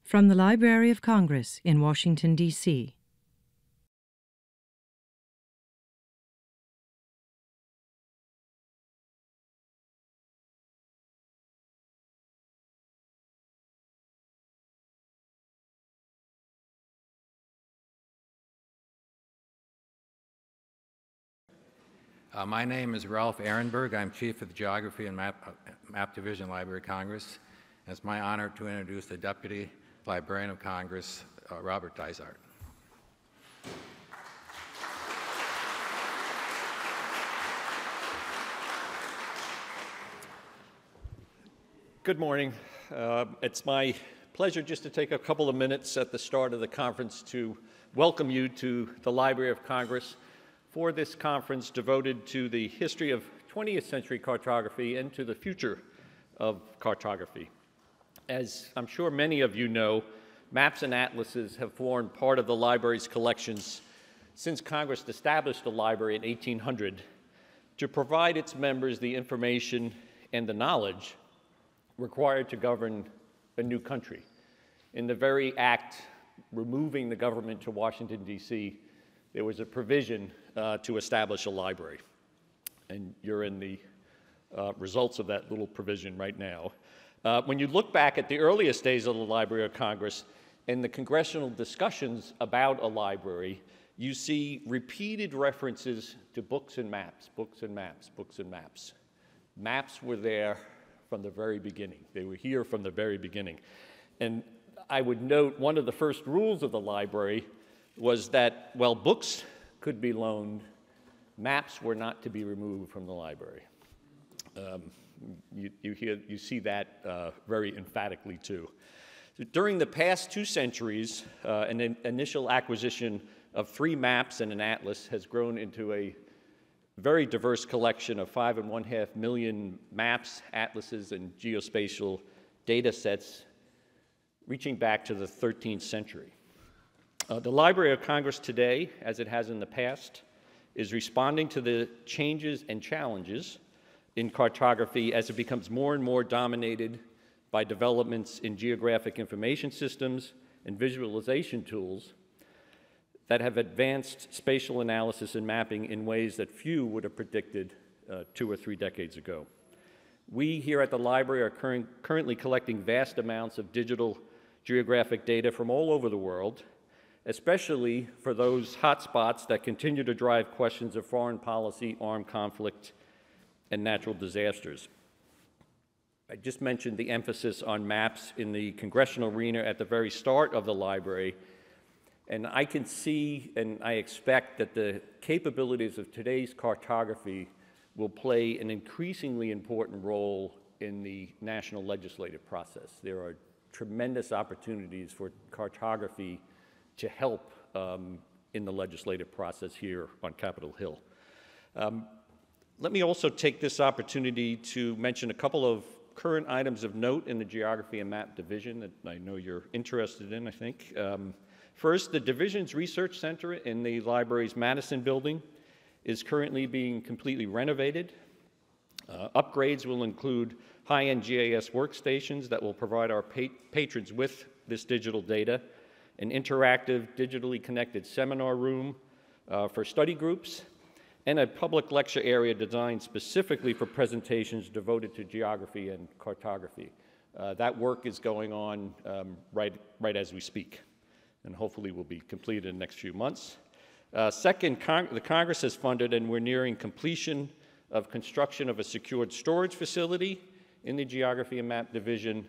From the Library of Congress in Washington, D.C. My name is Ralph Ehrenberg. I'm Chief of the Geography and Map Division, Library of Congress. And it's my honor to introduce the Deputy Librarian of Congress, Robert Dysart. Good morning. It's my pleasure just to take a couple of minutes at the start of the conference to welcome you to the Library of Congress for this conference devoted to the history of 20th century cartography and to the future of cartography. As I'm sure many of you know, maps and atlases have formed part of the library's collections since Congress established the library in 1800 to provide its members the information and the knowledge required to govern a new country. In the very act removing the government to Washington, D.C., there was a provision to establish a library. And you're in the results of that little provision right now. When you look back at the earliest days of the Library of Congress and the congressional discussions about a library, you see repeated references to books and maps, books and maps, books and maps. Maps were there from the very beginning. They were here from the very beginning. And I would note one of the first rules of the library was that while books could be loaned, maps were not to be removed from the library. You see that very emphatically too. During the past 2 centuries, an initial acquisition of 3 maps and an atlas has grown into a very diverse collection of 5.5 million maps, atlases, and geospatial data sets reaching back to the 13th century. The Library of Congress today, as it has in the past, is responding to the changes and challenges in cartography as it becomes more and more dominated by developments in geographic information systems and visualization tools that have advanced spatial analysis and mapping in ways that few would have predicted 2 or 3 decades ago. We here at the library are currently collecting vast amounts of digital geographic data from all over the world, especially for those hotspots that continue to drive questions of foreign policy, armed conflict, and natural disasters. I just mentioned the emphasis on maps in the congressional arena at the very start of the library, and I can see and I expect that the capabilities of today's cartography will play an increasingly important role in the national legislative process. There are tremendous opportunities for cartography to help in the legislative process here on Capitol Hill. Let me also take this opportunity to mention a couple of current items of note in the Geography and Map Division that I know you're interested in, I think. First, the division's research center in the library's Madison building is currently being completely renovated. Upgrades will include high-end GIS workstations that will provide our patrons with this digital data, an interactive, digitally connected seminar room for study groups, and a public lecture area designed specifically for presentations devoted to geography and cartography. That work is going on right as we speak, and hopefully will be completed in the next few months. Second, the Congress has funded, and we're nearing completion of construction of a secured storage facility in the Geography and Map Division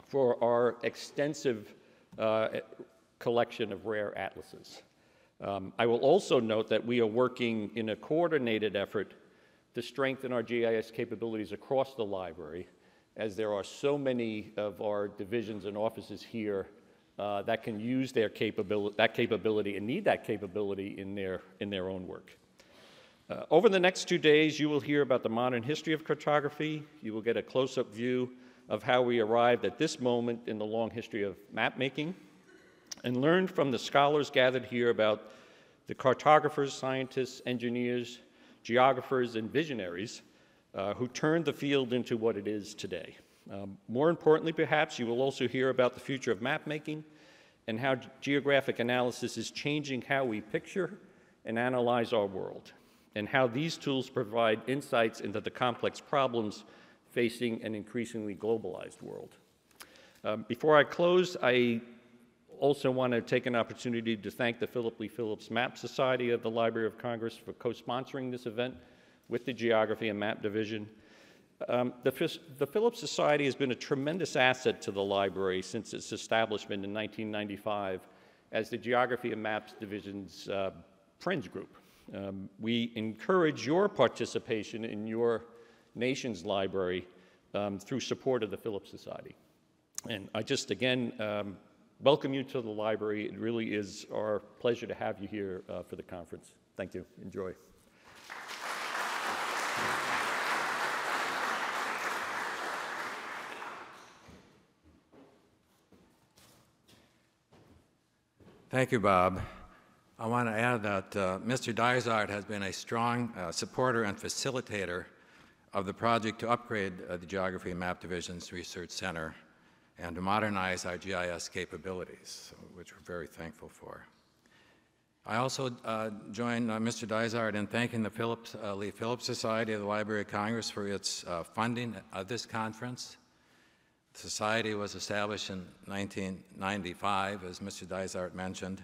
for our extensive collection of rare atlases. I will also note that we are working in a coordinated effort to strengthen our GIS capabilities across the library, as there are so many of our divisions and offices here that can use that capability and need that capability in their own work. Over the next 2 days, you will hear about the modern history of cartography. You will get a close-up view of how we arrived at this moment in the long history of map making, and learn from the scholars gathered here about the cartographers, scientists, engineers, geographers, and visionaries who turned the field into what it is today. More importantly, perhaps, you will also hear about the future of map making and how geographic analysis is changing how we picture and analyze our world, and how these tools provide insights into the complex problems facing an increasingly globalized world. Before I close, I also want to take an opportunity to thank the Phillips Map Society of the Library of Congress for co-sponsoring this event with the Geography and Map Division. The Phillips Society has been a tremendous asset to the library since its establishment in 1995 as the Geography and Maps Division's friends group. We encourage your participation in your nation's library through support of the Phillips Society. And I just, again, welcome you to the library. It really is our pleasure to have you here for the conference. Thank you. Enjoy. Thank you, Bob. I want to add that Mr. Dysart has been a strong supporter and facilitator of the project to upgrade the Geography and Map Division's Research Center and to modernize our GIS capabilities, which we're very thankful for. I also join Mr. Dysart in thanking the Lee Phillips Society of the Library of Congress for its funding of this conference. The Society was established in 1995, as Mr. Dysart mentioned,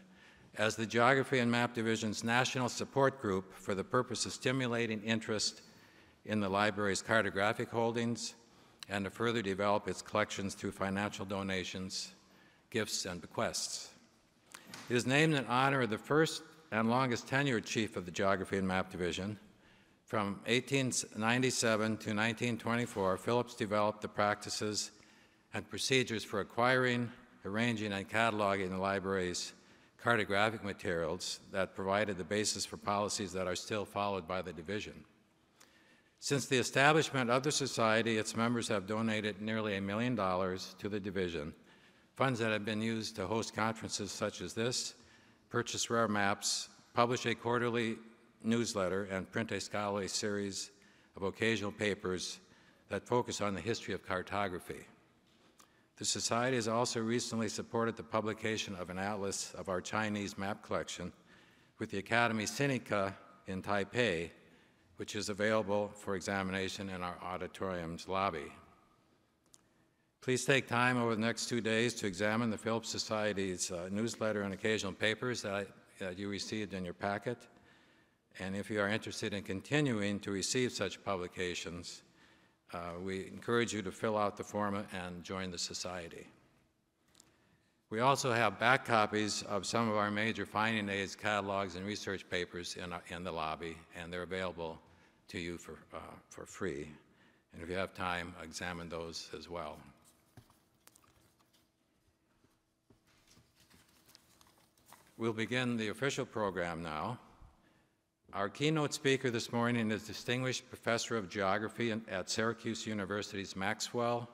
as the Geography and Map Division's national support group for the purpose of stimulating interest in the library's cartographic holdings and to further develop its collections through financial donations, gifts, and bequests. It is named in honor of the first and longest tenured chief of the Geography and Map Division. From 1897 to 1924, Phillips developed the practices and procedures for acquiring, arranging, and cataloging the library's cartographic materials that provided the basis for policies that are still followed by the division. Since the establishment of the Society, its members have donated nearly $1 million to the division, funds that have been used to host conferences such as this, purchase rare maps, publish a quarterly newsletter, and print a scholarly series of occasional papers that focus on the history of cartography. The Society has also recently supported the publication of an atlas of our Chinese map collection with the Academy Sinica in Taipei, which is available for examination in our auditorium's lobby. Please take time over the next 2 days to examine the Phillips Society's newsletter and occasional papers that you received in your packet. And if you are interested in continuing to receive such publications, we encourage you to fill out the form and join the Society. We also have back copies of some of our major finding aids, catalogs, and research papers in the lobby, and they're available to you for free. And if you have time, examine those as well. We'll begin the official program now. Our keynote speaker this morning is Distinguished Professor of Geography at Syracuse University's Maxwell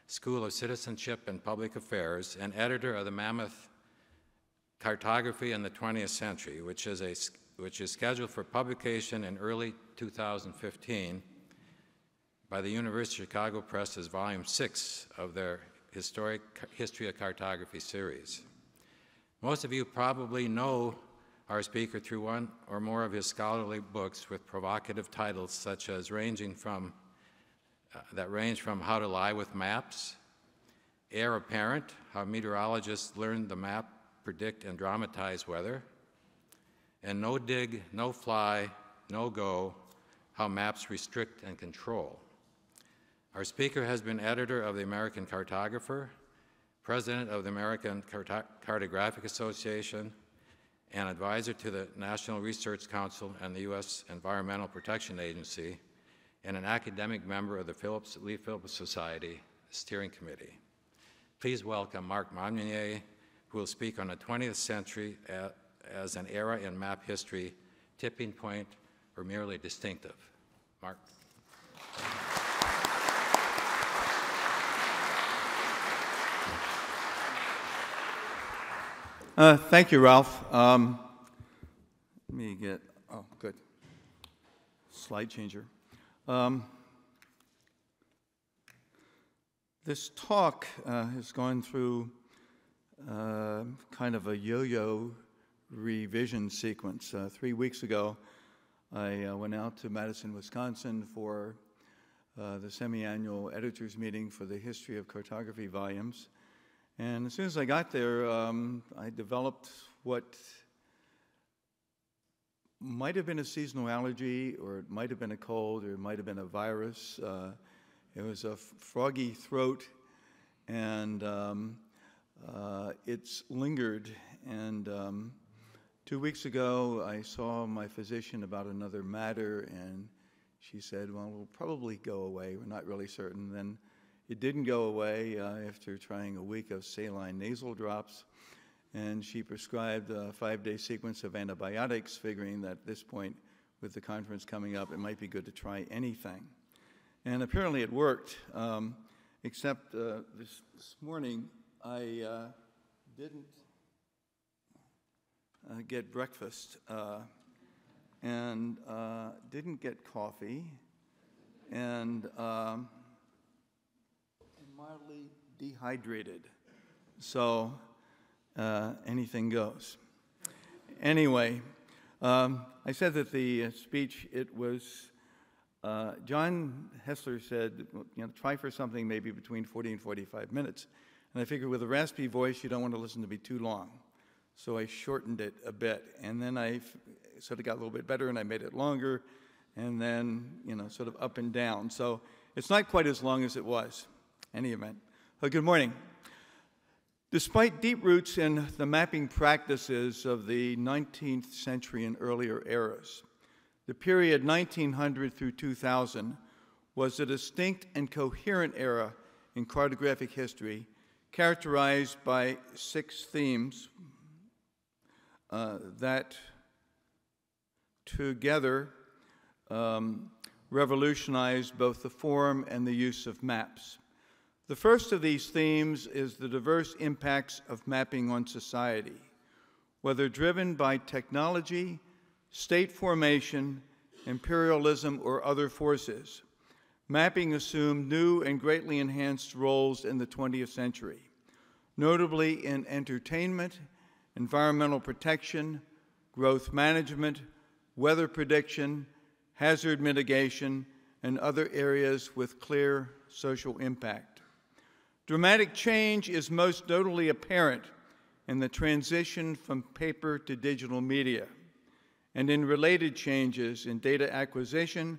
School of Citizenship and Public Affairs and editor of the mammoth Cartography in the 20th Century, which is scheduled for publication in early 2015 by the University of Chicago Press as Volume 6 of their Historic History of Cartography series. Most of you probably know our speaker through one or more of his scholarly books with provocative titles such as that range from How to Lie with Maps, Air Apparent, How Meteorologists Learn the Map, Predict, and Dramatize Weather, and No Dig, No Fly, No Go, How Maps Restrict and Control. Our speaker has been editor of the American Cartographer, president of the American Cartographic Association, and advisor to the National Research Council and the U.S. Environmental Protection Agency, and an academic member of the Lee Phillips Society Steering Committee. Please welcome Mark Monmonier, who will speak on the 20th century as an era in map history, tipping point, or merely distinctive. Mark. Thank you, Ralph. Let me get, oh, good. Slide changer. This talk has gone through kind of a yo-yo revision sequence. 3 weeks ago, I went out to Madison, Wisconsin for the semi-annual editors meeting for the History of Cartography volumes. And as soon as I got there, I developed what might have been a seasonal allergy, or it might have been a cold, or it might have been a virus. It was a froggy throat, and it's lingered. And 2 weeks ago, I saw my physician about another matter, and she said, well, it'll probably go away. We're not really certain. Then it didn't go away after trying a week of saline nasal drops, and she prescribed a 5-day sequence of antibiotics, figuring that at this point, with the conference coming up, it might be good to try anything. And apparently it worked, except this morning I didn't get breakfast and didn't get coffee, and I'm mildly dehydrated. So anything goes. Anyway, I said that the speech, it was, John Hessler said, try for something maybe between 40 and 45 minutes. And I figured with a raspy voice, you don't want to listen to me too long. So I shortened it a bit. And then I sort of got a little bit better, and I made it longer, and then, sort of up and down. So it's not quite as long as it was. Any event. Good morning. Despite deep roots in the mapping practices of the 19th century and earlier eras, the period 1900 through 2000 was a distinct and coherent era in cartographic history, characterized by 6 themes that together revolutionized both the form and the use of maps. The first of these themes is the diverse impacts of mapping on society, whether driven by technology, state formation, imperialism, or other forces. Mapping assumed new and greatly enhanced roles in the 20th century, notably in entertainment, environmental protection, growth management, weather prediction, hazard mitigation, and other areas with clear social impact. Dramatic change is most notably apparent in the transition from paper to digital media, and in related changes in data acquisition,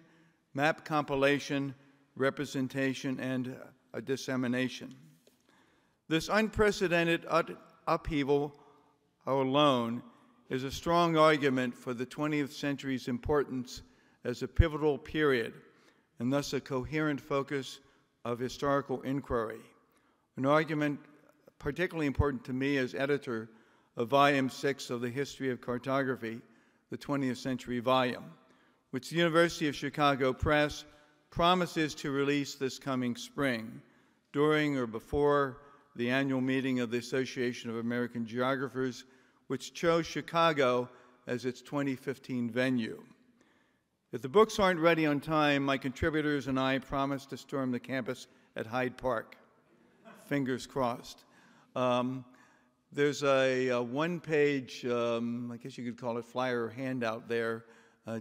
map compilation, representation, and dissemination. This unprecedented upheaval alone is a strong argument for the 20th century's importance as a pivotal period, and thus a coherent focus of historical inquiry. An argument particularly important to me as editor of Volume 6 of the History of Cartography, the 20th Century volume, which the University of Chicago Press promises to release this coming spring, during or before the annual meeting of the Association of American Geographers, which chose Chicago as its 2015 venue. If the books aren't ready on time, my contributors and I promise to storm the campus at Hyde Park. Fingers crossed. There's a one-page, I guess you could call it flyer handout there,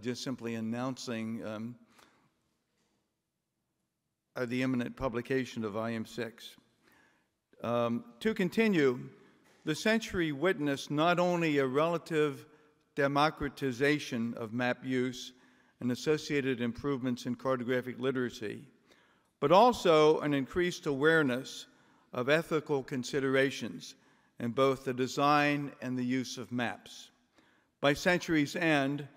just simply announcing the imminent publication of Volume 6. To continue, the century witnessed not only a relative democratization of map use and associated improvements in cartographic literacy, but also an increased awareness of ethical considerations in both the design and the use of maps. By century's end,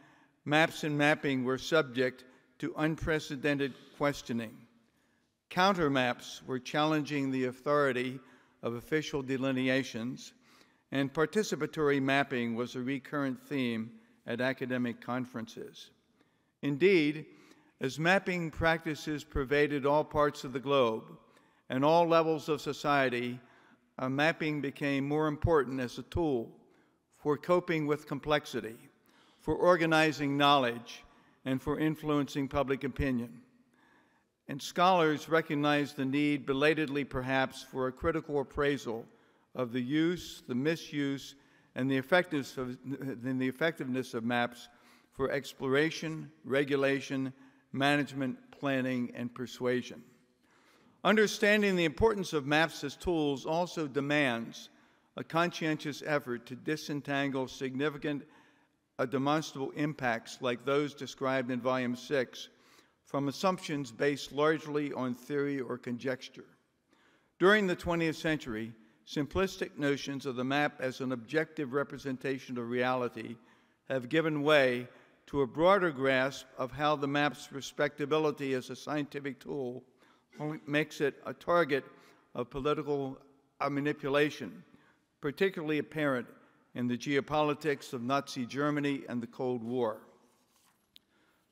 maps and mapping were subject to unprecedented questioning. Countermaps were challenging the authority of official delineations, and participatory mapping was a recurrent theme at academic conferences. Indeed, as mapping practices pervaded all parts of the globe and all levels of society, mapping became more important as a tool for coping with complexity, for organizing knowledge, and for influencing public opinion. and scholars recognize the need, belatedly perhaps, for a critical appraisal of the use, the misuse, and the effectiveness of maps for exploration, regulation, management, planning, and persuasion. Understanding the importance of maps as tools also demands a conscientious effort to disentangle significant demonstrable impacts like those described in Volume 6 from assumptions based largely on theory or conjecture. During the 20th century, simplistic notions of the map as an objective representation of reality have given way to a broader grasp of how the map's respectability as a scientific tool makes it a target of political manipulation, particularly apparent in the geopolitics of Nazi Germany and the Cold War.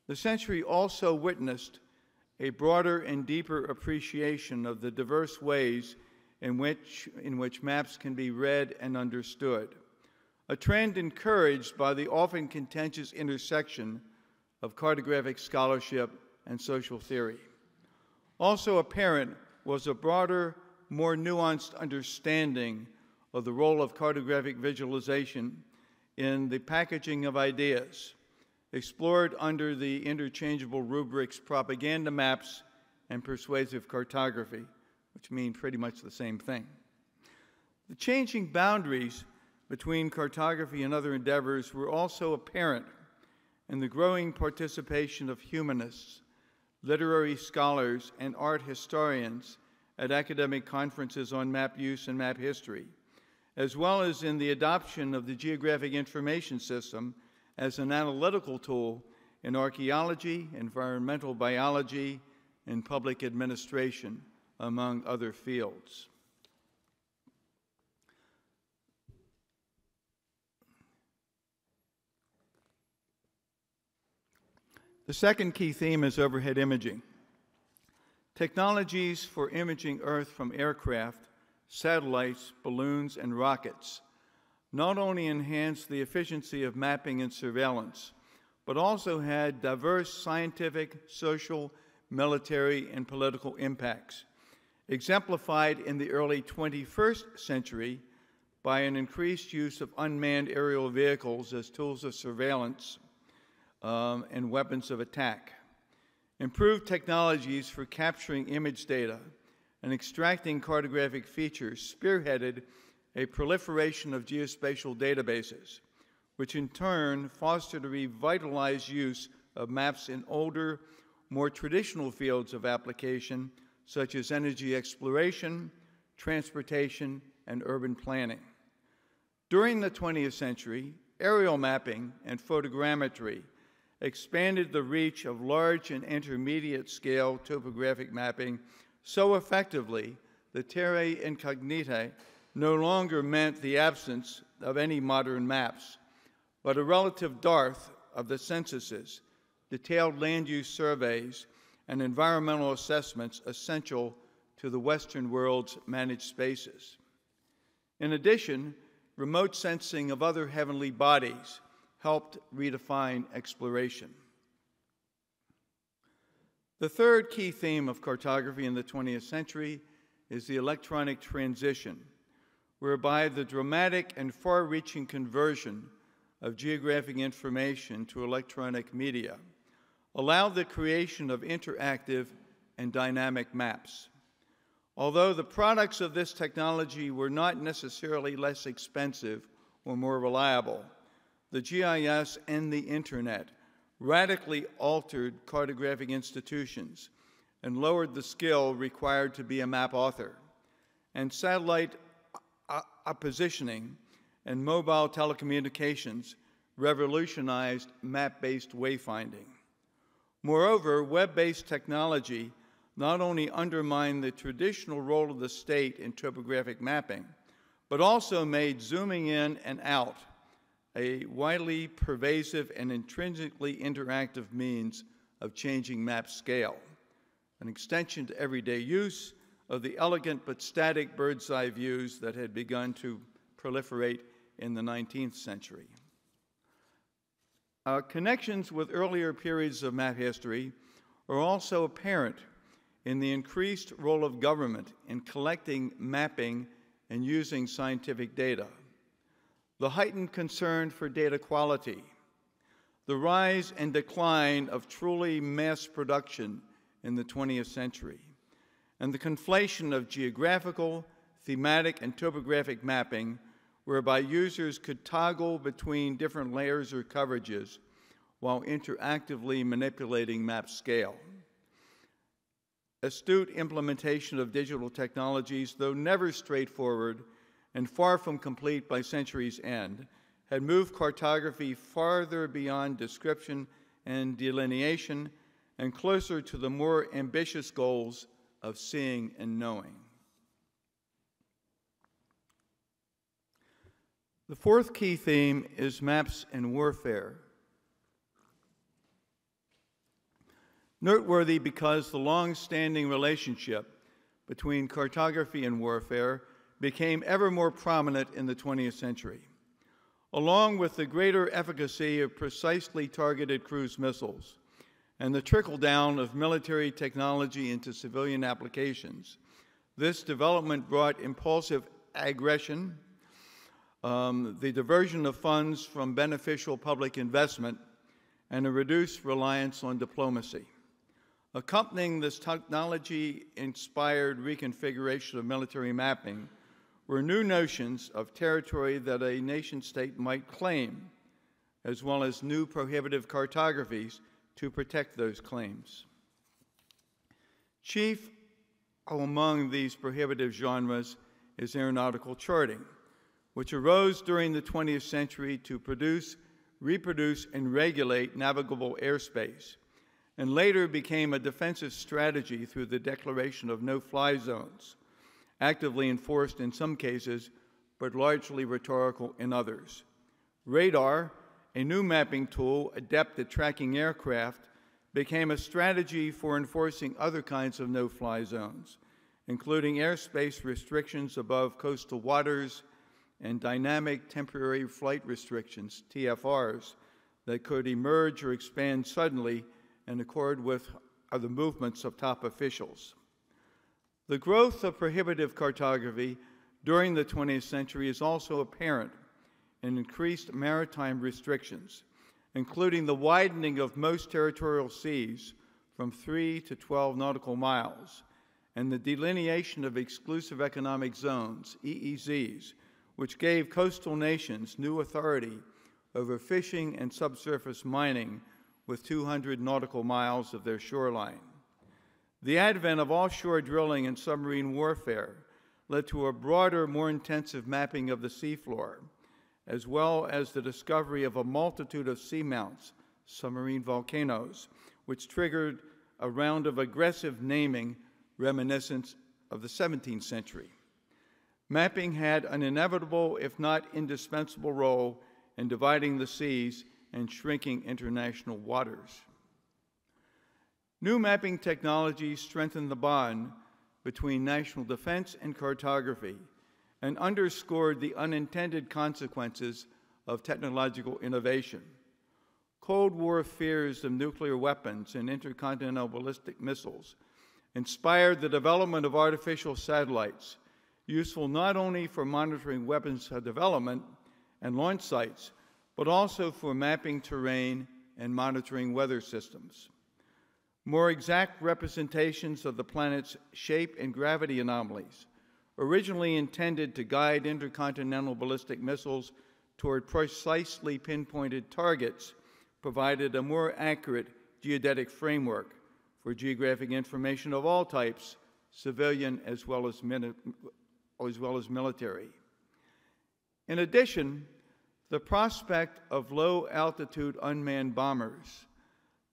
The century also witnessed a broader and deeper appreciation of the diverse ways in which maps can be read and understood, a trend encouraged by the often contentious intersection of cartographic scholarship and social theory. Also apparent was a broader, more nuanced understanding of the role of cartographic visualization in the packaging of ideas, explored under the interchangeable rubrics propaganda maps and persuasive cartography, which mean pretty much the same thing. The changing boundaries between cartography and other endeavors were also apparent in the growing participation of humanists, literary scholars, and art historians at academic conferences on map use and map history, as well as in the adoption of the geographic information system as an analytical tool in archaeology, environmental biology, and public administration, among other fields. The second key theme is overhead imaging. Technologies for imaging Earth from aircraft, satellites, balloons, and rockets not only enhanced the efficiency of mapping and surveillance, but also had diverse scientific, social, military, and political impacts, exemplified in the early 21st century by an increased use of unmanned aerial vehicles as tools of surveillance and weapons of attack. Improved technologies for capturing image data and extracting cartographic features spearheaded a proliferation of geospatial databases, which in turn fostered a revitalized use of maps in older, more traditional fields of application, such as energy exploration, transportation, and urban planning. During the 20th century, aerial mapping and photogrammetry expanded the reach of large and intermediate scale topographic mapping so effectively that terra incognita no longer meant the absence of any modern maps, but a relative dearth of the censuses, detailed land use surveys, and environmental assessments essential to the Western world's managed spaces. In addition, remote sensing of other heavenly bodies helped redefine exploration. The third key theme of cartography in the 20th century is the electronic transition, whereby the dramatic and far-reaching conversion of geographic information to electronic media allowed the creation of interactive and dynamic maps. Although the products of this technology were not necessarily less expensive or more reliable, the GIS and the Internet radically altered cartographic institutions and lowered the skill required to be a map author. And satellite positioning and mobile telecommunications revolutionized map-based wayfinding. Moreover, web-based technology not only undermined the traditional role of the state in topographic mapping, but also made zooming in and out a widely pervasive and intrinsically interactive means of changing map scale, an extension to everyday use of the elegant but static bird's eye views that had begun to proliferate in the 19th century. Connections with earlier periods of map history are also apparent in the increased role of government in collecting, mapping, and using scientific data, the heightened concern for data quality, the rise and decline of truly mass production in the 20th century, and the conflation of geographical, thematic, and topographic mapping, whereby users could toggle between different layers or coverages while interactively manipulating map scale. Astute implementation of digital technologies, though never straightforward and far from complete by century's end, had moved cartography farther beyond description and delineation and closer to the more ambitious goals of seeing and knowing. The fourth key theme is maps and warfare. Noteworthy because the long-standing relationship between cartography and warfare became ever more prominent in the 20th century. Along with the greater efficacy of precisely targeted cruise missiles and the trickle-down of military technology into civilian applications, this development brought impulsive aggression, the diversion of funds from beneficial public investment, and a reduced reliance on diplomacy. Accompanying this technology-inspired reconfiguration of military mapping were new notions of territory that a nation-state might claim, as well as new prohibitive cartographies to protect those claims. Chief among these prohibitive genres is aeronautical charting, which arose during the 20th century to produce, reproduce, and regulate navigable airspace, and later became a defensive strategy through the declaration of no-fly zones, actively enforced in some cases, but largely rhetorical in others. Radar, a new mapping tool adept at tracking aircraft, became a strategy for enforcing other kinds of no-fly zones, including airspace restrictions above coastal waters and dynamic temporary flight restrictions, TFRs, that could emerge or expand suddenly in accord with the movements of top officials. The growth of prohibitive cartography during the 20th century is also apparent in increased maritime restrictions, including the widening of most territorial seas from 3 to 12 nautical miles, and the delineation of exclusive economic zones, EEZs, which gave coastal nations new authority over fishing and subsurface mining with 200 nautical miles of their shoreline. The advent of offshore drilling and submarine warfare led to a broader, more intensive mapping of the seafloor, as well as the discovery of a multitude of seamounts, submarine volcanoes, which triggered a round of aggressive naming reminiscent of the 17th century. Mapping had an inevitable, if not indispensable, role in dividing the seas and shrinking international waters. New mapping technologies strengthened the bond between national defense and cartography and underscored the unintended consequences of technological innovation. Cold War fears of nuclear weapons and intercontinental ballistic missiles inspired the development of artificial satellites, useful not only for monitoring weapons development and launch sites, but also for mapping terrain and monitoring weather systems. More exact representations of the planet's shape and gravity anomalies, originally intended to guide intercontinental ballistic missiles toward precisely pinpointed targets, provided a more accurate geodetic framework for geographic information of all types, civilian as well as military. In addition, the prospect of low-altitude unmanned bombers,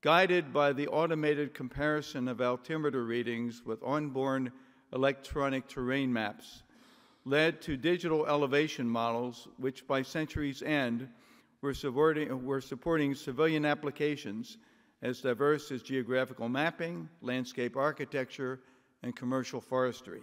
guided by the automated comparison of altimeter readings with onboard electronic terrain maps, led to digital elevation models which by century's end were supporting civilian applications as diverse as geographical mapping, landscape architecture, and commercial forestry.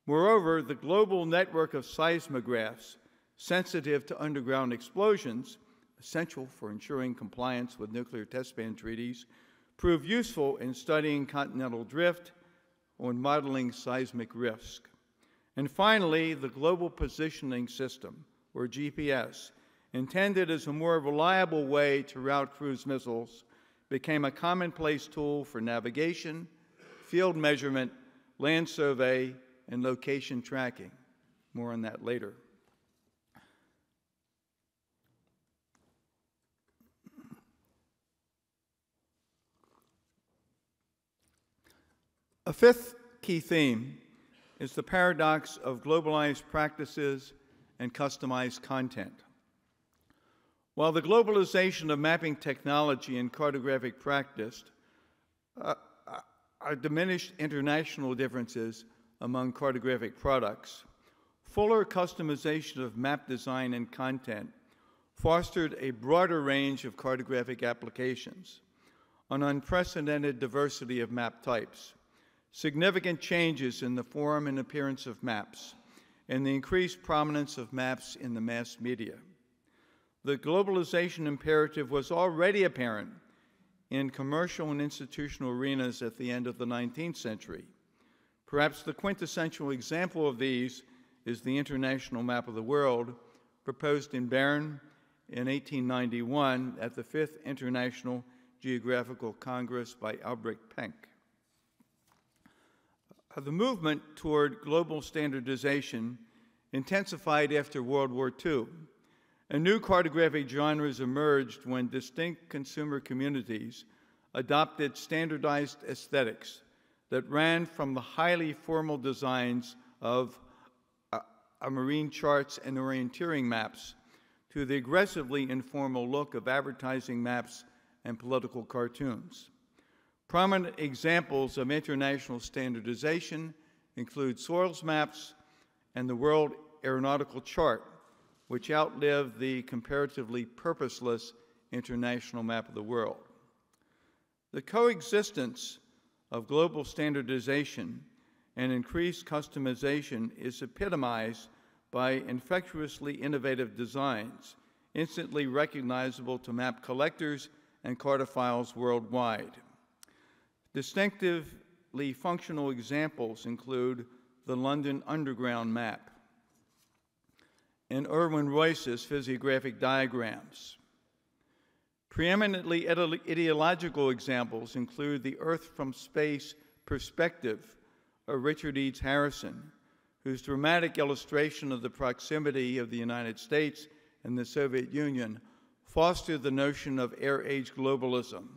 Moreover, the global network of seismographs sensitive to underground explosions, essential for ensuring compliance with nuclear test ban treaties, proved useful in studying continental drift on modeling seismic risk. And finally, the Global Positioning System, or GPS, intended as a more reliable way to route cruise missiles, became a commonplace tool for navigation, field measurement, land survey, and location tracking. More on that later. A fifth key theme is the paradox of globalized practices and customized content. While the globalization of mapping technology and cartographic practice are diminished international differences among cartographic products, fuller customization of map design and content fostered a broader range of cartographic applications, an unprecedented diversity of map types, significant changes in the form and appearance of maps, and the increased prominence of maps in the mass media. The globalization imperative was already apparent in commercial and institutional arenas at the end of the 19th century. Perhaps the quintessential example of these is the International Map of the World, proposed in Bern in 1891 at the Fifth International Geographical Congress by Albrecht Penck. The movement toward global standardization intensified after World War II. And new cartographic genres emerged when distinct consumer communities adopted standardized aesthetics that ran from the highly formal designs of marine charts and orienteering maps to the aggressively informal look of advertising maps and political cartoons. Prominent examples of international standardization include soils maps and the World Aeronautical Chart, which outlived the comparatively purposeless International Map of the World. The coexistence of global standardization and increased customization is epitomized by infectiously innovative designs, instantly recognizable to map collectors and cartophiles worldwide. Distinctively functional examples include the London Underground map and Irwin Royce's physiographic diagrams. Preeminently ideological examples include the Earth from Space perspective of Richard Eads Harrison, whose dramatic illustration of the proximity of the United States and the Soviet Union fostered the notion of air-age globalism,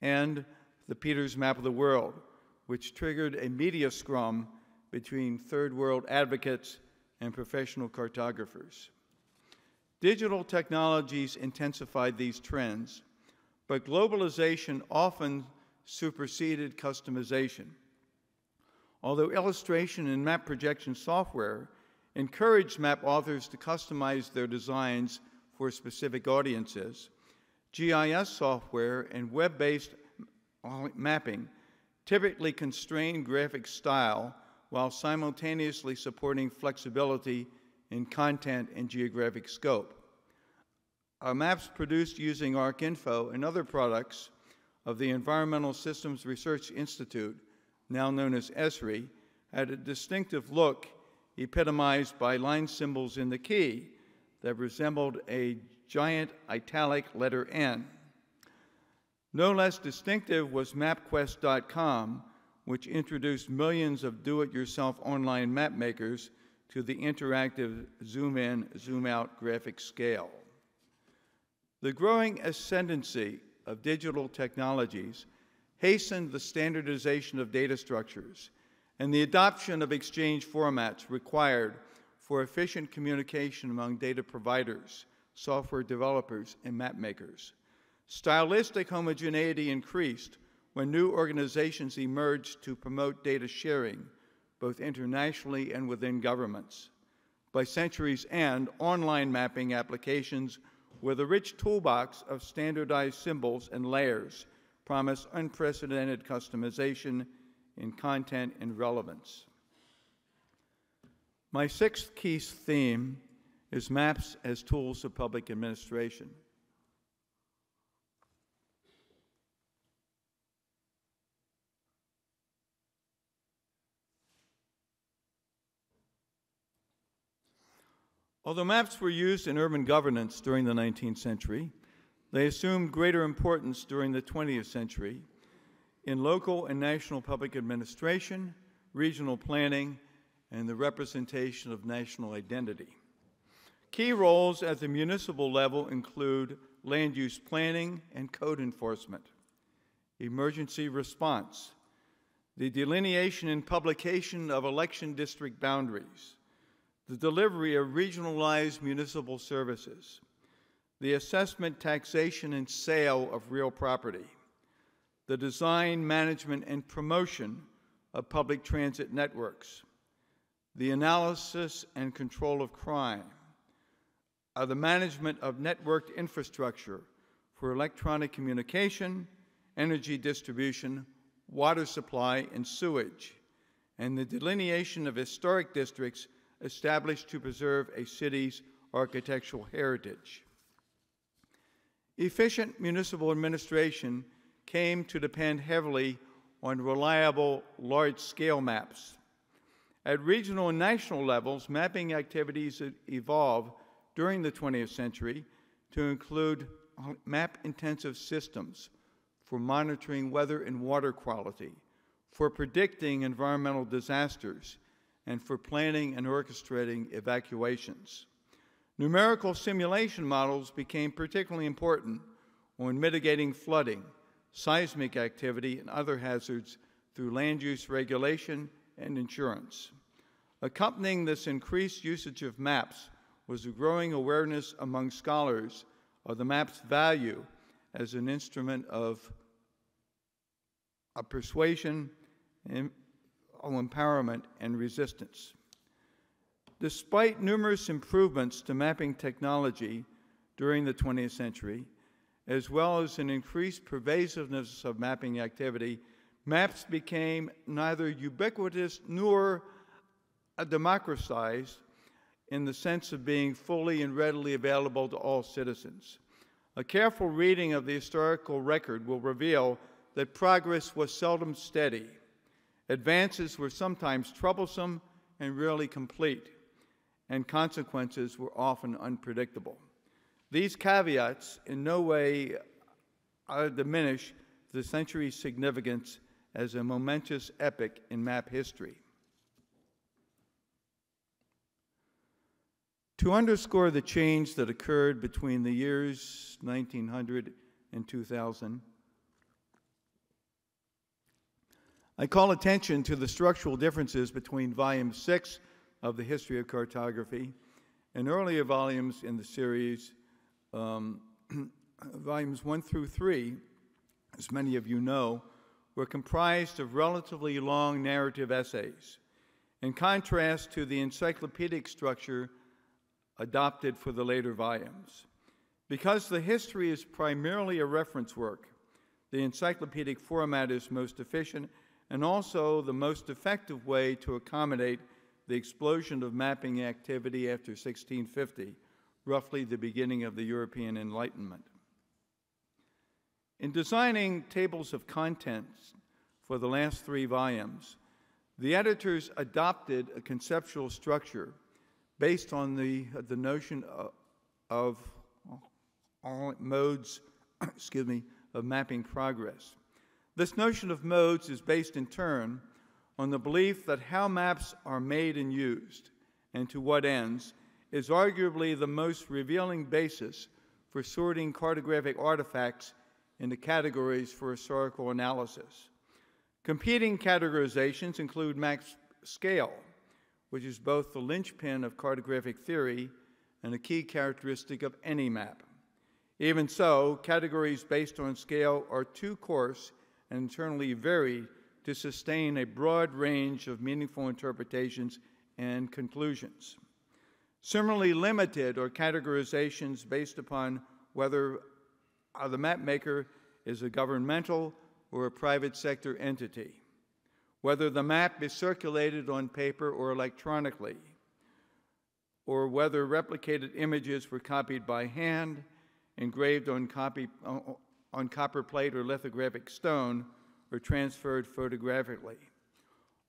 and the Peters Map of the World, which triggered a media scrum between third world advocates and professional cartographers. Digital technologies intensified these trends, but globalization often superseded customization. Although illustration and map projection software encouraged map authors to customize their designs for specific audiences, GIS software and web-based mapping typically constrained graphic style while simultaneously supporting flexibility in content and geographic scope. Our maps produced using ArcInfo and other products of the Environmental Systems Research Institute, now known as ESRI, had a distinctive look epitomized by line symbols in the key that resembled a giant italic letter N. No less distinctive was MapQuest.com, which introduced millions of do-it-yourself online map makers to the interactive zoom-in, zoom-out graphic scale. The growing ascendancy of digital technologies hastened the standardization of data structures and the adoption of exchange formats required for efficient communication among data providers, software developers, and map makers. Stylistic homogeneity increased when new organizations emerged to promote data sharing, both internationally and within governments. By century's end, online mapping applications with a rich toolbox of standardized symbols and layers promise unprecedented customization in content and relevance. My sixth key theme is maps as tools of public administration. Although maps were used in urban governance during the 19th century, they assumed greater importance during the 20th century in local and national public administration, regional planning, and the representation of national identity. Key roles at the municipal level include land use planning and code enforcement, emergency response, the delineation and publication of election district boundaries, the delivery of regionalized municipal services, the assessment, taxation, and sale of real property, the design, management, and promotion of public transit networks, the analysis and control of crime, the management of networked infrastructure for electronic communication, energy distribution, water supply, and sewage, and the delineation of historic districts established to preserve a city's architectural heritage. Efficient municipal administration came to depend heavily on reliable, large-scale maps. At regional and national levels, mapping activities evolved during the 20th century to include map-intensive systems for monitoring weather and water quality, for predicting environmental disasters, and for planning and orchestrating evacuations. Numerical simulation models became particularly important when mitigating flooding, seismic activity, and other hazards through land use regulation and insurance. Accompanying this increased usage of maps was a growing awareness among scholars of the map's value as an instrument of persuasion, empowerment, and resistance. Despite numerous improvements to mapping technology during the 20th century, as well as an increased pervasiveness of mapping activity, maps became neither ubiquitous nor democratized in the sense of being fully and readily available to all citizens. A careful reading of the historical record will reveal that progress was seldom steady. Advances were sometimes troublesome and rarely complete, and consequences were often unpredictable. These caveats in no way diminish the century's significance as a momentous epoch in map history. To underscore the change that occurred between the years 1900 and 2000, I call attention to the structural differences between Volume 6 of the History of Cartography and earlier volumes in the series. Volumes 1 through 3, as many of you know, were comprised of relatively long narrative essays, in contrast to the encyclopedic structure adopted for the later volumes. Because the history is primarily a reference work, the encyclopedic format is most efficient and also the most effective way to accommodate the explosion of mapping activity after 1650, roughly the beginning of the European Enlightenment. In designing tables of contents for the last 3 volumes, the editors adopted a conceptual structure based on the notion of modes of mapping progress. This notion of modes is based in turn on the belief that how maps are made and used, and to what ends, is arguably the most revealing basis for sorting cartographic artifacts into categories for historical analysis. Competing categorizations include map scale, which is both the linchpin of cartographic theory and a key characteristic of any map. Even so, categories based on scale are too coarse and internally varied to sustain a broad range of meaningful interpretations and conclusions. Similarly limited are categorizations based upon whether the map maker is a governmental or a private sector entity, whether the map is circulated on paper or electronically, or whether replicated images were copied by hand, engraved on copper plate or lithographic stone, or transferred photographically.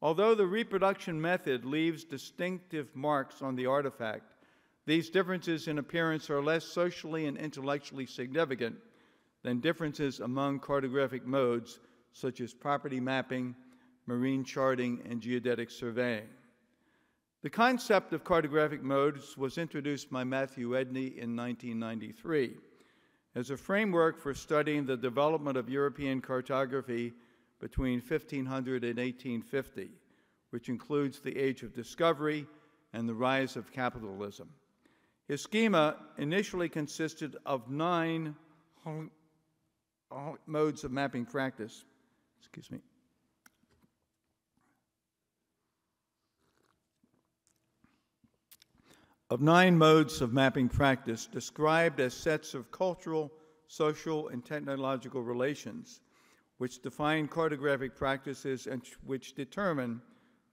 Although the reproduction method leaves distinctive marks on the artifact, These differences in appearance are less socially and intellectually significant than differences among cartographic modes such as property mapping, marine charting, and geodetic surveying. The concept of cartographic modes was introduced by Matthew Edney in 1993 as a framework for studying the development of European cartography between 1500 and 1850, which includes the Age of Discovery and the rise of capitalism. His schema initially consisted of 9 modes of mapping practice. Excuse me. Of 9 modes of mapping practice described as sets of cultural, social, and technological relations which define cartographic practices and which determine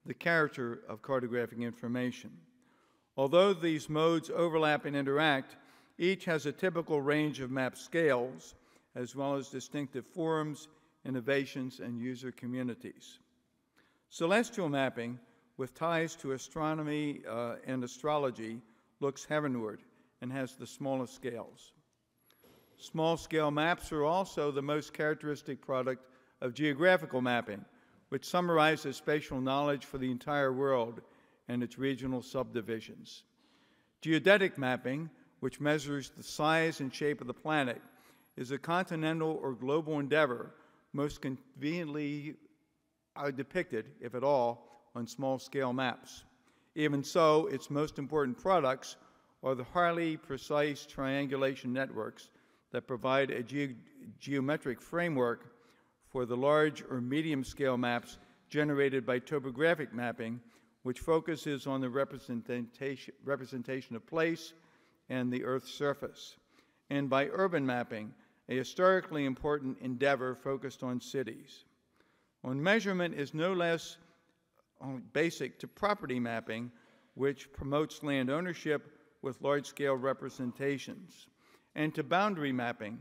the character of cartographic information. Although these modes overlap and interact, each has a typical range of map scales, as well as distinctive forms, innovations, and user communities. Celestial mapping, with ties to astronomy and astrology, looks heavenward and has the smallest scales. Small-scale maps are also the most characteristic product of geographical mapping, which summarizes spatial knowledge for the entire world and its regional subdivisions. Geodetic mapping, which measures the size and shape of the planet, is a continental or global endeavor most conveniently depicted, if at all, on small-scale maps. Even so, its most important products are the highly precise triangulation networks that provide a geometric framework for the large or medium-scale maps generated by topographic mapping, which focuses on the representation of place and the Earth's surface, and by urban mapping, a historically important endeavor focused on cities. On measurement is no less basic to property mapping, which promotes land ownership with large-scale representations, and to boundary mapping,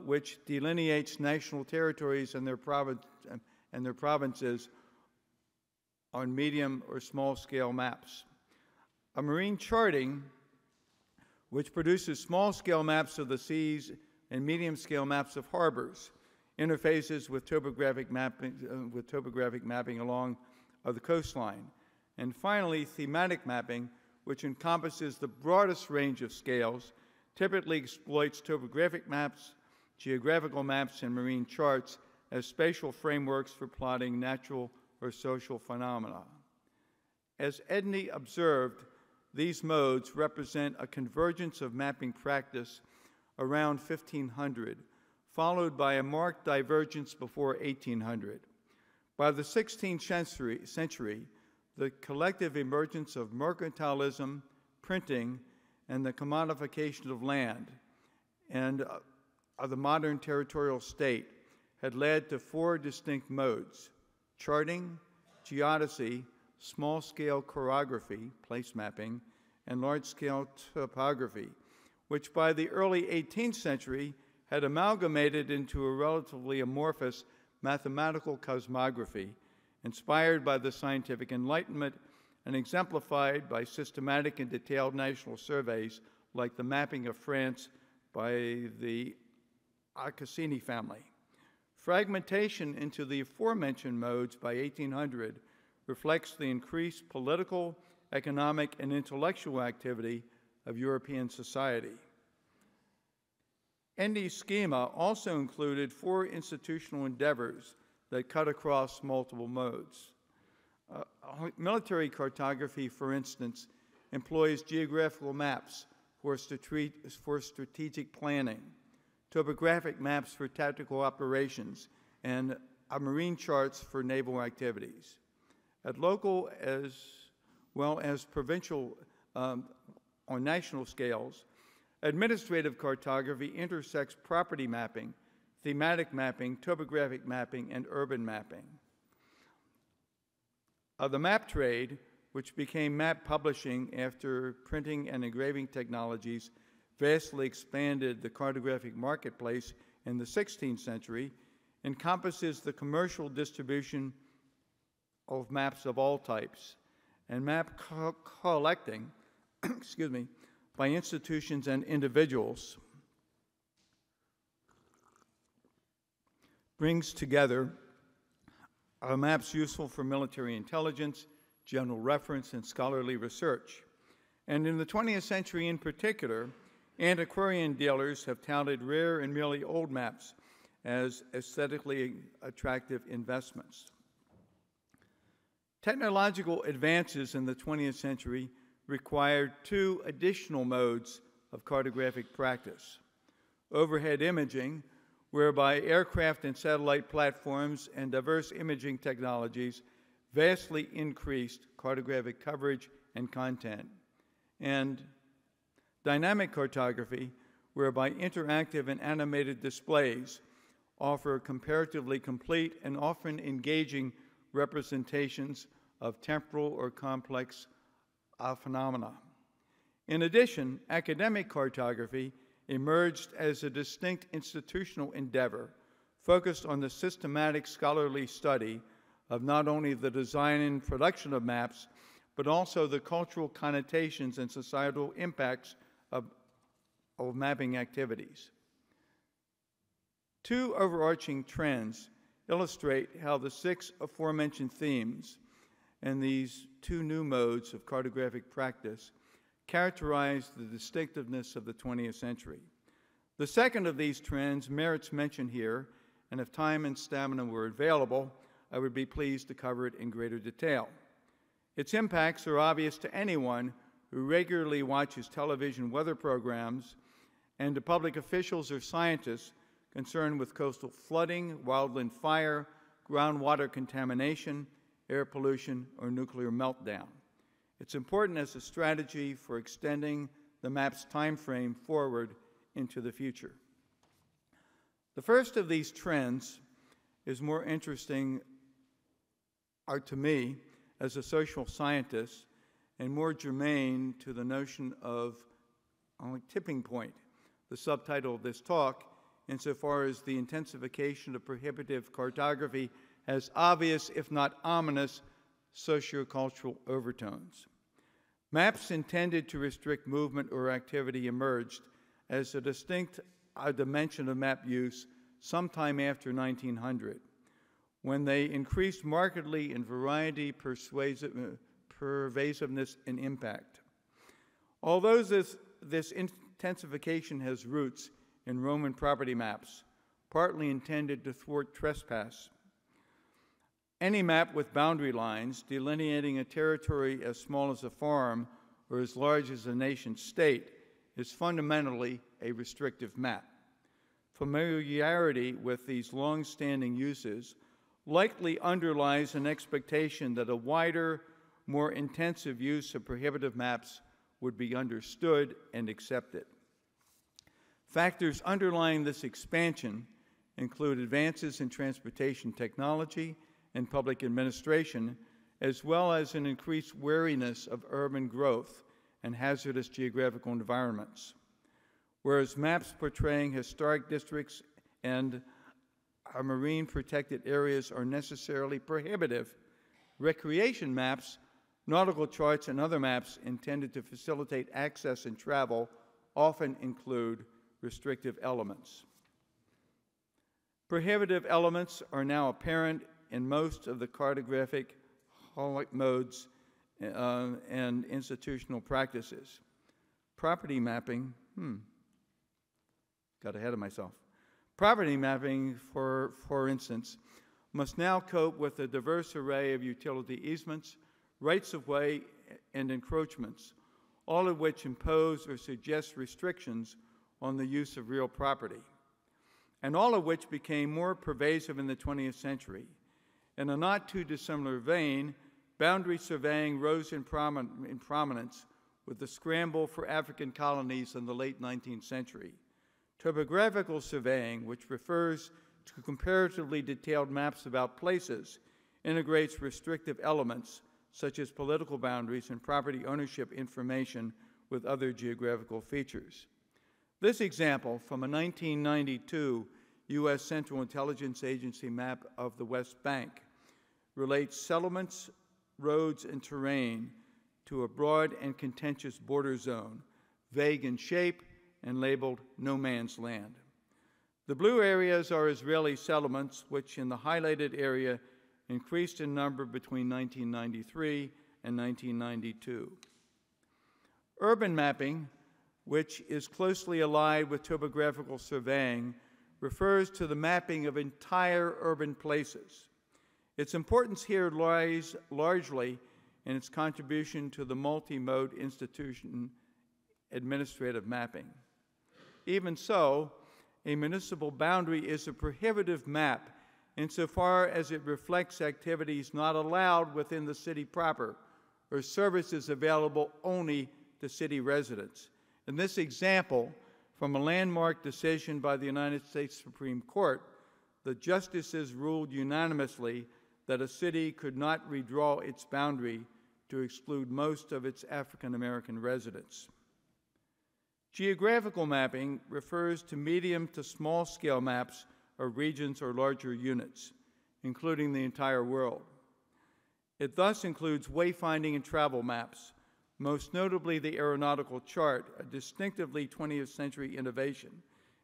which delineates national territories and their provinces on medium or small-scale maps. A marine charting, which produces small-scale maps of the seas and medium-scale maps of harbors, interfaces with topographic mapping along the coastline. And finally, thematic mapping, which encompasses the broadest range of scales, typically exploits topographic maps, geographical maps, and marine charts as spatial frameworks for plotting natural or social phenomena. As Edney observed, these modes represent a convergence of mapping practice around 1500, followed by a marked divergence before 1800. By the 16th century, the collective emergence of mercantilism, printing, and the commodification of land and of the modern territorial state had led to 4 distinct modes: charting, geodesy, small-scale chorography, place mapping, and large-scale topography, which by the early 18th century had amalgamated into a relatively amorphous mathematical cosmography, inspired by the scientific Enlightenment and exemplified by systematic and detailed national surveys like the mapping of France by the Akerman family. Fragmentation into the aforementioned modes by 1800 reflects the increased political, economic, and intellectual activity of European society. Edney's schema also included 4 institutional endeavors that cut across multiple modes. Military cartography, for instance, employs geographical maps for strategic planning, topographic maps for tactical operations, and marine charts for naval activities. At local as well as provincial on national scales, administrative cartography intersects property mapping, thematic mapping, topographic mapping, and urban mapping. The map trade, which became map publishing after printing and engraving technologies vastly expanded the cartographic marketplace in the 16th century, encompasses the commercial distribution of maps of all types, and map collecting excuse me, by institutions and individuals brings together maps useful for military intelligence, general reference, and scholarly research. And in the 20th century in particular, antiquarian dealers have touted rare and merely old maps as aesthetically attractive investments. Technological advances in the 20th century required two additional modes of cartographic practice: overhead imaging, whereby aircraft and satellite platforms and diverse imaging technologies vastly increased cartographic coverage and content, and dynamic cartography, whereby interactive and animated displays offer comparatively complete and often engaging representations of temporal or complex phenomena. In addition, academic cartography emerged as a distinct institutional endeavor focused on the systematic scholarly study of not only the design and production of maps, but also the cultural connotations and societal impacts of mapping activities. Two overarching trends illustrate how the six aforementioned themes and these two new modes of cartographic practice characterize the distinctiveness of the 20th century. The second of these trends merits mention here, and if time and stamina were available, I would be pleased to cover it in greater detail. Its impacts are obvious to anyone who regularly watches television weather programs and to public officials or scientists concerned with coastal flooding, wildland fire, groundwater contamination, air pollution, or nuclear meltdown. It's important as a strategy for extending the map's time frame forward into the future. The first of these trends is more interesting to me as a social scientist and more germane to the notion of tipping point, the subtitle of this talk, insofar as the intensification of prohibitive cartography has obvious, if not ominous, sociocultural overtones. Maps intended to restrict movement or activity emerged as a distinct dimension of map use sometime after 1900, when they increased markedly in variety, pervasiveness, and impact. Although this intensification has roots in Roman property maps, partly intended to thwart trespass, any map with boundary lines delineating a territory as small as a farm or as large as a nation-state is fundamentally a restrictive map. Familiarity with these long-standing uses likely underlies an expectation that a wider, more intensive use of prohibitive maps would be understood and accepted. Factors underlying this expansion include advances in transportation technology and public administration, as well as an increased wariness of urban growth and hazardous geographical environments. Whereas maps portraying historic districts and marine protected areas are necessarily prohibitive, recreation maps, nautical charts, and other maps intended to facilitate access and travel often include restrictive elements. Prohibitive elements are now apparent in most of the cartographic modes and institutional practices. Property mapping, got ahead of myself. Property mapping, for instance, must now cope with a diverse array of utility easements, rights of way, and encroachments, all of which impose or suggest restrictions on the use of real property, and all of which became more pervasive in the 20th century. In a not too dissimilar vein, boundary surveying rose in prominence with the scramble for African colonies in the late 19th century. Topographical surveying, which refers to comparatively detailed maps about places, integrates restrictive elements such as political boundaries and property ownership information with other geographical features. This example from a 1992 U.S. Central Intelligence Agency map of the West Bank relates settlements, roads, and terrain to a broad and contentious border zone, vague in shape and labeled no man's land. The blue areas are Israeli settlements, which in the highlighted area increased in number between 1993 and 1992. Urban mapping, which is closely allied with topographical surveying, refers to the mapping of entire urban places. Its importance here lies largely in its contribution to the multi-mode institution administrative mapping. Even so, a municipal boundary is a prohibitive map insofar as it reflects activities not allowed within the city proper or services available only to city residents. In this example, from a landmark decision by the United States Supreme Court, the justices ruled unanimously that a city could not redraw its boundary to exclude most of its African American residents. Geographical mapping refers to medium to small scale maps of regions or larger units, including the entire world. It thus includes wayfinding and travel maps, most notably the aeronautical chart, a distinctively 20th century innovation.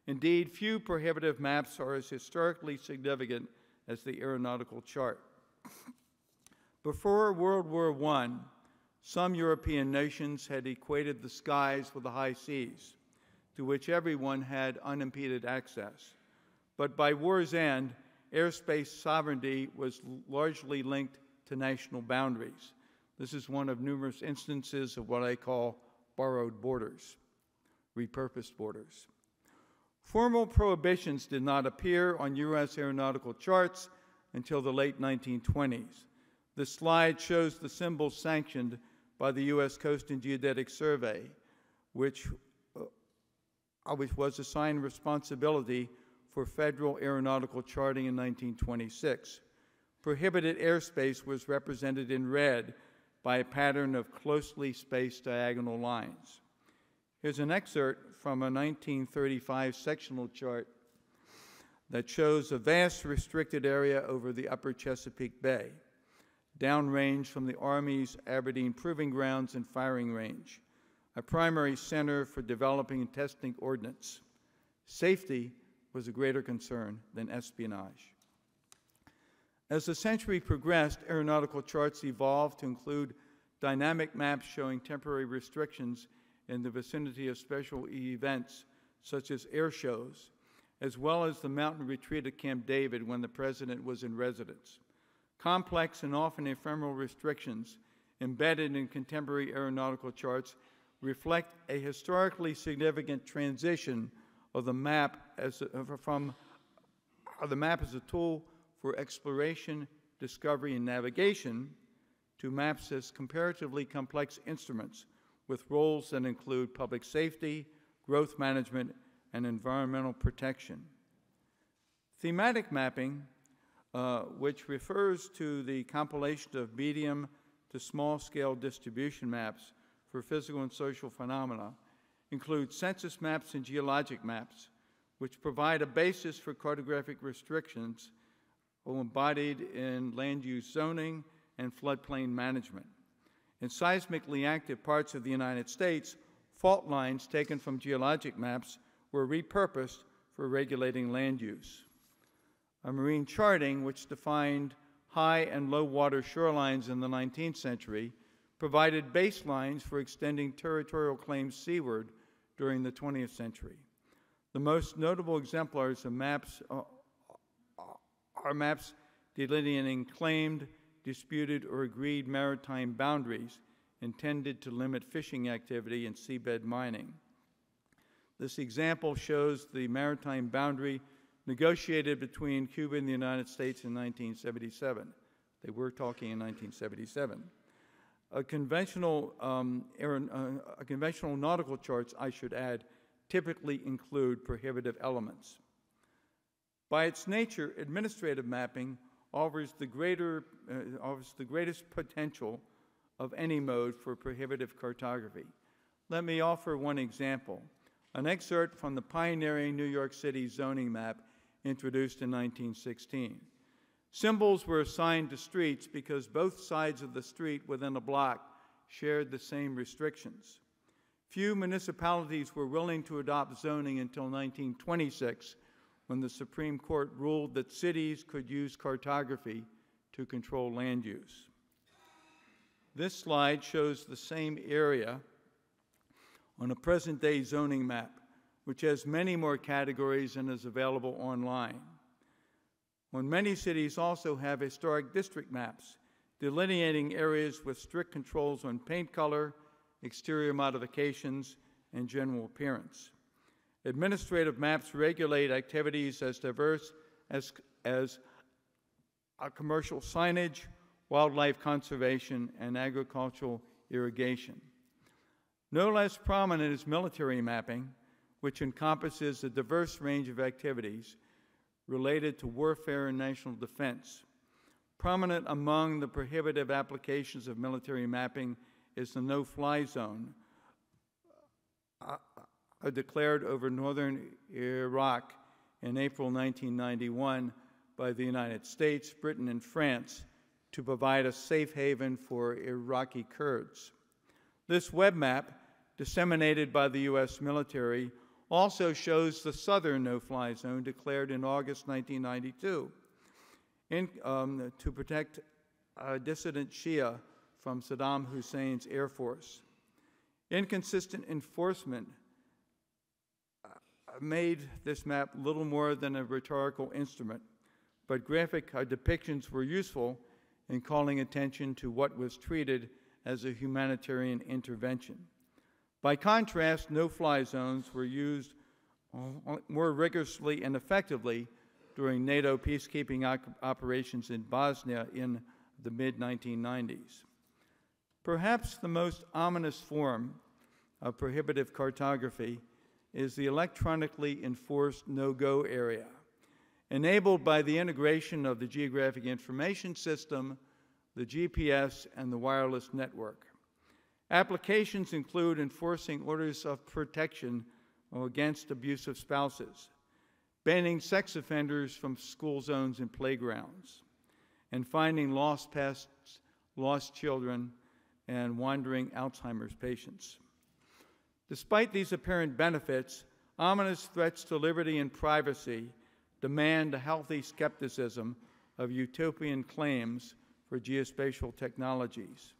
Indeed, few prohibitive maps are as historically significant as the aeronautical chart. Before World War I, some European nations had equated the skies with the high seas, to which everyone had unimpeded access. But by war's end, airspace sovereignty was largely linked to national boundaries. This is one of numerous instances of what I call borrowed borders, repurposed borders. Formal prohibitions did not appear on U.S. aeronautical charts until the late 1920s. This slide shows the symbols sanctioned by the U.S. Coast and Geodetic Survey, which was assigned responsibility for federal aeronautical charting in 1926. Prohibited airspace was represented in red by a pattern of closely spaced diagonal lines. Here's an excerpt from a 1935 sectional chart that shows a vast restricted area over the upper Chesapeake Bay, downrange from the Army's Aberdeen Proving Grounds and Firing Range, a primary center for developing and testing ordnance. Safety was a greater concern than espionage. As the century progressed, aeronautical charts evolved to include dynamic maps showing temporary restrictions in the vicinity of special events, such as air shows, as well as the mountain retreat at Camp David when the president was in residence. Complex and often ephemeral restrictions embedded in contemporary aeronautical charts reflect a historically significant transition of the map as a tool for exploration, discovery, and navigation to maps as comparatively complex instruments with roles that include public safety, growth management, and environmental protection. Thematic mapping, which refers to the compilation of medium to small-scale distribution maps for physical and social phenomena, includes census maps and geologic maps, which provide a basis for cartographic restrictions embodied in land use zoning and floodplain management. In seismically active parts of the United States, fault lines taken from geologic maps were repurposed for regulating land use. Marine charting, which defined high and low water shorelines in the 19th century, provided baselines for extending territorial claims seaward during the 20th century. The most notable exemplars of maps are maps delineating claimed, disputed, or agreed maritime boundaries intended to limit fishing activity and seabed mining. This example shows the maritime boundary negotiated between Cuba and the United States in 1977. They were talking in 1977. Conventional nautical charts, I should add, typically include prohibitive elements. By its nature, administrative mapping offers the greatest potential of any mode for prohibitive cartography. Let me offer one example, an excerpt from the pioneering New York City zoning map introduced in 1916. Symbols were assigned to streets because both sides of the street within a block shared the same restrictions. Few municipalities were willing to adopt zoning until 1926, when the Supreme Court ruled that cities could use cartography to control land use. This slide shows the same area on a present-day zoning map, which has many more categories and is available online. When many cities also have historic district maps, delineating areas with strict controls on paint color, exterior modifications, and general appearance. Administrative maps regulate activities as diverse as commercial signage, wildlife conservation, and agricultural irrigation. No less prominent is military mapping, which encompasses a diverse range of activities related to warfare and national defense. Prominent among the prohibitive applications of military mapping is the no-fly zone declared over northern Iraq in April 1991 by the United States, Britain, and France to provide a safe haven for Iraqi Kurds. This web map, disseminated by the U.S. military, also shows the southern no-fly zone declared in August 1992 to protect dissident Shia from Saddam Hussein's Air Force. Inconsistent enforcement made this map little more than a rhetorical instrument, but graphic depictions were useful in calling attention to what was treated as a humanitarian intervention. By contrast, no-fly zones were used more rigorously and effectively during NATO peacekeeping operations in Bosnia in the mid-1990s. Perhaps the most ominous form of prohibitive cartography is the electronically enforced no-go area, enabled by the integration of the Geographic Information System, the GPS, and the wireless network. Applications include enforcing orders of protection against abusive spouses, banning sex offenders from school zones and playgrounds, and finding lost pets, lost children, and wandering Alzheimer's patients. Despite these apparent benefits, ominous threats to liberty and privacy demand a healthy skepticism of utopian claims for geospatial technologies.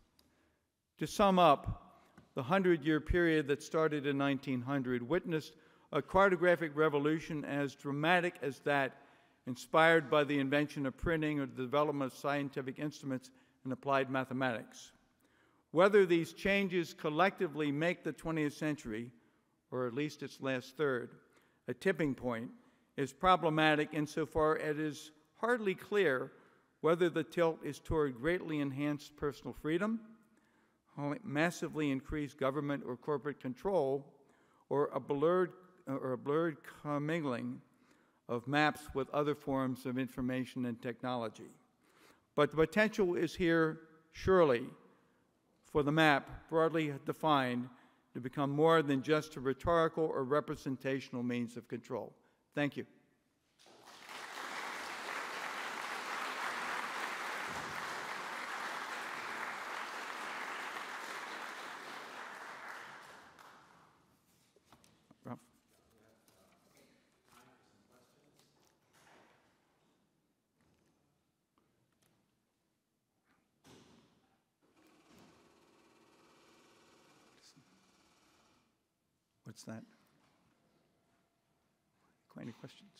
To sum up, the 100-year period that started in 1900 witnessed a cartographic revolution as dramatic as that inspired by the invention of printing or the development of scientific instruments and applied mathematics. Whether these changes collectively make the 20th century, or at least its last third, a tipping point, is problematic insofar as it is hardly clear whether the tilt is toward greatly enhanced personal freedom, massively increased government or corporate control, or a blurred commingling of maps with other forms of information and technology. But the potential is here, surely, for the map, broadly defined, to become more than just a rhetorical or representational means of control. Thank you. Ralph? What's that? Quite any questions?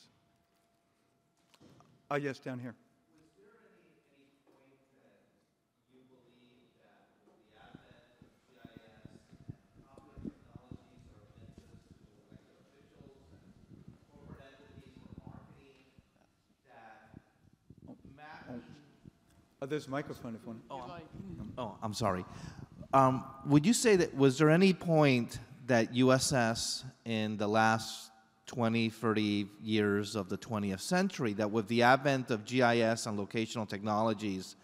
Oh, yes, down here. Was there any point that you believe that with the advent of GIS and popular technologies are of interest to elected officials and corporate entities for marketing, that mapping... Oh, there's a microphone if one. Oh, I'm sorry. Would you say that, was there any point that USS in the last 20, 30 years of the 20th century, that with the advent of GIS and locational technologies,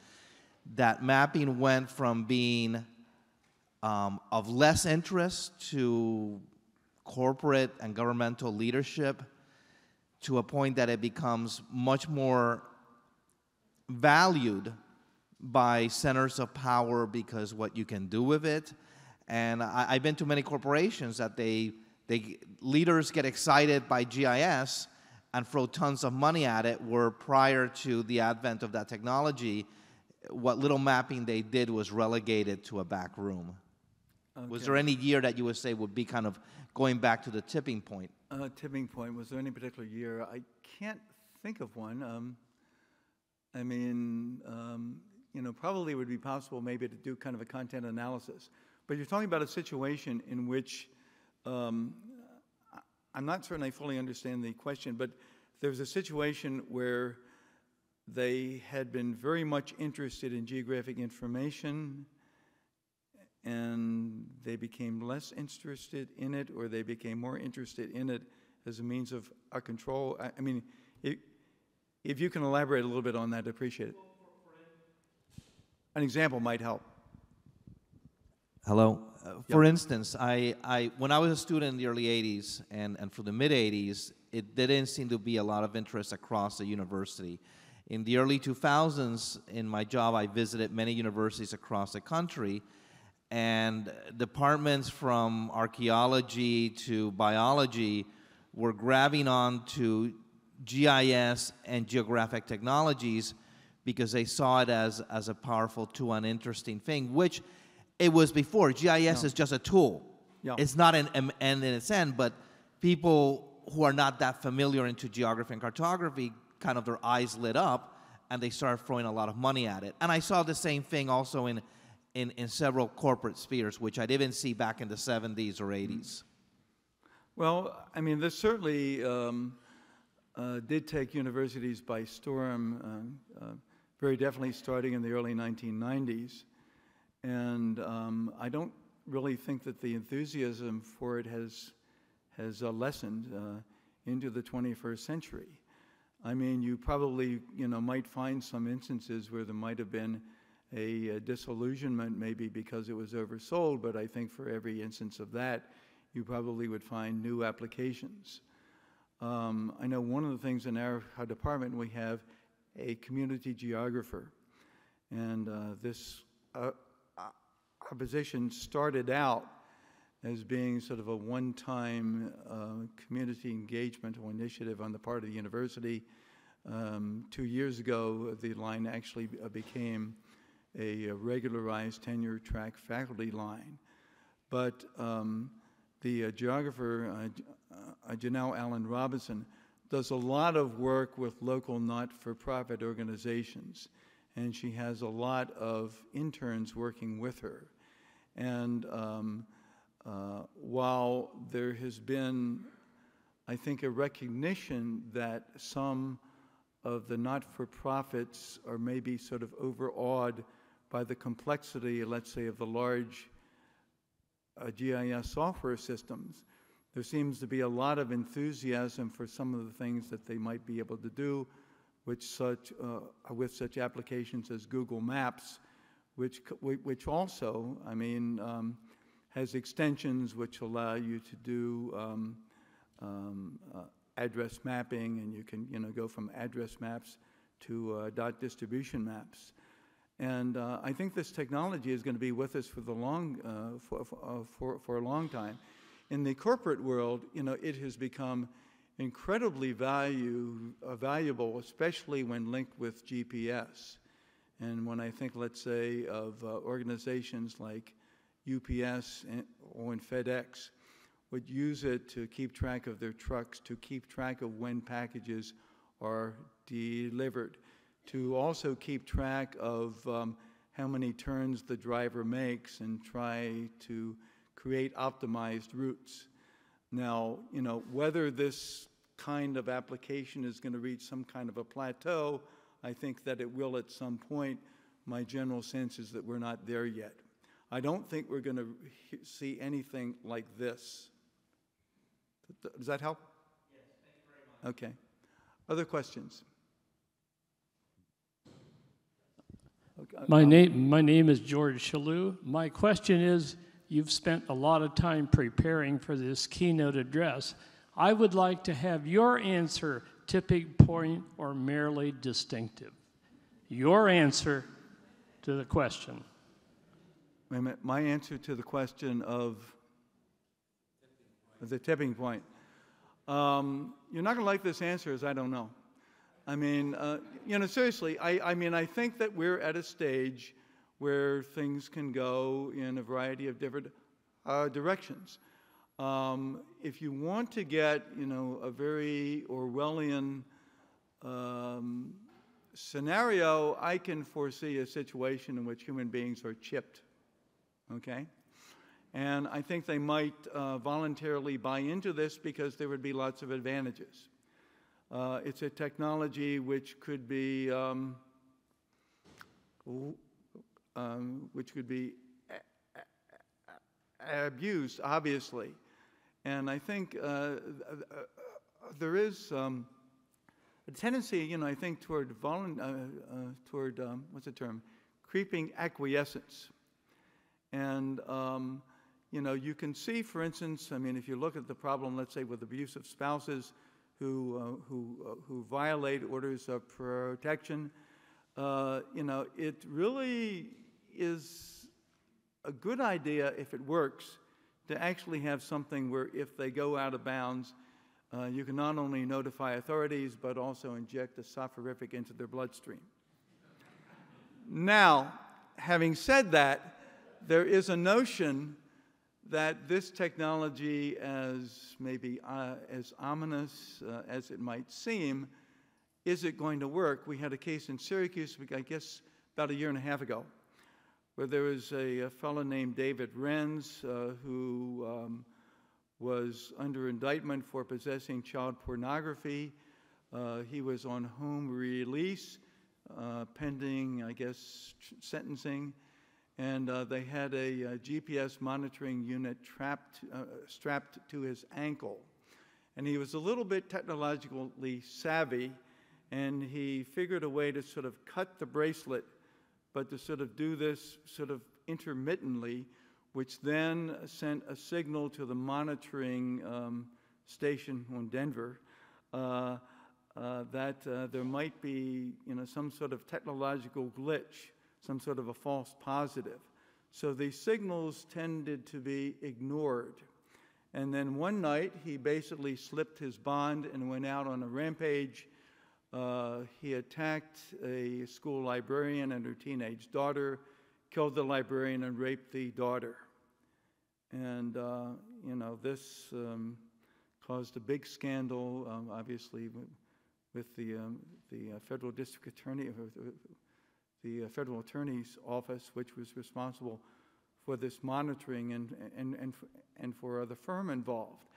that mapping went from being of less interest to corporate and governmental leadership to a point that it becomes much more valued by centers of power because what you can do with it. And I've been to many corporations that leaders get excited by GIS and throw tons of money at it, where prior to the advent of that technology, what little mapping they did was relegated to a back room. Okay. Was there any year that you would say would be kind of going back to the tipping point? Tipping point, was there any particular year? I can't think of one. Probably it would be possible maybe to do kind of a content analysis. But you're talking about a situation in which, I'm not certain I fully understand the question, but there's a situation where they had been very much interested in geographic information, and they became less interested in it, or they became more interested in it as a means of our control. If you can elaborate a little bit on that, I'd appreciate it. An example might help. Hello. For instance, when I was a student in the early 80s and for the mid 80s, it didn't seem to be a lot of interest across the university. In the early 2000s, in my job, I visited many universities across the country, and departments from archaeology to biology were grabbing on to GIS and geographic technologies because they saw it as a powerful tool and interesting thing, which it was before. GIS is just a tool. Yeah. It's not an end in its end, but people who are not that familiar into geography and cartography, kind of their eyes lit up, and they started throwing a lot of money at it. And I saw the same thing also in several corporate spheres, which I didn't see back in the 70s or 80s. Well, this certainly did take universities by storm, very definitely starting in the early 1990s. And I don't really think that the enthusiasm for it has lessened into the 21st century. You probably might find some instances where there might have been a disillusionment, maybe because it was oversold, but I think for every instance of that, you probably would find new applications. I know one of the things in our department, we have a community geographer, and our position started out as being sort of a one-time community engagement or initiative on the part of the university. 2 years ago, the line actually became a regularized tenure-track faculty line. But the geographer, Janelle Allen Robinson, does a lot of work with local not-for-profit organizations, and she has a lot of interns working with her. And while there has been, I think, a recognition that some of the not-for-profits are maybe sort of overawed by the complexity, let's say, of the large GIS software systems, there seems to be a lot of enthusiasm for some of the things that they might be able to do with such applications as Google Maps, which also, has extensions which allow you to do address mapping, and you can go from address maps to dot distribution maps. And I think this technology is going to be with us for a long time. In the corporate world, it has become incredibly valuable, especially when linked with GPS. And when I think, let's say, of organizations like UPS or FedEx, would use it to keep track of their trucks, to keep track of when packages are delivered, to also keep track of how many turns the driver makes and try to create optimized routes. Now, whether this kind of application is going to reach some kind of a plateau, I think that it will at some point. My general sense is that we're not there yet. I don't think we're going to see anything like this. Does that help? Yes, thank you very much. Okay. Other questions? Okay. My name is George Shalou. My question is, you've spent a lot of time preparing for this keynote address. I would like to have your answer tipping point or merely distinctive. Your answer to the question. Wait a minute. My answer to the question of the tipping point. You're not going to like this answer, as I don't know. I mean, seriously, I mean, I think that we're at a stage where things can go in a variety of different directions. If you want to get, a very Orwellian scenario, I can foresee a situation in which human beings are chipped, okay? And I think they might voluntarily buy into this because there would be lots of advantages. It's a technology which could be abused, obviously. And I think there is a tendency, I think, toward what's the term? Creeping acquiescence. And, you can see, for instance, I mean, if you look at the problem, let's say, with abusive spouses who violate orders of protection, it really is a good idea, if it works, to actually have something where if they go out of bounds, you can not only notify authorities, but also inject a soporific into their bloodstream. Now, having said that, there is a notion that this technology, as maybe as ominous as it might seem, is it going to work? We had a case in Syracuse, I guess, about a year and a half ago, where there was a fellow named David Renz who was under indictment for possessing child pornography. He was on home release pending, I guess, sentencing. And they had a GPS monitoring unit strapped to his ankle. And he was a little bit technologically savvy, and he figured a way to sort of cut the bracelet, but to sort of do this sort of intermittently, which then sent a signal to the monitoring station in Denver that there might be, some sort of technological glitch, some sort of a false positive. So these signals tended to be ignored. And then one night, he basically slipped his bond and went out on a rampage. He attacked a school librarian and her teenage daughter, killed the librarian, and raped the daughter. And, this caused a big scandal, obviously, with the federal district attorney, the federal attorney's office, which was responsible for this monitoring and for the firm involved.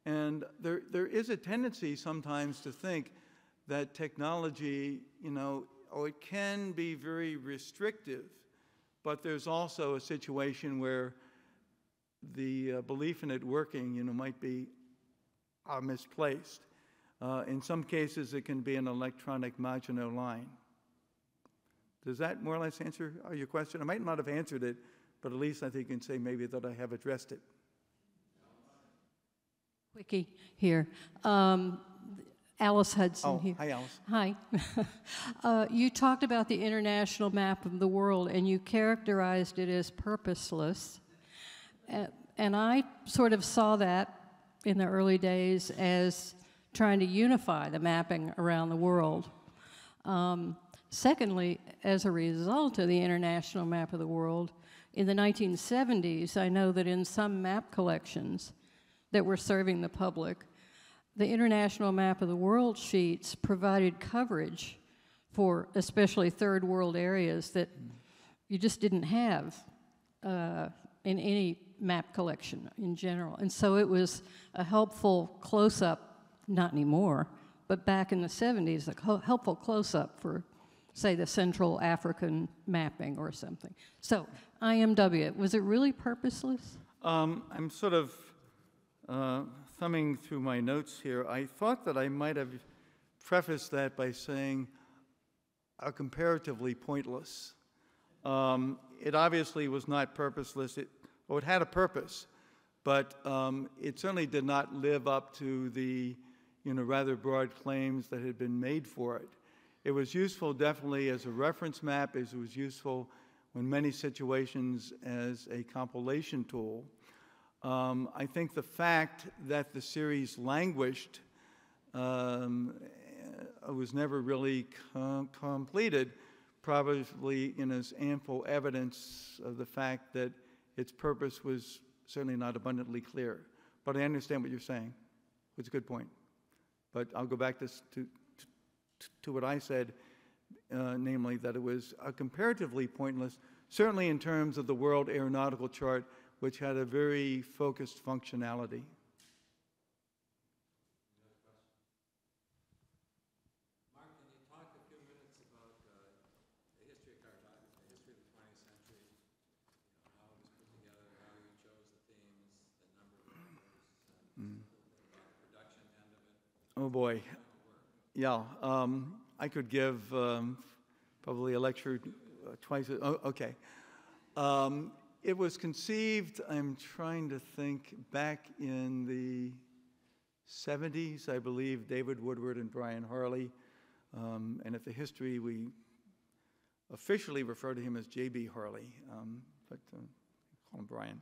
And there is a tendency sometimes to think that technology, it can be very restrictive, but there's also a situation where the belief in it working, might be misplaced. In some cases, it can be an electronic Maginot Line. Does that more or less answer your question? I might not have answered it, but at least I think you can say maybe that I have addressed it. Wiki here. Alice Hudson here. Hi, Alice. Hi. You talked about the international map of the world, and you characterized it as purposeless. And I sort of saw that in the early days as trying to unify the mapping around the world. Secondly, as a result of the international map of the world, in the 1970s, I know that in some map collections that were serving the public, the international map of the world sheets provided coverage for especially third world areas that you just didn't have in any map collection in general. And so it was a helpful close-up, not anymore, but back in the 70s, a helpful close-up for, say, the Central African mapping or something. So, IMW, was it really purposeless? I'm sort of thumbing through my notes here. I thought that I might have prefaced that by saying comparatively pointless. It obviously was not purposeless. It had a purpose, but it certainly did not live up to the rather broad claims that had been made for it. It was useful definitely as a reference map, as it was useful in many situations as a compilation tool. I think the fact that the series languished was never really completed, probably is ample evidence of the fact that its purpose was certainly not abundantly clear. But I understand what you're saying. It's a good point. But I'll go back to what I said, namely that it was comparatively pointless, certainly in terms of the World Aeronautical Chart, which had a very focused functionality. Mark, can you talk a few minutes about the history of cartography, the history of the 20th century, how it was put together, how you chose the themes, the number of members, about the production end of it? Oh boy. Yeah, I could give probably a lecture twice. Oh, okay. It was conceived, I'm trying to think, back in the 70s, I believe, David Woodward and Brian Harley. And at the history, we officially refer to him as J.B. Harley, but call him Brian.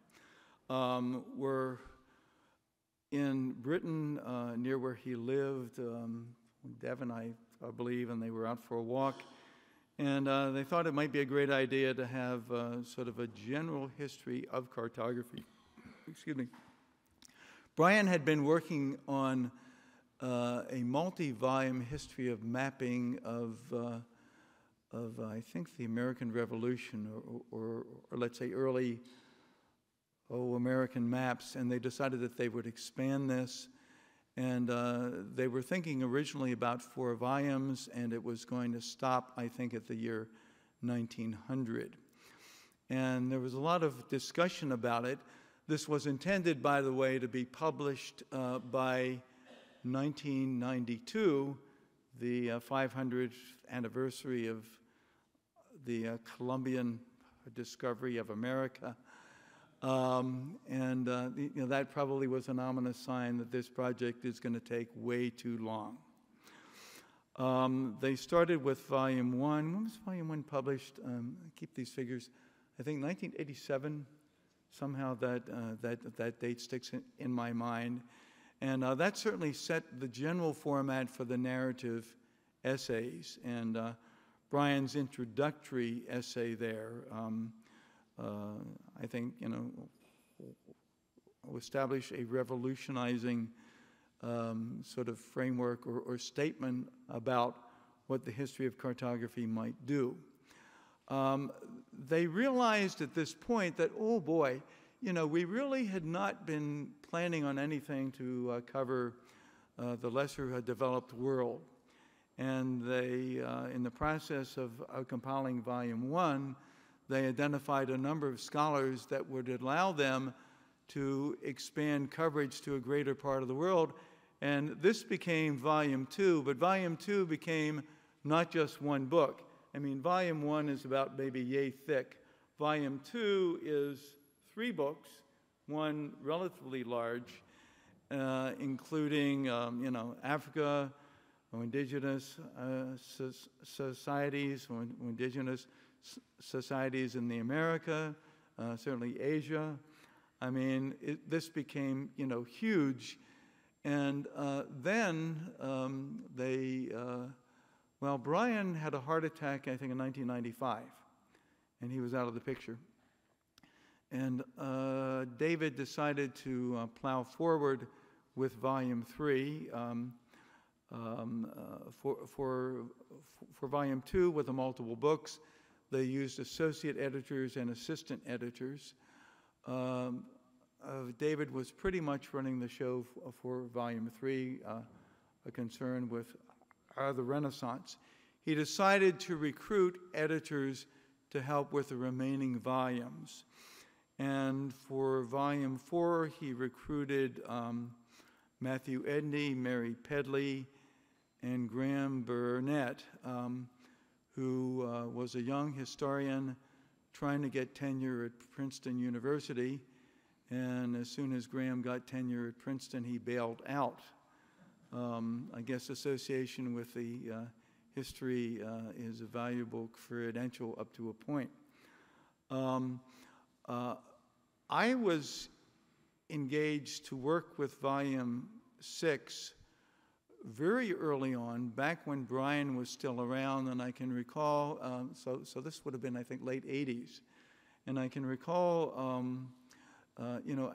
Were in Britain, near where he lived, Devon, I believe, and they were out for a walk. And they thought it might be a great idea to have sort of a general history of cartography. Excuse me. Brian had been working on a multi-volume history of mapping of I think, the American Revolution, or let's say early American maps, and they decided that they would expand this. And they were thinking originally about 4 volumes, and it was going to stop, I think, at the year 1900. And there was a lot of discussion about it. This was intended, by the way, to be published by 1992, the 500th anniversary of the Columbian discovery of America. That probably was an ominous sign that this project is going to take way too long. They started with Volume 1. When was Volume 1 published? I keep these figures. I think 1987. Somehow that date sticks in my mind. And that certainly set the general format for the narrative essays. And Brian's introductory essay there, I think, establish a revolutionizing sort of framework or statement about what the history of cartography might do. They realized at this point that, oh boy, we really had not been planning on anything to cover the lesser developed world. And they, in the process of compiling Volume 1, they identified a number of scholars that would allow them to expand coverage to a greater part of the world. And this became Volume 2, but Volume 2 became not just one book. I mean, Volume 1 is about maybe yay thick. Volume 2 is 3 books, one relatively large, including, Africa, or indigenous societies, or indigenous societies in the America, certainly Asia. I mean, this became, huge. And then Brian had a heart attack, I think, in 1995, and he was out of the picture. And David decided to plow forward with Volume 3. For Volume 2, with the multiple books, they used associate editors and assistant editors. David was pretty much running the show for Volume 3, a concern with the Renaissance. He decided to recruit editors to help with the remaining volumes. And for Volume 4, he recruited Matthew Edney, Mary Pedley, and Graham Burnett, who was a young historian trying to get tenure at Princeton University. And as soon as Graham got tenure at Princeton, he bailed out. I guess association with the history is a valuable credential up to a point. I was engaged to work with volume 6 very early on, back when Brian was still around, and I can recall, so this would have been, I think, late 80s, and I can recall,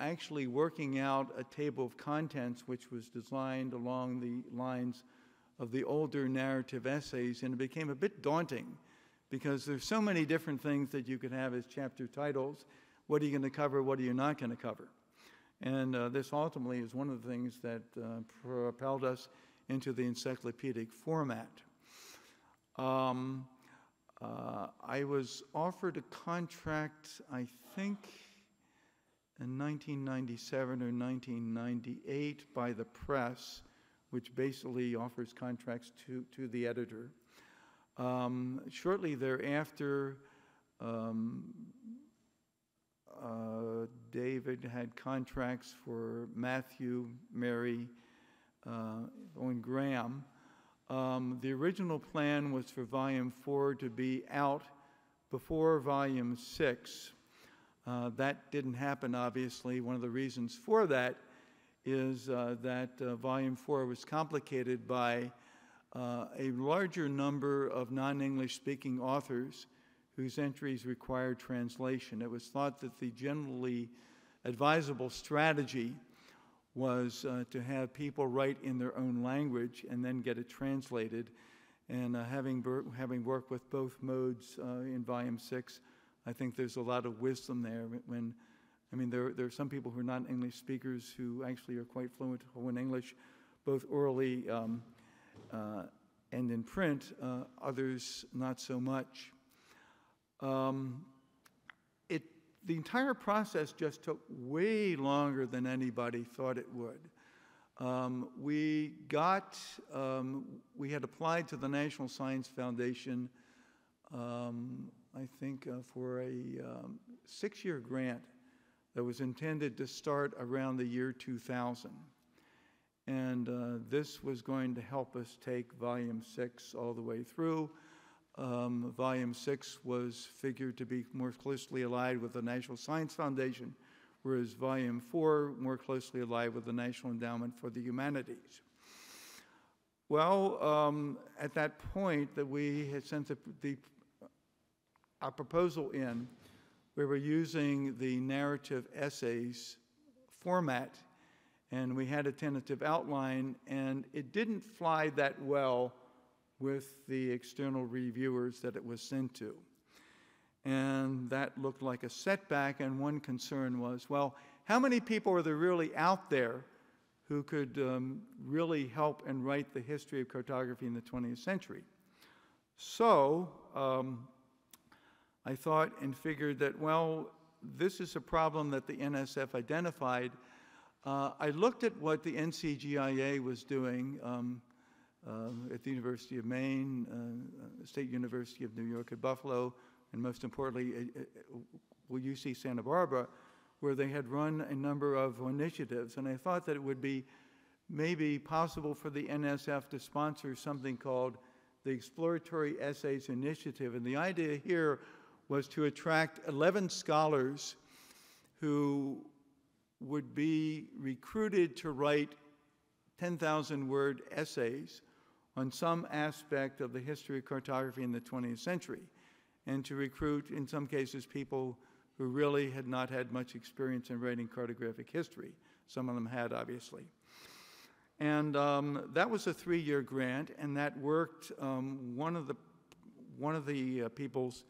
actually working out a table of contents which was designed along the lines of the older narrative essays, and it became a bit daunting because there's so many different things that you could have as chapter titles. What are you going to cover? What are you not going to cover? And this ultimately is one of the things that propelled us into the encyclopedic format. I was offered a contract, I think, in 1997 or 1998 by the press, which basically offers contracts to the editor. Shortly thereafter, David had contracts for Matthew, Mary, Owen Graham. The original plan was for volume 4 to be out before volume 6. That didn't happen, obviously. One of the reasons for that is that volume 4 was complicated by a larger number of non-English speaking authors whose entries required translation. It was thought that the generally advisable strategy was to have people write in their own language and then get it translated. And having worked with both modes in volume 6, I think there's a lot of wisdom there. There are some people who are not English speakers who actually are quite fluent in English, both orally and in print, others not so much. The entire process just took way longer than anybody thought it would. We had applied to the National Science Foundation, I think, for a 6-year grant that was intended to start around the year 2000. And this was going to help us take volume 6 all the way through. Volume 6 was figured to be more closely allied with the National Science Foundation, whereas volume 4 more closely allied with the National Endowment for the Humanities. Well, at that point that we had sent our proposal in, we were using the narrative essays format, and we had a tentative outline, and it didn't fly that well with the external reviewers that it was sent to. And that looked like a setback, and one concern was, well, how many people are there really out there who could really help and write the history of cartography in the 20th century? So I thought and figured that, well, this is a problem that the NSF identified. I looked at what the NCGIA was doing at the University of Maine, State University of New York at Buffalo, and most importantly, UC Santa Barbara, where they had run a number of initiatives. And I thought that it would be maybe possible for the NSF to sponsor something called the Exploratory Essays Initiative. And the idea here was to attract 11 scholars who would be recruited to write 10,000-word essays on some aspect of the history of cartography in the 20th century, and to recruit, in some cases, people who really had not had much experience in writing cartographic history. Some of them had, obviously. And that was a 3-year grant, and that worked. One of the people's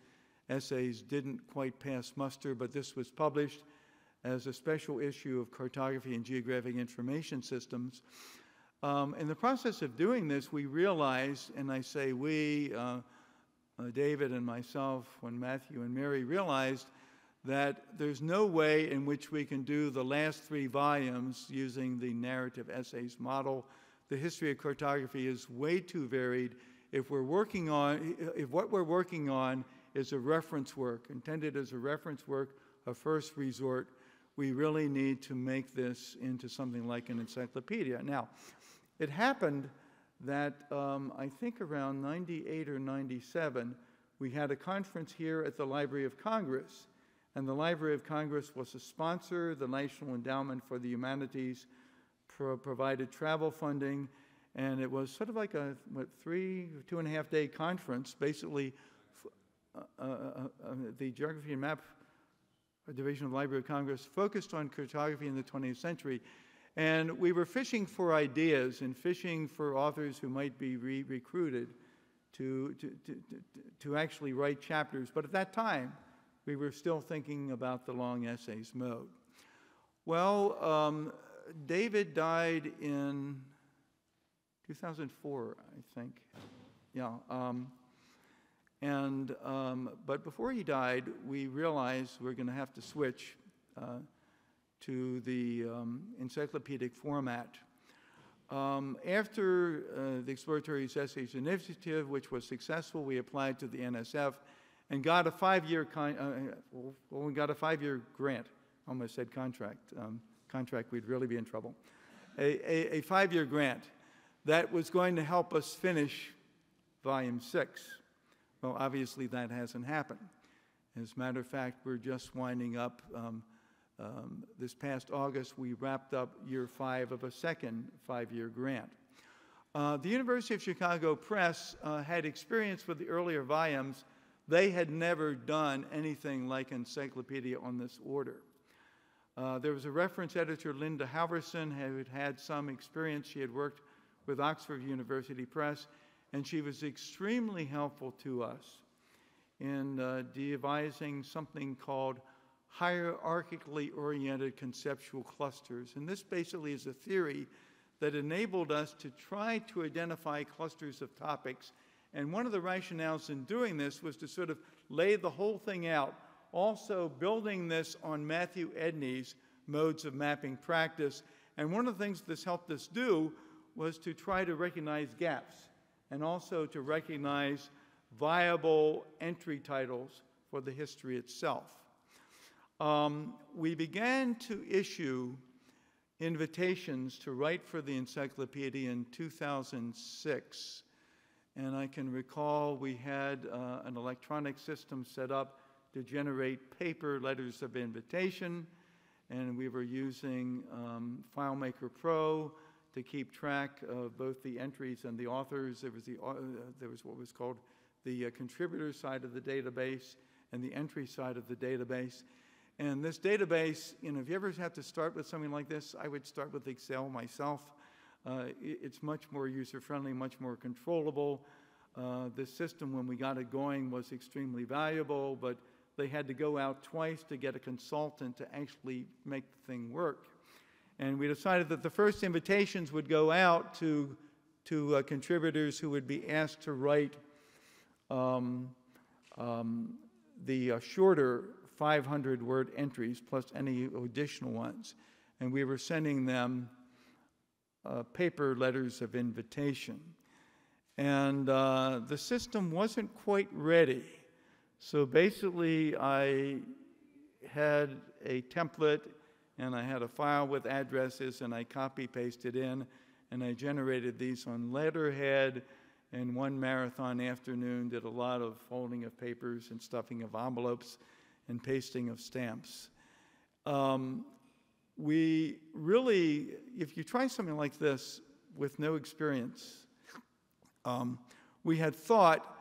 essays didn't quite pass muster, but this was published as a special issue of Cartography and Geographic Information Systems. In the process of doing this, we realized, and I say we, David and myself, when Matthew and Mary realized that there's no way in which we can do the last 3 volumes using the narrative essays model. The history of cartography is way too varied. If what we're working on is a reference work, intended as a reference work of first resort, we really need to make this into something like an encyclopedia. Now, it happened that I think around 98 or 97, we had a conference here at the Library of Congress, And the Library of Congress was a sponsor. The National Endowment for the Humanities provided travel funding, and it was sort of like a 2.5 day conference. Basically, the Geography and Map Division of the Library of Congress focused on cartography in the 20th century. And we were fishing for ideas and fishing for authors who might be recruited to actually write chapters. But at that time, we were still thinking about the long essays mode. Well, David died in 2004, I think. Yeah. But before he died, we realized we're going to have to switch to the encyclopedic format. After the Exploratory Essays Initiative, which was successful, we applied to the NSF and got a 5-year we got a 5-year grant. Almost said contract. Contract, we'd really be in trouble. A 5-year grant that was going to help us finish Volume 6. Well, obviously that hasn't happened. As a matter of fact, we're just winding up. This past August, we wrapped up year 5 of a second 5-year grant. The University of Chicago Press had experience with the earlier volumes. They had never done anything like encyclopedia on this order. There was a reference editor, Linda Halverson, who had had some experience. She had worked with Oxford University Press, and she was extremely helpful to us in devising something called hierarchically oriented conceptual clusters. And this basically is a theory that enabled us to try to identify clusters of topics. And one of the rationales in doing this was to sort of lay the whole thing out, also building this on Matthew Edney's modes of mapping practice. And one of the things this helped us do was to try to recognize gaps and also to recognize viable entry titles for the history itself. We began to issue invitations to write for the encyclopedia in 2006. And I can recall we had an electronic system set up to generate paper letters of invitation. And we were using FileMaker Pro to keep track of both the entries and the authors. There was what was called the contributor side of the database and the entry side of the database. And this database, if you ever have to start with something like this, I would start with Excel myself. It's much more user-friendly, much more controllable. This system, when we got it going, was extremely valuable, but they had to go out twice to get a consultant to actually make the thing work. And we decided that the first invitations would go out to contributors who would be asked to write the shorter 500-word entries plus any additional ones. And we were sending them paper letters of invitation. And the system wasn't quite ready. So basically, I had a template, and I had a file with addresses, and I copy-pasted in, and I generated these on letterhead, and one marathon afternoon did a lot of folding of papers and stuffing of envelopes and pasting of stamps. We really, if you try something like this with no experience, we had thought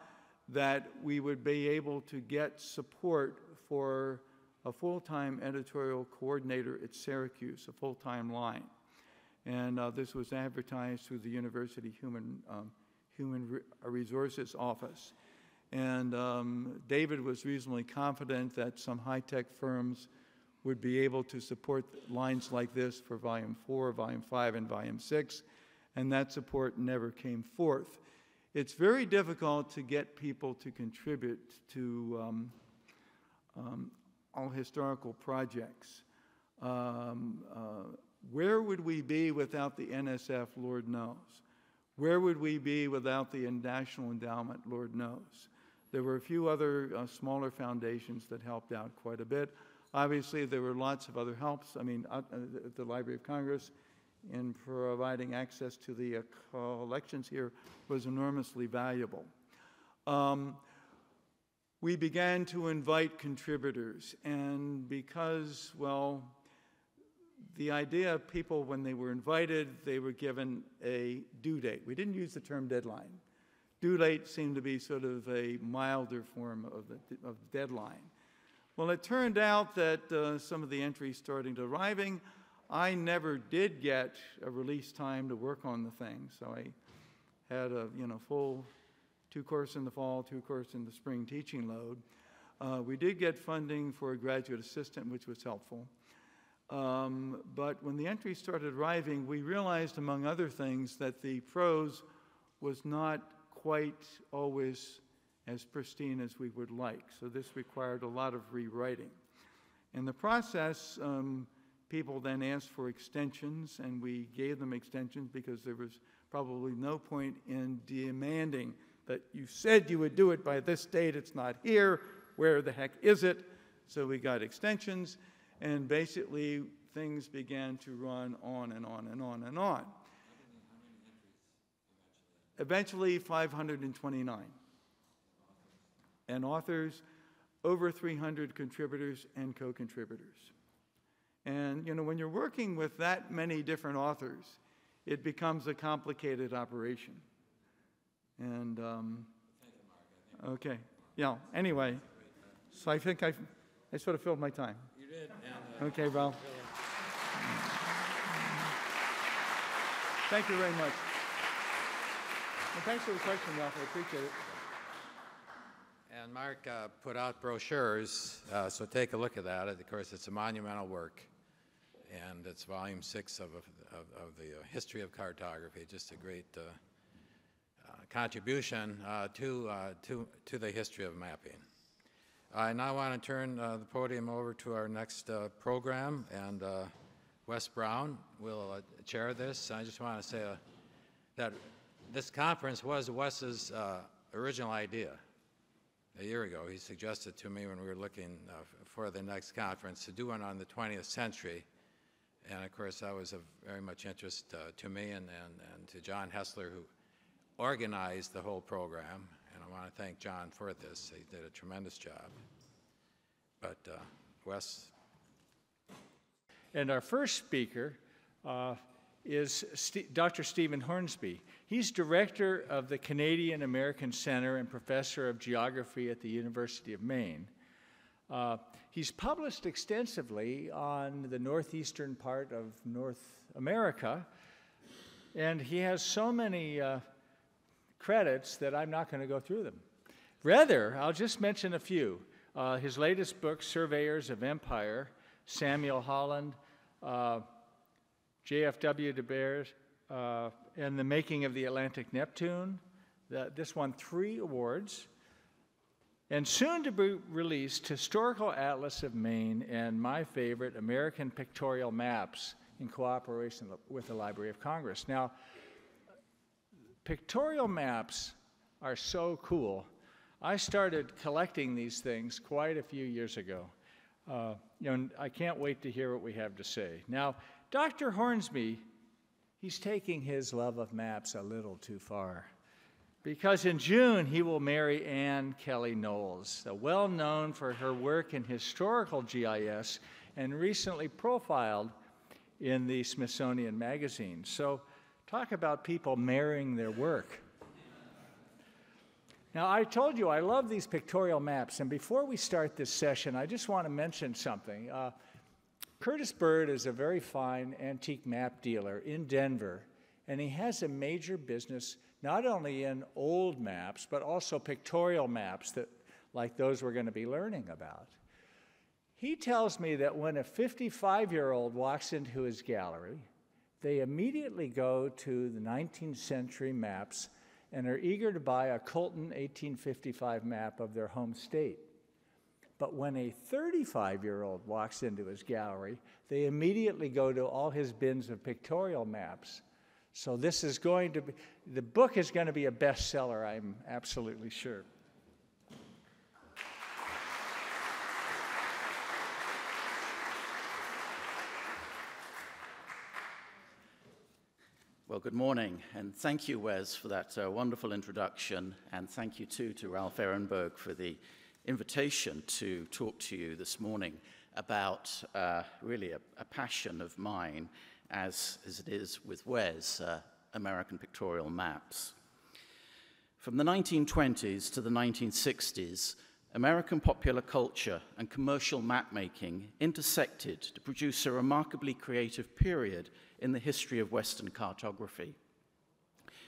that we would be able to get support for a full-time editorial coordinator at Syracuse, a full-time line. And this was advertised through the University Human Resources Office. And David was reasonably confident that some high-tech firms would be able to support lines like this for Volume 4, Volume 5, and Volume 6, and that support never came forth. It's very difficult to get people to contribute to all historical projects. Where would we be without the NSF? Lord knows. Where would we be without the National Endowment? Lord knows. There were a few other smaller foundations that helped out quite a bit. Obviously, there were lots of other helps. I mean, the Library of Congress, in providing access to the collections here, was enormously valuable. we began to invite contributors. And because, well, the idea of people, when they were invited, they were given a due date. We didn't use the term deadline. Due date seemed to be sort of a milder form of the deadline. Well, it turned out that some of the entries started arriving. I never did get a release time to work on the thing, so I had a full 2 course in the fall, 2 course in the spring teaching load. We did get funding for a graduate assistant, which was helpful. But when the entries started arriving, we realized, among other things, that the prose was not quite always as pristine as we would like. So this required a lot of rewriting. In the process, people then asked for extensions, and we gave them extensions because there was probably no point in demanding that you said you would do it by this date, it's not here, where the heck is it? So we got extensions, and basically things began to run on and on and on and on. Eventually 529. And authors, over 300 contributors and co-contributors. And when you're working with that many different authors, it becomes a complicated operation. And, okay, yeah, anyway, so I think I sort of filled my time. You did. Okay, Ralph. Thank you very much. Well, thanks for the question, Ralph. I appreciate it. And Mark put out brochures, so take a look at that. Of course, it's a monumental work, and it's volume 6 of the history of cartography. Just a great contribution to the history of mapping. I now want to turn the podium over to our next program, and Wes Brown will chair this. I just want to say that this conference was Wes's original idea. A year ago, he suggested to me when we were looking for the next conference to do one on the 20th century. And of course, that was of very much interest to me and to John Hessler, who organized the whole program. And I want to thank John for this. He did a tremendous job. But Wes. And our first speaker is Dr. Stephen Hornsby. He's director of the Canadian American Center and professor of geography at the University of Maine. He's published extensively on the northeastern part of North America, and he has so many credits that I'm not going to go through them. Rather, I'll just mention a few. His latest book, Surveyors of Empire, Samuel Holland, J.F.W. de Beers, and The Making of the Atlantic Neptune. This won 3 awards. And soon to be released, Historical Atlas of Maine and my favorite, American Pictorial Maps in cooperation with the Library of Congress. Now, pictorial maps are so cool. I started collecting these things quite a few years ago. I can't wait to hear what we have to say. Now, Dr. Hornsby, he's taking his love of maps a little too far, because in June he will marry Anne Kelly Knowles, well known for her work in historical GIS and recently profiled in the Smithsonian Magazine. So talk about people marrying their work. Now, I told you I love these pictorial maps, and before we start this session, I just want to mention something. Curtis Bird is a very fine antique map dealer in Denver, and he has a major business not only in old maps, but also pictorial maps like those we're going to be learning about. He tells me that when a 55-year-old walks into his gallery, they immediately go to the 19th century maps and are eager to buy a Colton 1855 map of their home state. But when a 35-year-old walks into his gallery, they immediately go to all his bins of pictorial maps. So this is going to be, the book is going to be a bestseller, I'm absolutely sure. Well, good morning, and thank you, Wes, for that wonderful introduction, and thank you, too, to Ralph Ehrenberg for the invitation to talk to you this morning about really a passion of mine, as it is with Wes, American pictorial maps. From the 1920s to the 1960s, American popular culture and commercial mapmaking intersected to produce a remarkably creative period in the history of Western cartography.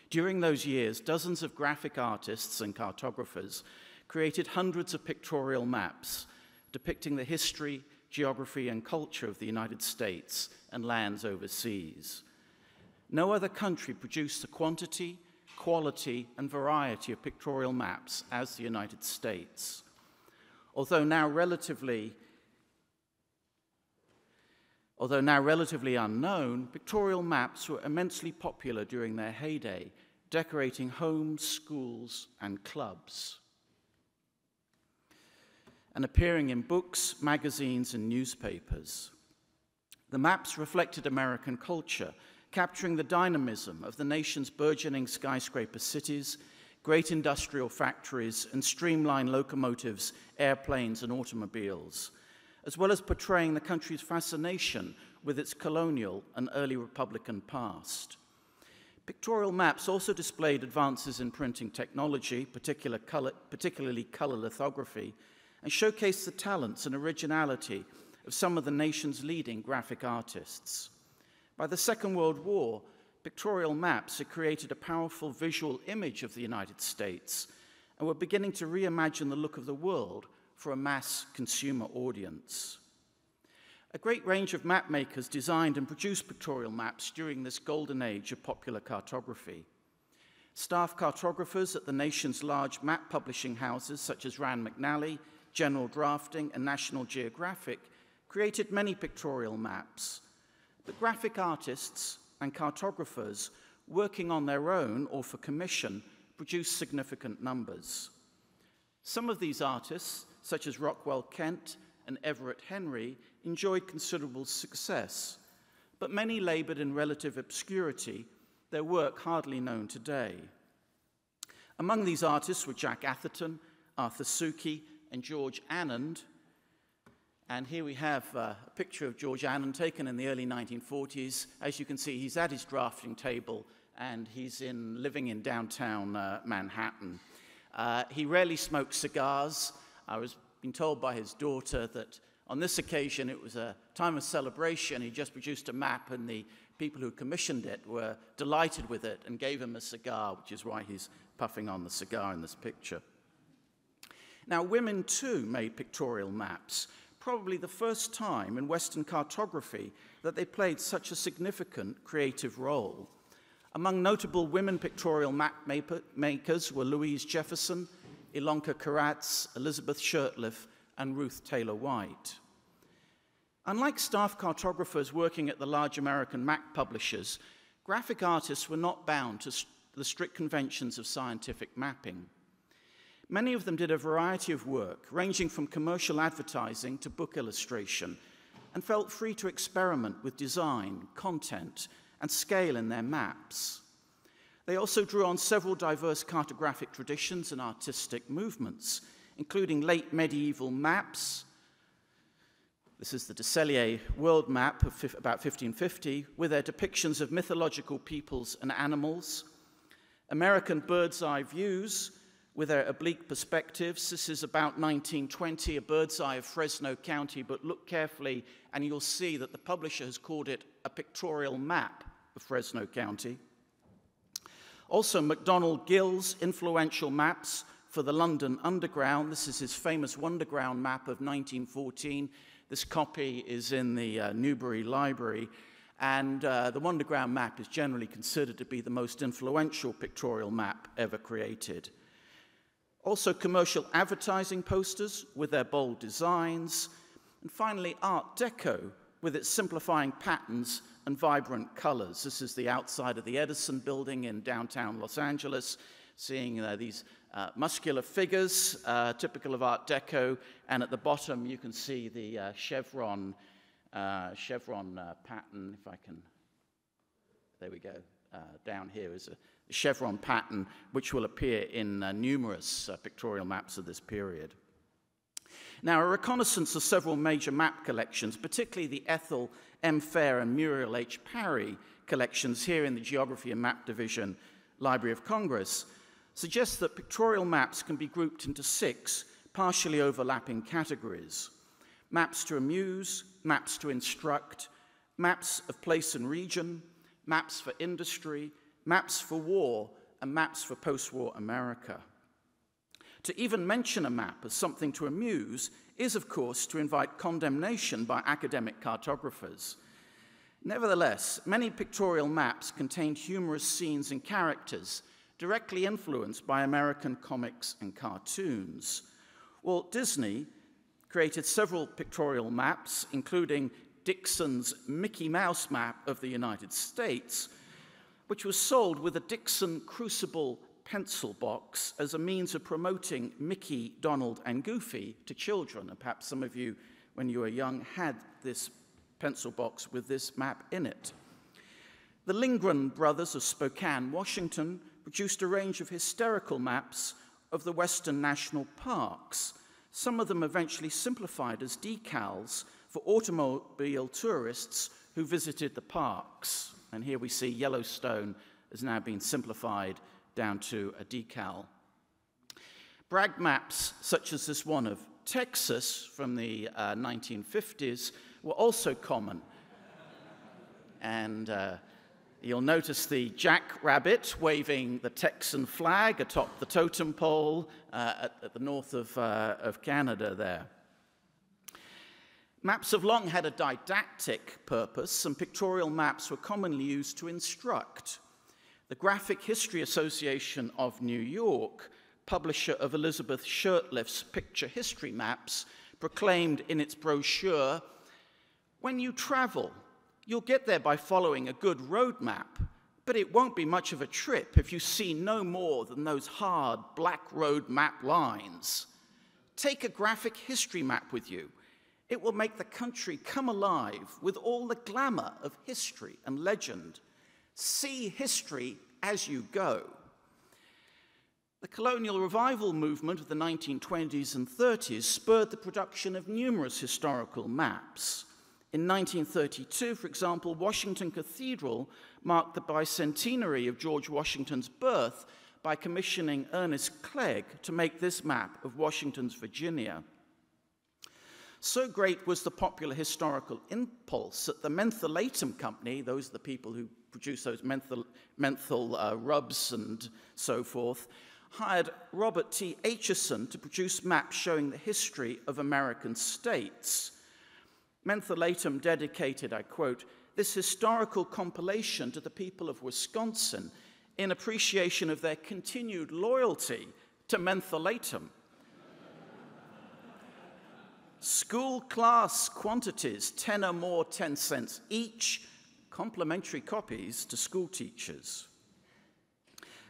During those years, dozens of graphic artists and cartographers created hundreds of pictorial maps depicting the history, geography, and culture of the United States and lands overseas. No other country produced the quantity, quality, and variety of pictorial maps as the United States. Although now relatively unknown, pictorial maps were immensely popular during their heyday, decorating homes, schools, and clubs, and appearing in books, magazines, and newspapers. The maps reflected American culture, capturing the dynamism of the nation's burgeoning skyscraper cities, great industrial factories, and streamlined locomotives, airplanes, and automobiles, as well as portraying the country's fascination with its colonial and early Republican past. Pictorial maps also displayed advances in printing technology, particularly color lithography, and showcased the talents and originality of some of the nation's leading graphic artists. By the Second World War, pictorial maps had created a powerful visual image of the United States and were beginning to reimagine the look of the world for a mass consumer audience. A great range of map makers designed and produced pictorial maps during this golden age of popular cartography. Staff cartographers at the nation's large map publishing houses such as Rand McNally, General Drafting, and National Geographic created many pictorial maps. But graphic artists and cartographers working on their own or for commission produced significant numbers. Some of these artists, such as Rockwell Kent and Everett Henry, enjoyed considerable success, but many labored in relative obscurity, their work hardly known today. Among these artists were Jack Atherton, Arthur Suki, and George Anand. And here we have a picture of George Anand taken in the early 1940s. As you can see, he's at his drafting table, and he's living in downtown Manhattan. He rarely smoked cigars. I was being told by his daughter that on this occasion it was a time of celebration. He just produced a map, and the people who commissioned it were delighted with it and gave him a cigar, which is why he's puffing on the cigar in this picture. Now, women too made pictorial maps, probably the first time in Western cartography that they played such a significant creative role. Among notable women pictorial map makers were Louise Jefferson, Ilonka Karatz, Elizabeth Shurtleff, and Ruth Taylor White. Unlike staff cartographers working at the large American map publishers, graphic artists were not bound to the strict conventions of scientific mapping. Many of them did a variety of work, ranging from commercial advertising to book illustration, and felt free to experiment with design, content, and scale in their maps. They also drew on several diverse cartographic traditions and artistic movements, including late medieval maps. This is the Decellier world map of about 1550, with their depictions of mythological peoples and animals. American bird's eye views, with their oblique perspectives. This is about 1920, a bird's eye of Fresno County, but look carefully and you'll see that the publisher has called it a pictorial map of Fresno County. Also, MacDonald Gill's influential maps for the London Underground. This is his famous Wonderground map of 1914. This copy is in the Newbury Library, and the Wonderground map is generally considered to be the most influential pictorial map ever created. Also, commercial advertising posters with their bold designs. And finally, Art Deco with its simplifying patterns and vibrant colors. This is the outside of the Edison building in downtown Los Angeles, seeing these muscular figures, typical of Art Deco. And at the bottom, you can see the chevron pattern, if I can, there we go. Down here is a chevron pattern, which will appear in numerous pictorial maps of this period. Now, a reconnaissance of several major map collections, particularly the Ethel M. Fair and Muriel H. Parry collections here in the Geography and Map Division, Library of Congress, suggests that pictorial maps can be grouped into 6 partially overlapping categories: maps to amuse, maps to instruct, maps of place and region, maps for industry, maps for war, and maps for post-war America. To even mention a map as something to amuse is, of course, to invite condemnation by academic cartographers. Nevertheless, many pictorial maps contained humorous scenes and characters directly influenced by American comics and cartoons. Walt Disney created several pictorial maps, including Dixon's Mickey Mouse map of the United States, which was sold with a Dixon Crucible pencil box as a means of promoting Mickey, Donald, and Goofy to children. And perhaps some of you, when you were young, had this pencil box with this map in it. The Lindgren brothers of Spokane, Washington, produced a range of hysterical maps of the Western National Parks, some of them eventually simplified as decals for automobile tourists who visited the parks. And here we see Yellowstone has now been simplified down to a decal. Bragg maps, such as this one of Texas from the 1950s, were also common. And you'll notice the jackrabbit waving the Texan flag atop the totem pole at the north of Canada there. Maps have long had a didactic purpose, and pictorial maps were commonly used to instruct. The Graphic History Association of New York, publisher of Elizabeth Shurtleff's Picture History Maps, proclaimed in its brochure, "When you travel, you'll get there by following a good road map, but it won't be much of a trip if you see no more than those hard black road map lines. Take a graphic history map with you. It will make the country come alive with all the glamour of history and legend. See history as you go." The colonial revival movement of the 1920s and 30s spurred the production of numerous historical maps. In 1932, for example, Washington Cathedral marked the bicentenary of George Washington's birth by commissioning Ernest Clegg to make this map of Washington's Virginia. So great was the popular historical impulse that the Mentholatum Company, those are the people who produce those menthol rubs and so forth, hired Robert T. Aitchison to produce maps showing the history of American states. Mentholatum dedicated, I quote, "this historical compilation to the people of Wisconsin in appreciation of their continued loyalty to Mentholatum. School class quantities, 10 or more, 10 cents each, complimentary copies to school teachers."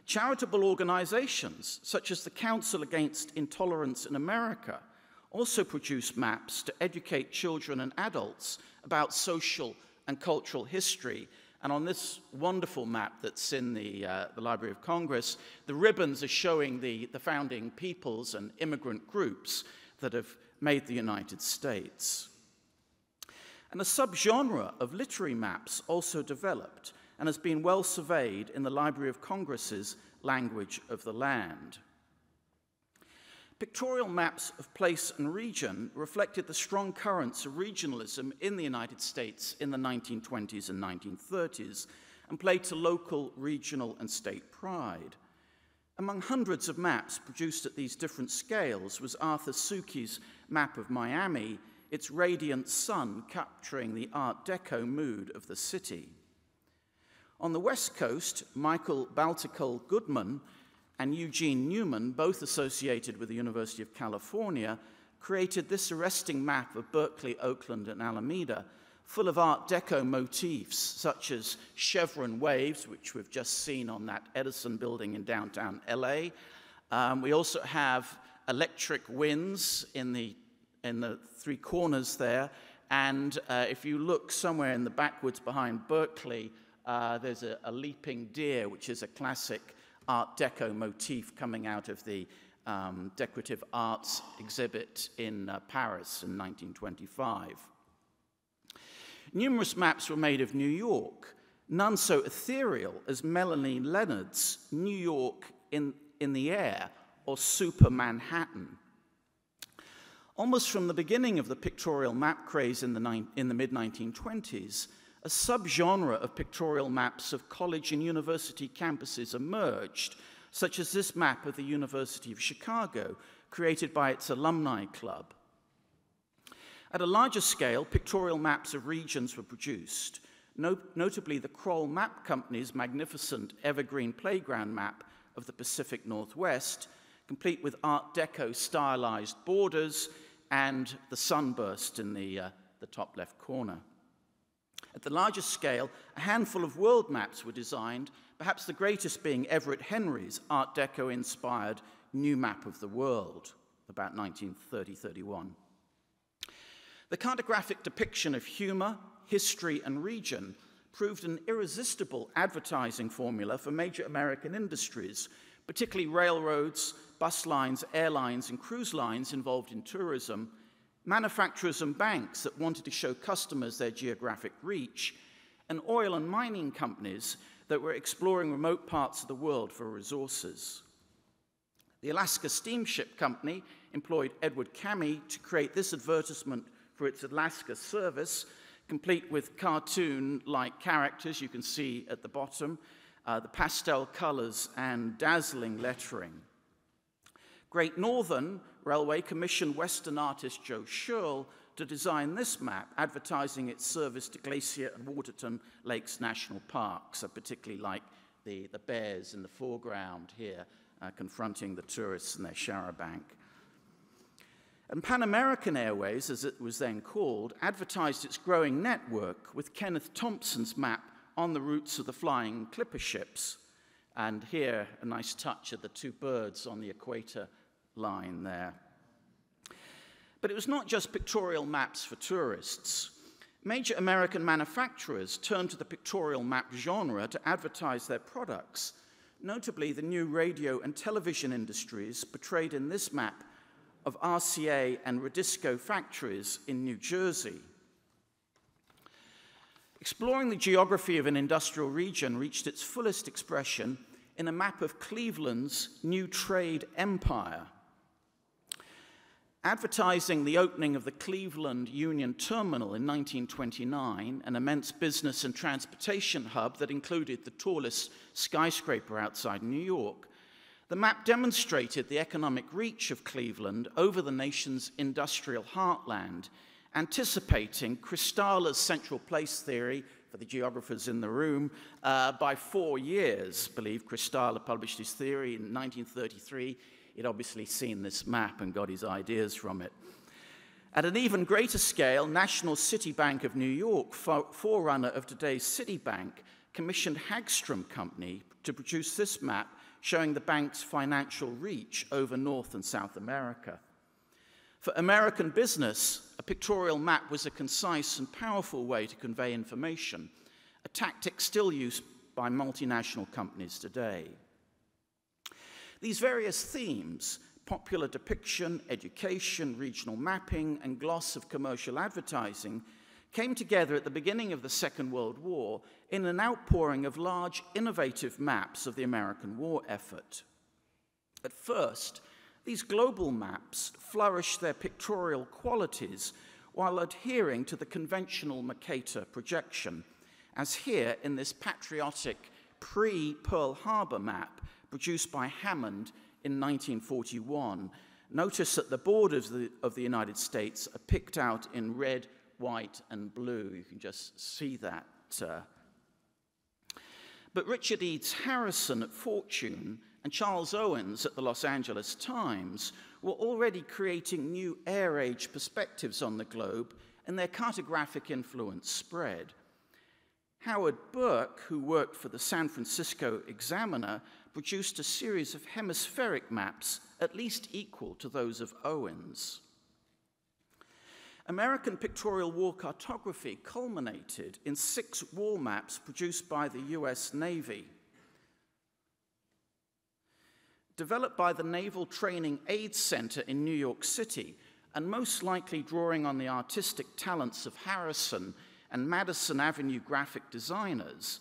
Charitable organizations, such as the Council Against Intolerance in America, also produce maps to educate children and adults about social and cultural history. And on this wonderful map that's in the Library of Congress, the ribbons are showing the founding peoples and immigrant groups that have made the United States. And a subgenre of literary maps also developed and has been well surveyed in the Library of Congress's Language of the Land. Pictorial maps of place and region reflected the strong currents of regionalism in the United States in the 1920s and 1930s and played to local, regional, and state pride. Among hundreds of maps produced at these different scales was Arthur Suki's map of Miami, its radiant sun capturing the Art Deco mood of the city. On the West Coast, Michael Balticole Goodman and Eugene Newman, both associated with the University of California, created this arresting map of Berkeley, Oakland, and Alameda, full of Art Deco motifs, such as chevron waves, which we've just seen on that Edison building in downtown LA. We also have electric winds in the three corners there, and if you look somewhere in the backwoods behind Berkeley, there's a leaping deer, which is a classic Art Deco motif coming out of the decorative arts exhibit in Paris in 1925. Numerous maps were made of New York, none so ethereal as Melanie Leonard's New York in the Air, or Super Manhattan. Almost from the beginning of the pictorial map craze in the mid-1920s, a subgenre of pictorial maps of college and university campuses emerged, such as this map of the University of Chicago, created by its alumni club. At a larger scale, pictorial maps of regions were produced, notably the Kroll Map Company's magnificent evergreen playground map of the Pacific Northwest, complete with Art Deco stylized borders and the sunburst in the top left corner. At the largest scale, a handful of world maps were designed, perhaps the greatest being Everett Henry's Art Deco-inspired New Map of the World, about 1930-31. The cartographic depiction of humor, history, and region proved an irresistible advertising formula for major American industries, particularly railroads, bus lines, airlines, and cruise lines involved in tourism, manufacturers and banks that wanted to show customers their geographic reach, and oil and mining companies that were exploring remote parts of the world for resources. The Alaska Steamship Company employed Edward Cammie to create this advertisement for its Alaska service, complete with cartoon-like characters you can see at the bottom, the pastel colors and dazzling lettering. Great Northern Railway commissioned Western artist Joe Shirl to design this map, advertising its service to Glacier and Waterton Lakes National Parks. I particularly like the bears in the foreground here, confronting the tourists in their shower bank. And Pan American Airways, as it was then called, advertised its growing network with Kenneth Thompson's map on the routes of the flying clipper ships. And here, a nice touch of the two birds on the equator line there. But it was not just pictorial maps for tourists. Major American manufacturers turned to the pictorial map genre to advertise their products, notably the new radio and television industries portrayed in this map of RCA and Radisco factories in New Jersey. Exploring the geography of an industrial region reached its fullest expression in a map of Cleveland's new trade empire. Advertising the opening of the Cleveland Union Terminal in 1929, an immense business and transportation hub that included the tallest skyscraper outside New York, the map demonstrated the economic reach of Cleveland over the nation's industrial heartland, anticipating Kristalla's central place theory, for the geographers in the room, by 4 years. I believe Kristalla published his theory in 1933. He'd obviously seen this map and got his ideas from it. At an even greater scale, National City Bank of New York, forerunner of today's Citibank, commissioned Hagstrom Company to produce this map showing the bank's financial reach over North and South America. For American business, a pictorial map was a concise and powerful way to convey information, a tactic still used by multinational companies today. These various themes, popular depiction, education, regional mapping, and gloss of commercial advertising, came together at the beginning of the Second World War in an outpouring of large, innovative maps of the American war effort. At first, these global maps flourished their pictorial qualities while adhering to the conventional Mercator projection, as here in this patriotic pre-Pearl Harbor map produced by Hammond in 1941. Notice that the borders of the United States are picked out in red, white, and blue. You can just see that. But Richard Eads Harrison at Fortune and Charles Owens at the Los Angeles Times were already creating new air-age perspectives on the globe, and their cartographic influence spread. Howard Burke, who worked for the San Francisco Examiner, produced a series of hemispheric maps at least equal to those of Owens. American pictorial war cartography culminated in 6 wall maps produced by the US Navy. Developed by the Naval Training Aid Center in New York City, and most likely drawing on the artistic talents of Harrison and Madison Avenue graphic designers,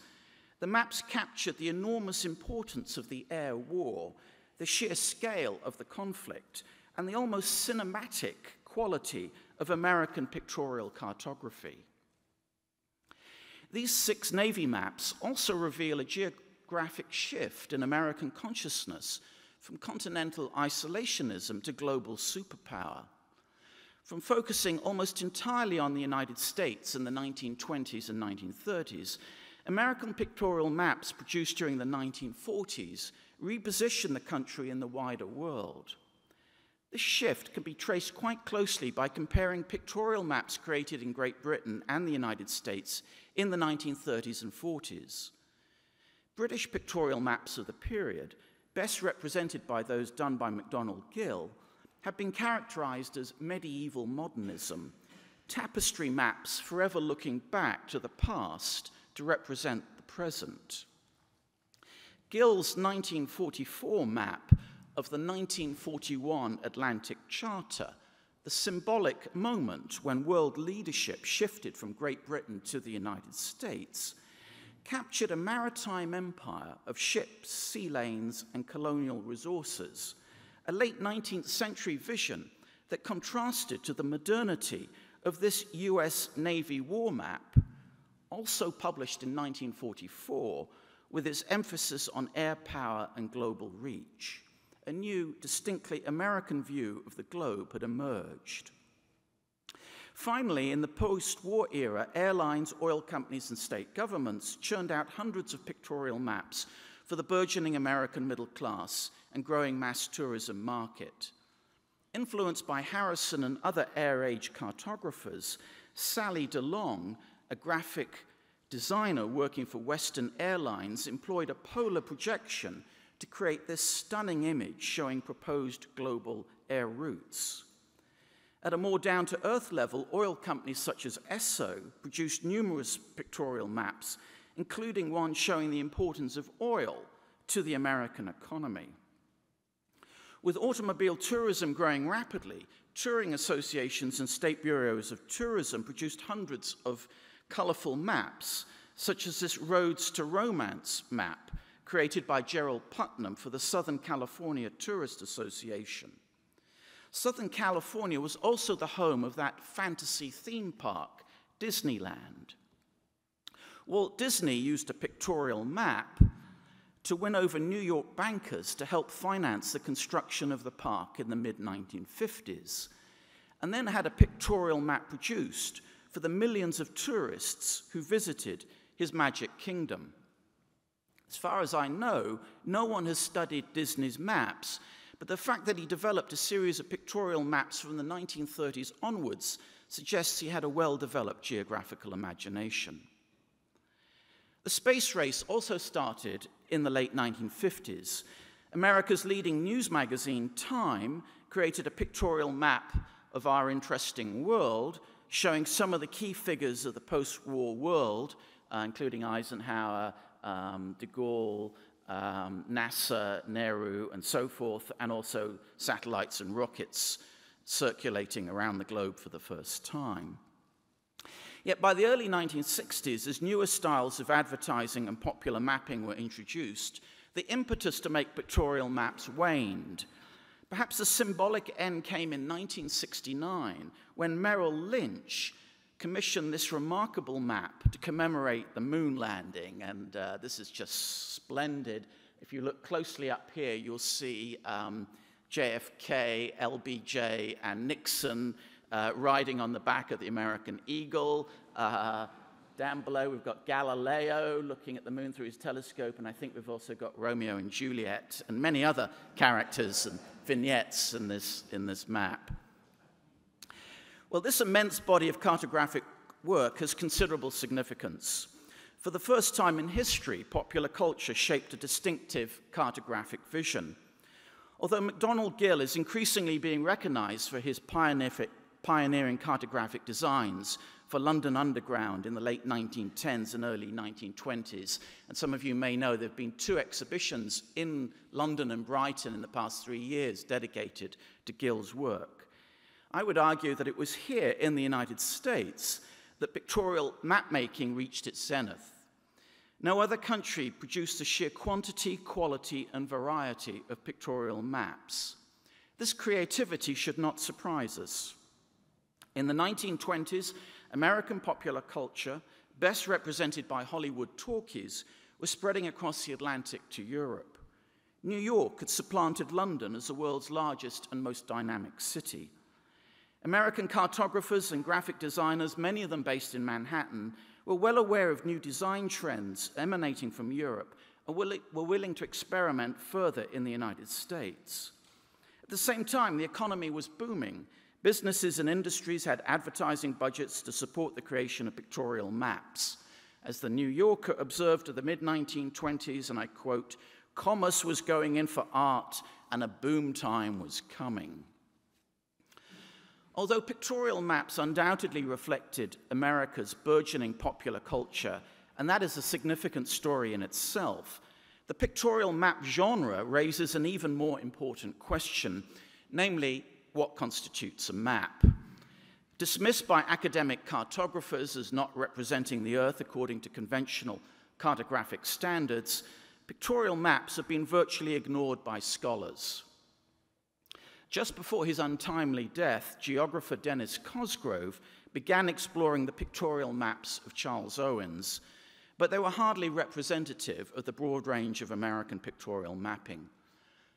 the maps captured the enormous importance of the air war, the sheer scale of the conflict, and the almost cinematic quality of American pictorial cartography. These 6 Navy maps also reveal a geographic shift in American consciousness from continental isolationism to global superpower, from focusing almost entirely on the United States in the 1920s and 1930s. American pictorial maps produced during the 1940s repositioned the country in the wider world. This shift can be traced quite closely by comparing pictorial maps created in Great Britain and the United States in the 1930s and 40s. British pictorial maps of the period, best represented by those done by MacDonald Gill, have been characterized as medieval modernism, tapestry maps forever looking back to the past to represent the present. Gill's 1944 map of the 1941 Atlantic Charter, the symbolic moment when world leadership shifted from Great Britain to the United States, captured a maritime empire of ships, sea lanes, and colonial resources, a late 19th century vision that contrasted to the modernity of this US Navy war map, also published in 1944, with its emphasis on air power and global reach. A new, distinctly American view of the globe had emerged. Finally, in the post-war era, airlines, oil companies, and state governments churned out hundreds of pictorial maps for the burgeoning American middle class and growing mass tourism market. Influenced by Harrison and other air-age cartographers, Sally DeLong, a graphic designer working for Western Airlines, employed a polar projection to create this stunning image showing proposed global air routes. At a more down-to-earth level, oil companies such as Esso produced numerous pictorial maps, including one showing the importance of oil to the American economy. With automobile tourism growing rapidly, touring associations and state bureaus of tourism produced hundreds of colorful maps, such as this Roads to Romance map, created by Gerald Putnam for the Southern California Tourist Association. Southern California was also the home of that fantasy theme park, Disneyland. Walt Disney used a pictorial map to win over New York bankers to help finance the construction of the park in the mid-1950s, and then had a pictorial map produced for the millions of tourists who visited his Magic Kingdom. As far as I know, no one has studied Disney's maps, but the fact that he developed a series of pictorial maps from the 1930s onwards suggests he had a well-developed geographical imagination. The space race also started in the late 1950s. America's leading news magazine, Time, created a pictorial map of our interesting world, showing some of the key figures of the post-war world, including Eisenhower, de Gaulle, NASA, Nehru, and so forth, and also satellites and rockets circulating around the globe for the first time. Yet by the early 1960s, as newer styles of advertising and popular mapping were introduced, the impetus to make pictorial maps waned. Perhaps the symbolic end came in 1969, when Merrill Lynch commissioned this remarkable map to commemorate the moon landing, and this is just splendid. If you look closely up here, you'll see JFK, LBJ, and Nixon riding on the back of the American Eagle. Down below, we've got Galileo looking at the moon through his telescope, and I think we've also got Romeo and Juliet and many other characters and vignettes in this map. Well, this immense body of cartographic work has considerable significance. For the first time in history, popular culture shaped a distinctive cartographic vision. Although MacDonald Gill is increasingly being recognized for his pioneering cartographic designs, for London Underground in the late 1910s and early 1920s. And some of you may know there have been 2 exhibitions in London and Brighton in the past 3 years dedicated to Gill's work. I would argue that it was here in the United States that pictorial mapmaking reached its zenith. No other country produced the sheer quantity, quality, and variety of pictorial maps. This creativity should not surprise us. In the 1920s, American popular culture, best represented by Hollywood talkies, was spreading across the Atlantic to Europe. New York had supplanted London as the world's largest and most dynamic city. American cartographers and graphic designers, many of them based in Manhattan, were well aware of new design trends emanating from Europe and were willing to experiment further in the United States. At the same time, the economy was booming. Businesses and industries had advertising budgets to support the creation of pictorial maps. As the New Yorker observed in the mid-1920s, and I quote, "Commerce was going in for art and a boom time was coming." Although pictorial maps undoubtedly reflected America's burgeoning popular culture, and that is a significant story in itself, the pictorial map genre raises an even more important question, namely, what constitutes a map? Dismissed by academic cartographers as not representing the Earth according to conventional cartographic standards, pictorial maps have been virtually ignored by scholars. Just before his untimely death, geographer Dennis Cosgrove began exploring the pictorial maps of Charles Owens, but they were hardly representative of the broad range of American pictorial mapping.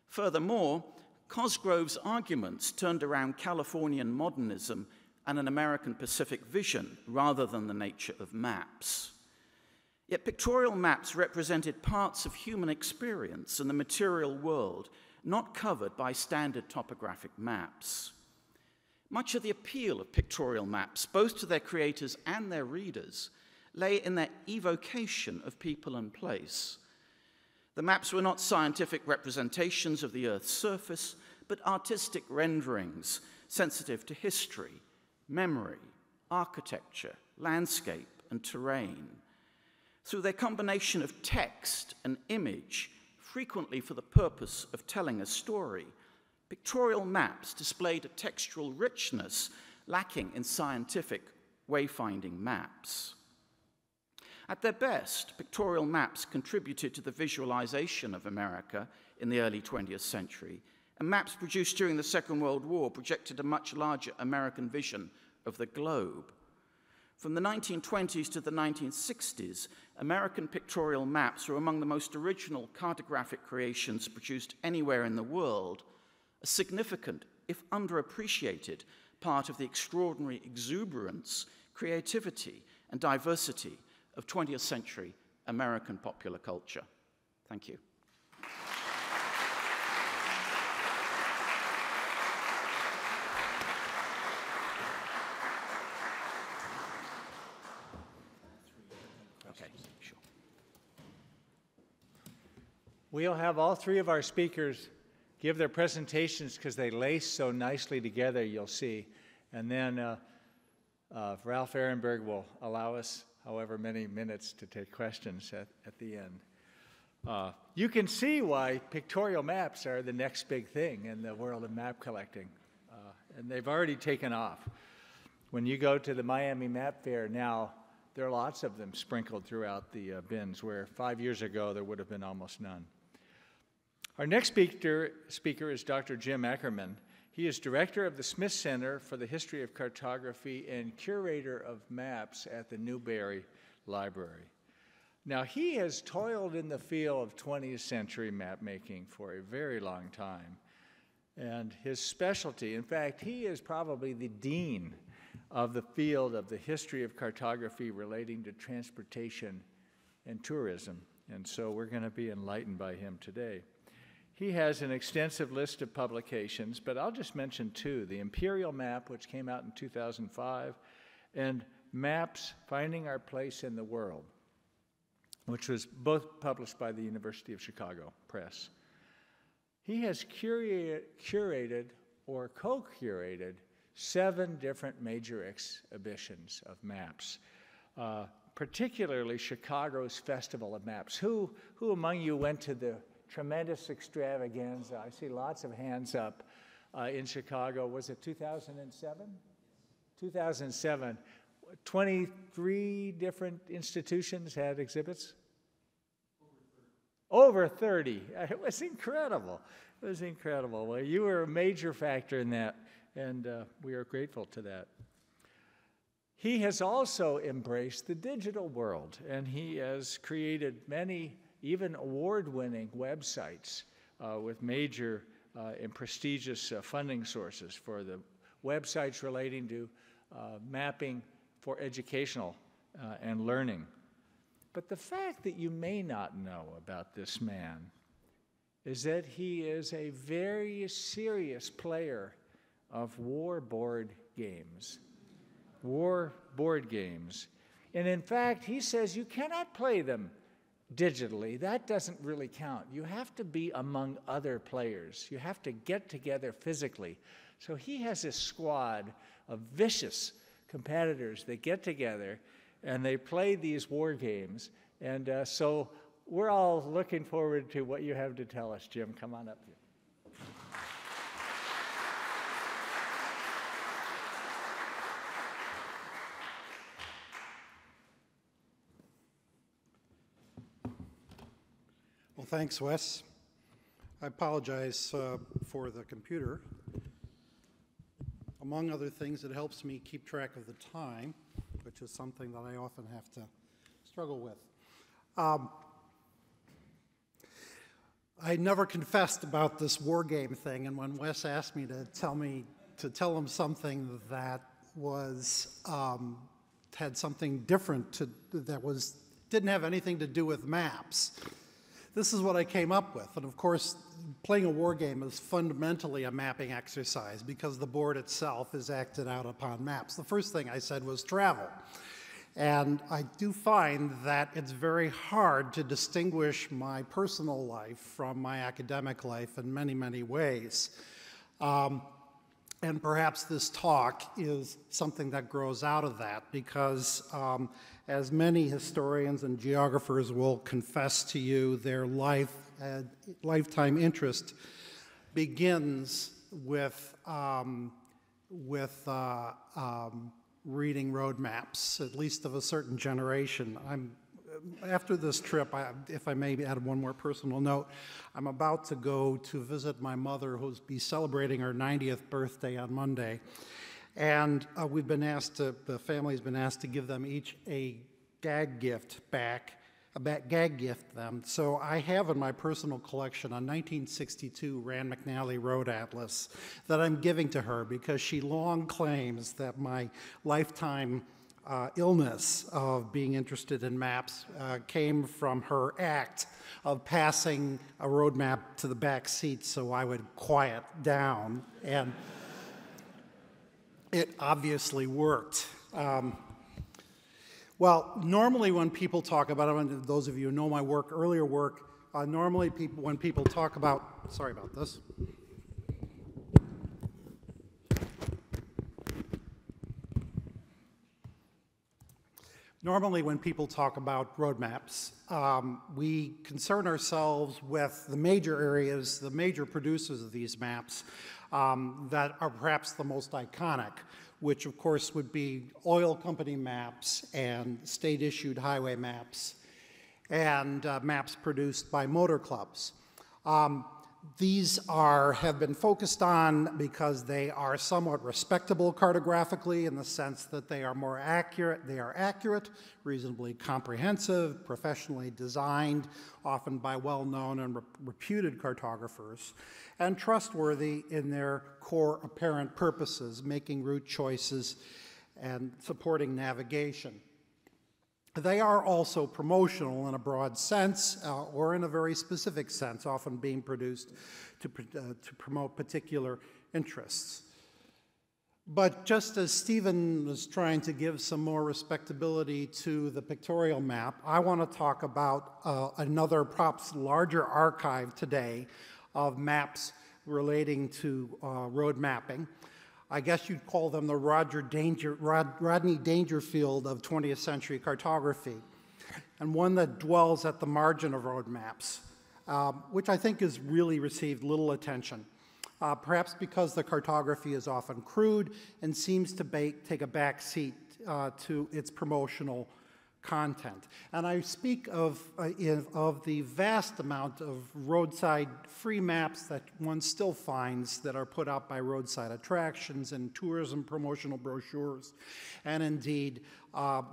Furthermore, Cosgrove's arguments turned around Californian modernism and an American Pacific vision rather than the nature of maps. Yet pictorial maps represented parts of human experience and the material world not covered by standard topographic maps. Much of the appeal of pictorial maps, both to their creators and their readers, lay in their evocation of people and place. The maps were not scientific representations of the Earth's surface, but artistic renderings sensitive to history, memory, architecture, landscape, and terrain. Through their combination of text and image, frequently for the purpose of telling a story, pictorial maps displayed a textual richness lacking in scientific wayfinding maps. At their best, pictorial maps contributed to the visualization of America in the early 20th century, and maps produced during the Second World War projected a much larger American vision of the globe. From the 1920s to the 1960s, American pictorial maps were among the most original cartographic creations produced anywhere in the world, a significant, if underappreciated, part of the extraordinary exuberance, creativity, and diversity of 20th century American popular culture. Thank you. We'll have all 3 of our speakers give their presentations because they lace so nicely together, you'll see. And then Ralph Ehrenberg will allow us however many minutes to take questions at the end. You can see why pictorial maps are the next big thing in the world of map collecting. And they've already taken off. When you go to the Miami Map Fair now, there are lots of them sprinkled throughout the bins, where 5 years ago there would have been almost none. Our next speaker is Dr. Jim Akerman. He is director of the Smith Center for the History of Cartography and curator of maps at the Newberry Library. Now, he has toiled in the field of 20th century map making for a very long time. And his specialty, in fact, he is probably the dean of the field of the history of cartography relating to transportation and tourism. And so we're going to be enlightened by him today. He has an extensive list of publications, but I'll just mention 2, the Imperial Map, which came out in 2005, and Maps, Finding Our Place in the World, which was both published by the University of Chicago Press. He has curated or co-curated 7 different major exhibitions of maps, particularly Chicago's Festival of Maps. Who among you went to the tremendous extravaganza? I see lots of hands up in Chicago. Was it 2007? 2007. 23 different institutions had exhibits? Over 30. It was incredible. It was incredible. Well, you were a major factor in that, and we are grateful to that. He has also embraced the digital world, and he has created many, even award-winning websites with major and prestigious funding sources for the websites relating to mapping for educational and learning. But the fact that you may not know about this man is that he is a very serious player of war board games. War board games. And in fact, he says you cannot play them digitally. That doesn't really count. You have to be among other players. You have to get together physically. So he has a squad of vicious competitors that get together and they play these war games. And so we're all looking forward to what you have to tell us, Jim. Come on up here. Well, thanks, Wes. I apologize for the computer. Among other things, it helps me keep track of the time, which is something that I often have to struggle with. I never confessed about this war game thing, and when Wes asked me to tell him something that was had something different didn't have anything to do with maps, this is what I came up with. And of course, playing a war game is fundamentally a mapping exercise because the board itself is acted out upon maps. The first thing I said was travel. And I do find that it's very hard to distinguish my personal life from my academic life in many, many ways. And perhaps this talk is something that grows out of that because as many historians and geographers will confess to you, their lifetime interest begins with reading road maps, at least of a certain generation. After this trip, if I may add one more personal note, I'm about to go to visit my mother, who'll be celebrating her 90th birthday on Monday. And the family's been asked to give them each a gag gift them. So I have in my personal collection a 1962 Rand McNally Road Atlas that I'm giving to her because she long claims that my lifetime illness of being interested in maps came from her act of passing a road map to the back seat so I would quiet down. And it obviously worked. Well, normally when people talk about it, and those of you who know my work, earlier work, normally when people talk about, sorry about this. Normally when people talk about road maps, we concern ourselves with the major areas, the major producers of these maps that are perhaps the most iconic, which of course would be oil company maps and state-issued highway maps and maps produced by motor clubs. These have been focused on because they are somewhat respectable cartographically in the sense that they are more accurate. They are accurate, reasonably comprehensive, professionally designed, often by well-known and reputed cartographers, and trustworthy in their core apparent purposes, making route choices and supporting navigation. They are also promotional in a broad sense or in a very specific sense, often being produced to promote particular interests. But just as Stephen was trying to give some more respectability to the pictorial map, I want to talk about another, perhaps larger archive today of maps relating to road mapping. I guess you'd call them the Rodney Dangerfield of 20th century cartography, and one that dwells at the margin of road maps, which I think has really received little attention, perhaps because the cartography is often crude and seems to take a back seat to its promotional content. And I speak of the vast amount of roadside free maps that one still finds that are put out by roadside attractions and tourism promotional brochures, and indeed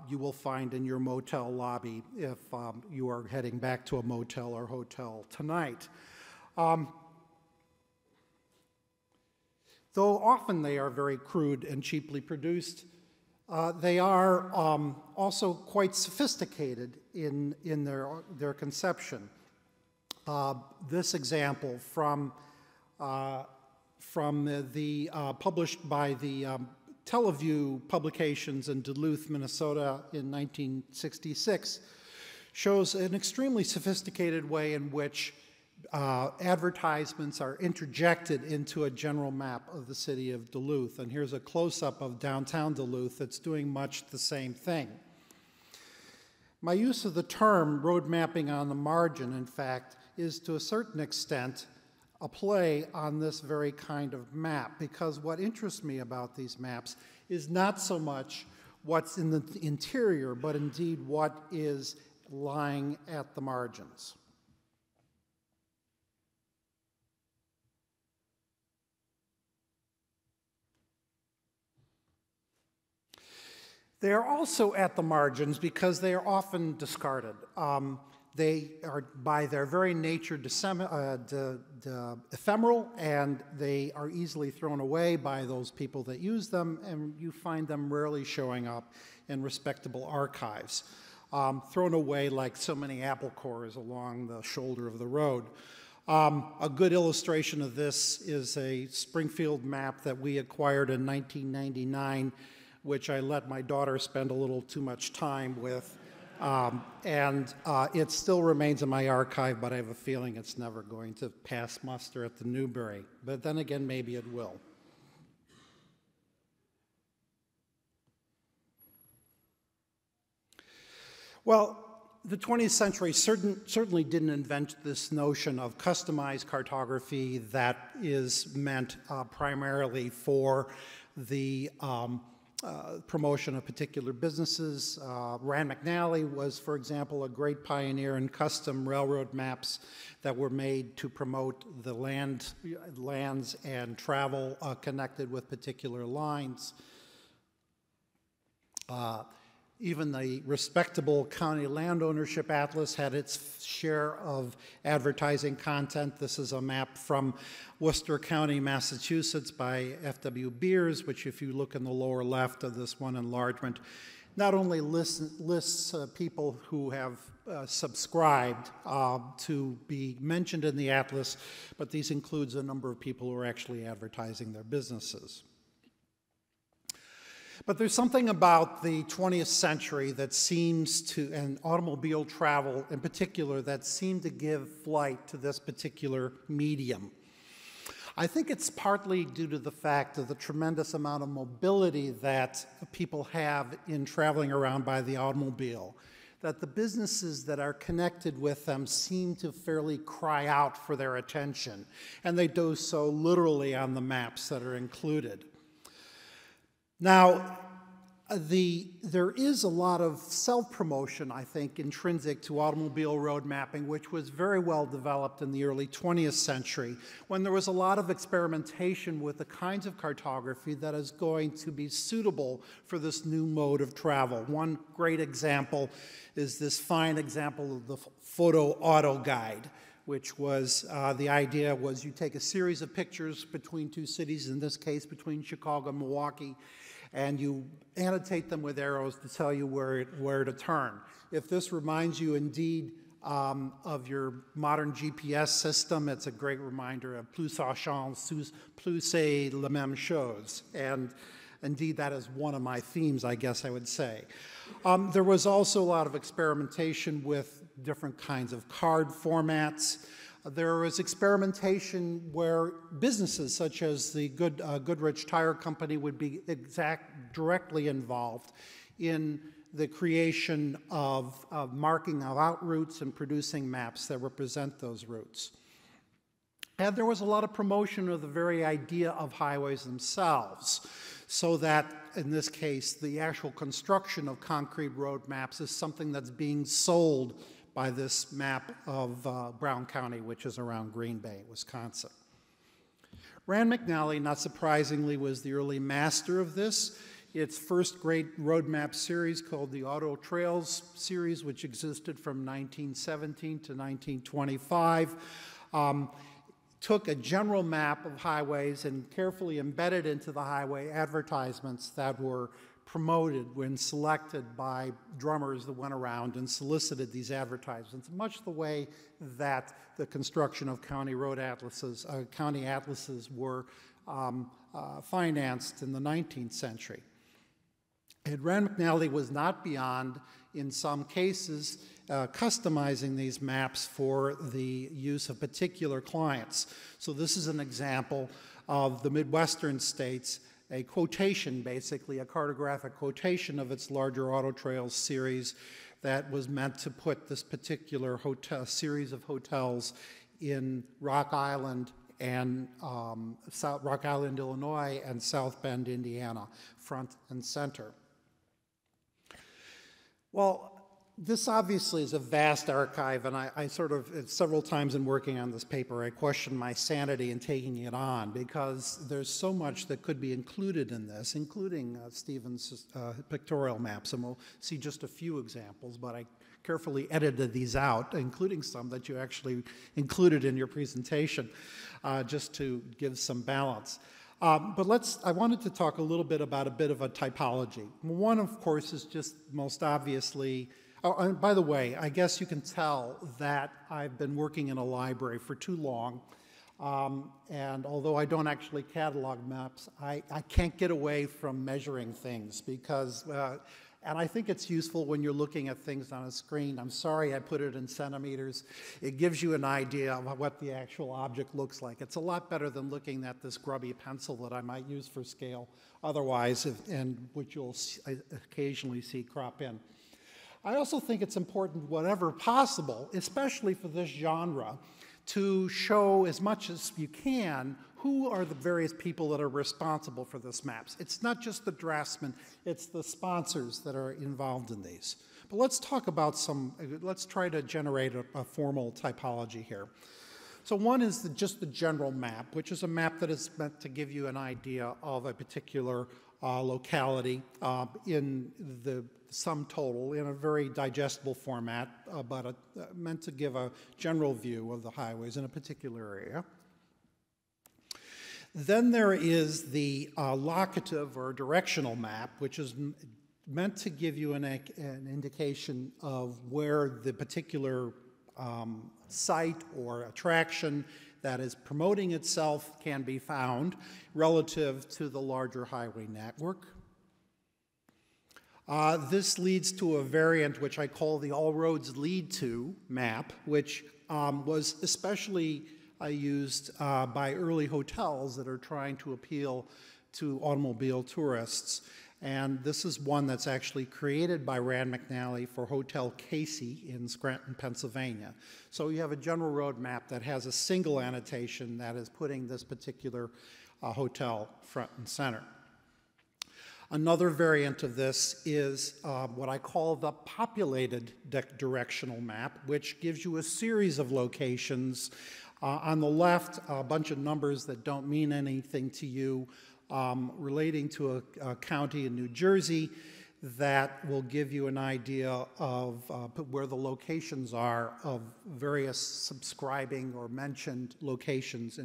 you will find in your motel lobby if you are heading back to a motel or hotel tonight. Though often they are very crude and cheaply produced, they are also quite sophisticated in their conception. This example from published by the Teleview publications in Duluth, Minnesota in 1966 shows an extremely sophisticated way in which advertisements are interjected into a general map of the city of Duluth. And here's a close-up of downtown Duluth that's doing much the same thing. My use of the term road mapping on the margin, in fact, is to a certain extent a play on this very kind of map, because what interests me about these maps is not so much what's in the interior, but indeed what is lying at the margins. They are also at the margins because they are often discarded. They are, by their very nature, ephemeral, and they are easily thrown away by those people that use them, and you find them rarely showing up in respectable archives, thrown away like so many apple cores along the shoulder of the road. A good illustration of this is a Springfield map that we acquired in 1999, which I let my daughter spend a little too much time with. It still remains in my archive, but I have a feeling it's never going to pass muster at the Newberry. But then again, maybe it will. Well, the 20th century certainly didn't invent this notion of customized cartography that is meant primarily for the promotion of particular businesses. Rand McNally was, for example, a great pioneer in custom railroad maps that were made to promote the lands and travel connected with particular lines. Even the respectable county land ownership atlas had its share of advertising content. This is a map from Worcester County, Massachusetts by F.W. Beers, which if you look in the lower left of this one enlargement, not only lists people who have subscribed to be mentioned in the atlas, but these includes a number of people who are actually advertising their businesses. But there's something about the 20th century that seems to, and automobile travel in particular, that seemed to give flight to this particular medium. I think it's partly due to the fact of the tremendous amount of mobility that people have in traveling around by the automobile, that the businesses that are connected with them seem to fairly cry out for their attention, and they do so literally on the maps that are included. Now, there is a lot of self-promotion, I think, intrinsic to automobile road mapping, which was very well developed in the early 20th century, when there was a lot of experimentation with the kinds of cartography that is going to be suitable for this new mode of travel. One great example is this fine example of the photo auto guide, which was, the idea was you take a series of pictures between two cities, in this case between Chicago and Milwaukee, and you annotate them with arrows to tell you where to turn. If this reminds you indeed of your modern GPS system, it's a great reminder of plus ça change, plus c'est la même chose. And indeed, that is one of my themes, I guess I would say. There was also a lot of experimentation with different kinds of card formats. There was experimentation where businesses such as the Goodrich Tire Company would be directly involved in the creation of marking out routes and producing maps that represent those routes. And there was a lot of promotion of the very idea of highways themselves, so that, in this case, the actual construction of concrete road maps is something that's being sold by this map of Brown County, which is around Green Bay, Wisconsin. Rand McNally, not surprisingly, was the early master of this. Its first great road map series, called the Auto Trails series, which existed from 1917 to 1925, took a general map of highways and carefully embedded into the highway advertisements that were promoted when selected by drummers that went around and solicited these advertisements, much the way that the construction of county road atlases, county atlases were financed in the 19th century. And Rand McNally was not beyond, in some cases, customizing these maps for the use of particular clients. So this is an example of the Midwestern states, a quotation, basically, a cartographic quotation of its larger Auto Trails series that was meant to put this particular series of hotels in Rock Island and Rock Island, Illinois, and South Bend, Indiana, front and center. Well, this obviously is a vast archive, and I sort of, several times in working on this paper, I questioned my sanity in taking it on, because there's so much that could be included in this, including Stephen's pictorial maps, and we'll see just a few examples, but I carefully edited these out, including some that you actually included in your presentation, just to give some balance. But I wanted to talk a little bit about a bit of a typology. One, of course, is just most obviously, oh, and by the way, I guess you can tell that I've been working in a library for too long, and although I don't actually catalog maps, I can't get away from measuring things because, and I think it's useful when you're looking at things on a screen. I'm sorry I put it in centimeters. It gives you an idea of what the actual object looks like. It's a lot better than looking at this grubby pencil that I might use for scale otherwise, and which you'll occasionally see crop in. I also think it's important, whenever possible, especially for this genre, to show as much as you can who are the various people that are responsible for this maps. It's not just the draftsmen, it's the sponsors that are involved in these. But let's talk about let's try to generate a formal typology here. So one is just the general map, which is a map that is meant to give you an idea of a particular locality in the sum total in a very digestible format, but meant to give a general view of the highways in a particular area. Then there is the locative or directional map, which is meant to give you an indication of where the particular site or attraction that is promoting itself can be found relative to the larger highway network. This leads to a variant which I call the All Roads Lead To map, which was especially used by early hotels that are trying to appeal to automobile tourists. And this is one that's actually created by Rand McNally for Hotel Casey in Scranton, Pennsylvania. So you have a general road map that has a single annotation that is putting this particular hotel front and center. Another variant of this is what I call the populated directional map, which gives you a series of locations. On the left, a bunch of numbers that don't mean anything to you relating to a county in New Jersey that will give you an idea of where the locations are of various subscribing or mentioned locations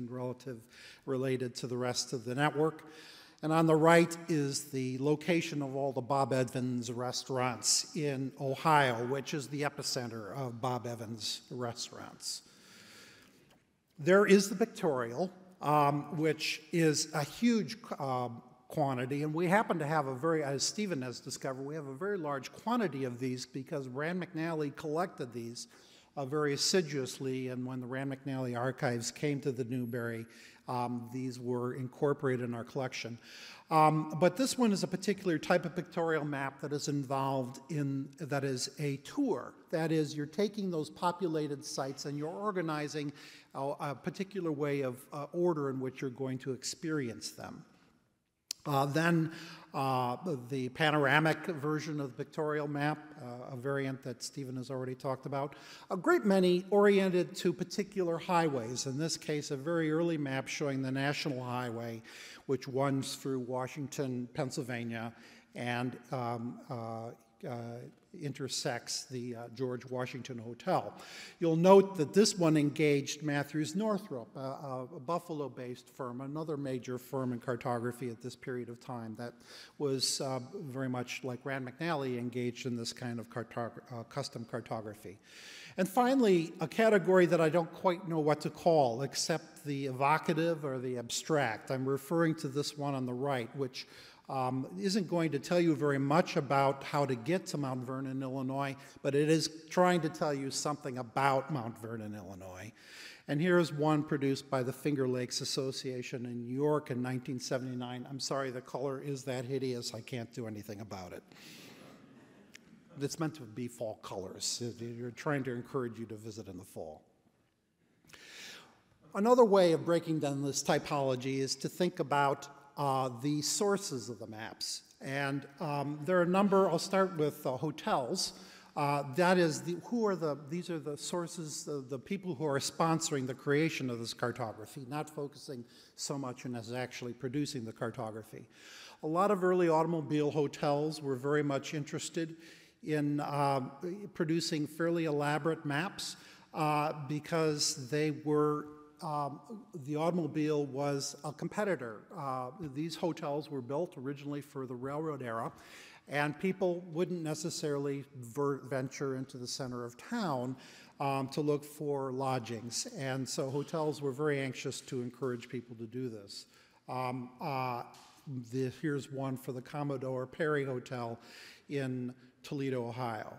related to the rest of the network. And on the right is the location of all the Bob Evans restaurants in Ohio, which is the epicenter of Bob Evans restaurants. There is the Pictorial, which is a huge quantity, and we happen to have as Stephen has discovered, we have a very large quantity of these because Rand McNally collected these very assiduously, and when the Rand McNally archives came to the Newberry, these were incorporated in our collection. But this one is a particular type of pictorial map that is involved in, that is a tour. That is, you're taking those populated sites and you're organizing a particular way of order in which you're going to experience them. Then the panoramic version of the pictorial map, a variant that Stephen has already talked about. A great many oriented to particular highways. In this case, a very early map showing the National Highway, which runs through Washington, Pennsylvania, and intersects the George Washington Hotel. You'll note that this one engaged Matthews Northrop, a Buffalo-based firm, another major firm in cartography at this period of time that was very much like Rand McNally engaged in this kind of custom cartography. And finally, a category that I don't quite know what to call except the evocative or the abstract. I'm referring to this one on the right, which isn't going to tell you very much about how to get to Mount Vernon, Illinois, but it is trying to tell you something about Mount Vernon, Illinois. And here's one produced by the Finger Lakes Association in New York in 1979. I'm sorry, the color is that hideous. I can't do anything about it. It's meant to be fall colors. You're trying to encourage you to visit in the fall. Another way of breaking down this typology is to think about the sources of the maps. And there are a number. I'll start with hotels. That is, these are the sources, the people who are sponsoring the creation of this cartography, not focusing so much on as actually producing the cartography. A lot of early automobile hotels were very much interested in producing fairly elaborate maps because they were the automobile was a competitor. These hotels were built originally for the railroad era, and people wouldn't necessarily venture into the center of town to look for lodgings. And so hotels were very anxious to encourage people to do this. Here's one for the Commodore Perry Hotel in Toledo, Ohio.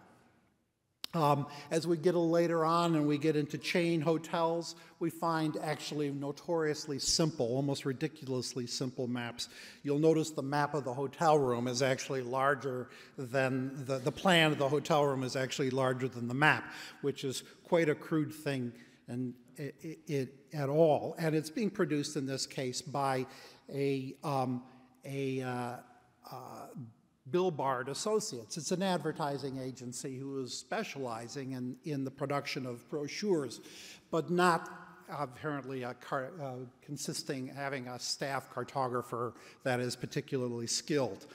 As we get a little later on and we get into chain hotels, we find actually notoriously simple, almost ridiculously simple maps. You'll notice the map of the hotel room is actually larger than, the plan of the hotel room is actually larger than the map, which is quite a crude thing at all. And it's being produced in this case by a Bill Bard Associates. It's an advertising agency who is specializing in the production of brochures, but not apparently having a staff cartographer that is particularly skilled.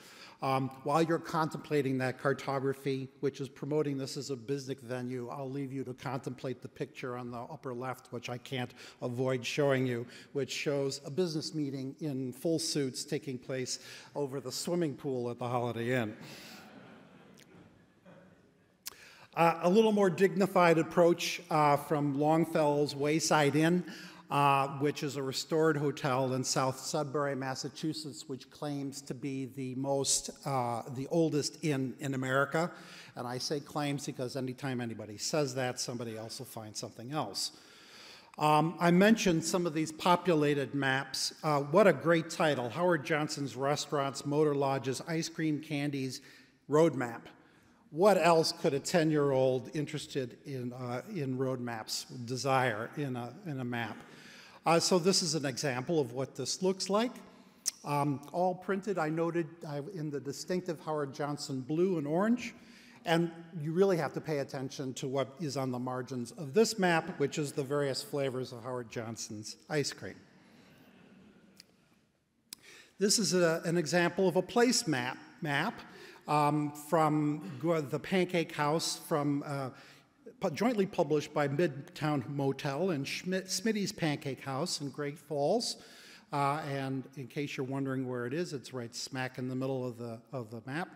While you're contemplating that cartography, which is promoting this as a business venue, I'll leave you to contemplate the picture on the upper left, which I can't avoid showing you, which shows a business meeting in full suits taking place over the swimming pool at the Holiday Inn. A little more dignified approach from Longfellow's Wayside Inn, which is a restored hotel in South Sudbury, Massachusetts, which claims to be the oldest inn in America. And I say claims because anytime anybody says that, somebody else will find something else. I mentioned some of these populated maps. What a great title, Howard Johnson's Restaurants, Motor Lodges, Ice Cream Candies Road Map. What else could a 10-year-old interested in road maps desire in a map? So this is an example of what this looks like. All printed, I noted, in the distinctive Howard Johnson blue and orange. And you really have to pay attention to what is on the margins of this map, which is the various flavors of Howard Johnson's ice cream. This is an example of a place map from the Pancake House jointly published by Midtown Motel and Smitty's Pancake House in Great Falls. And in case you're wondering where it is, it's right smack in the middle of the map.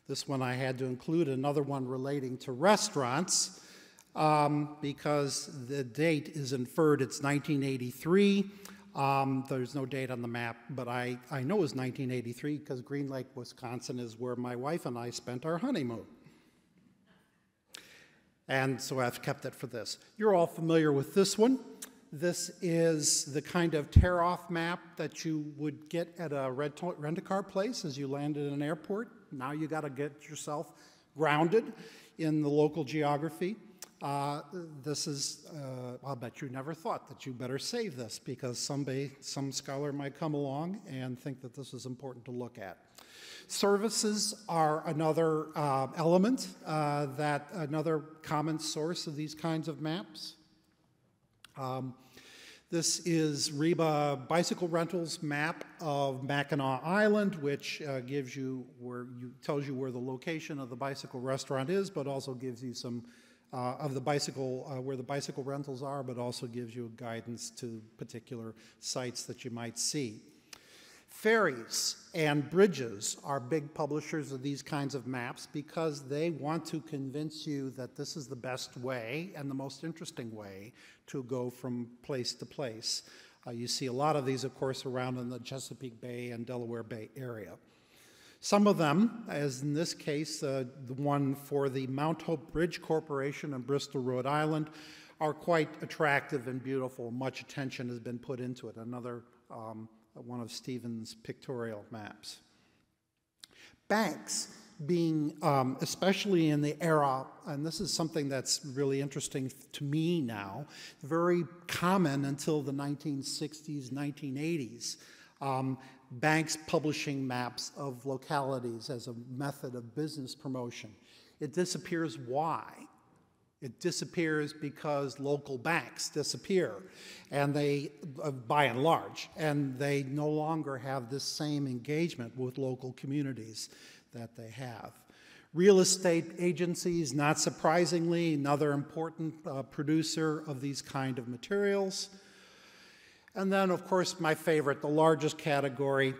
This one I had to include another one relating to restaurants because the date is inferred. It's 1983. There's no date on the map, but I know it was 1983 because Green Lake, Wisconsin is where my wife and I spent our honeymoon. And so I've kept it for this. You're all familiar with this one. This is the kind of tear-off map that you would get at a rent-a-car place as you land at an airport. Now you got to get yourself grounded in the local geography. This is, I'll bet you never thought that you better save this, because someday some scholar might come along and think that this is important to look at. Services are another element, another common source of these kinds of maps. This is Reba Bicycle Rentals map of Mackinac Island, which tells you where the location of the bicycle restaurant is, but also gives you some of the bicycle, where the bicycle rentals are, but also gives you guidance to particular sites that you might see. Ferries and bridges are big publishers of these kinds of maps because they want to convince you that this is the best way and the most interesting way to go from place to place. You see a lot of these, of course, around in the Chesapeake Bay and Delaware Bay area. Some of them, as in this case, the one for the Mount Hope Bridge Corporation in Bristol, Rhode Island, are quite attractive and beautiful. Much attention has been put into it. Another one of Stephen's pictorial maps. Banks being, especially in the era, and this is something that's really interesting to me now, very common until the 1960s, 1980s. Banks publishing maps of localities as a method of business promotion. It disappears. Why? It disappears because local banks disappear, and they, by and large, and they no longer have this same engagement with local communities that they have. Real estate agencies, not surprisingly, another important producer of these kind of materials. And then, of course, my favorite, the largest category,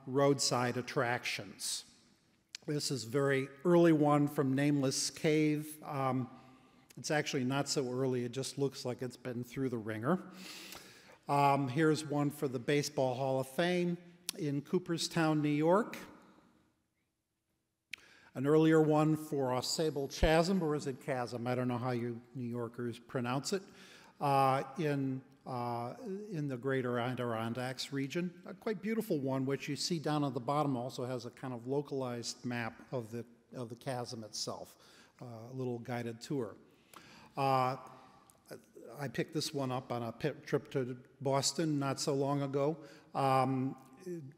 roadside attractions. This is a very early one from Nameless Cave. It's actually not so early, it just looks like it's been through the ringer. Here's one for the Baseball Hall of Fame in Cooperstown, New York. An earlier one for Sable Chasm, or is it Chasm? I don't know how you New Yorkers pronounce it, in the greater Adirondacks region. A quite beautiful one, which you see down at the bottom also has a kind of localized map of the chasm itself, a little guided tour. I picked this one up on a trip to Boston not so long ago,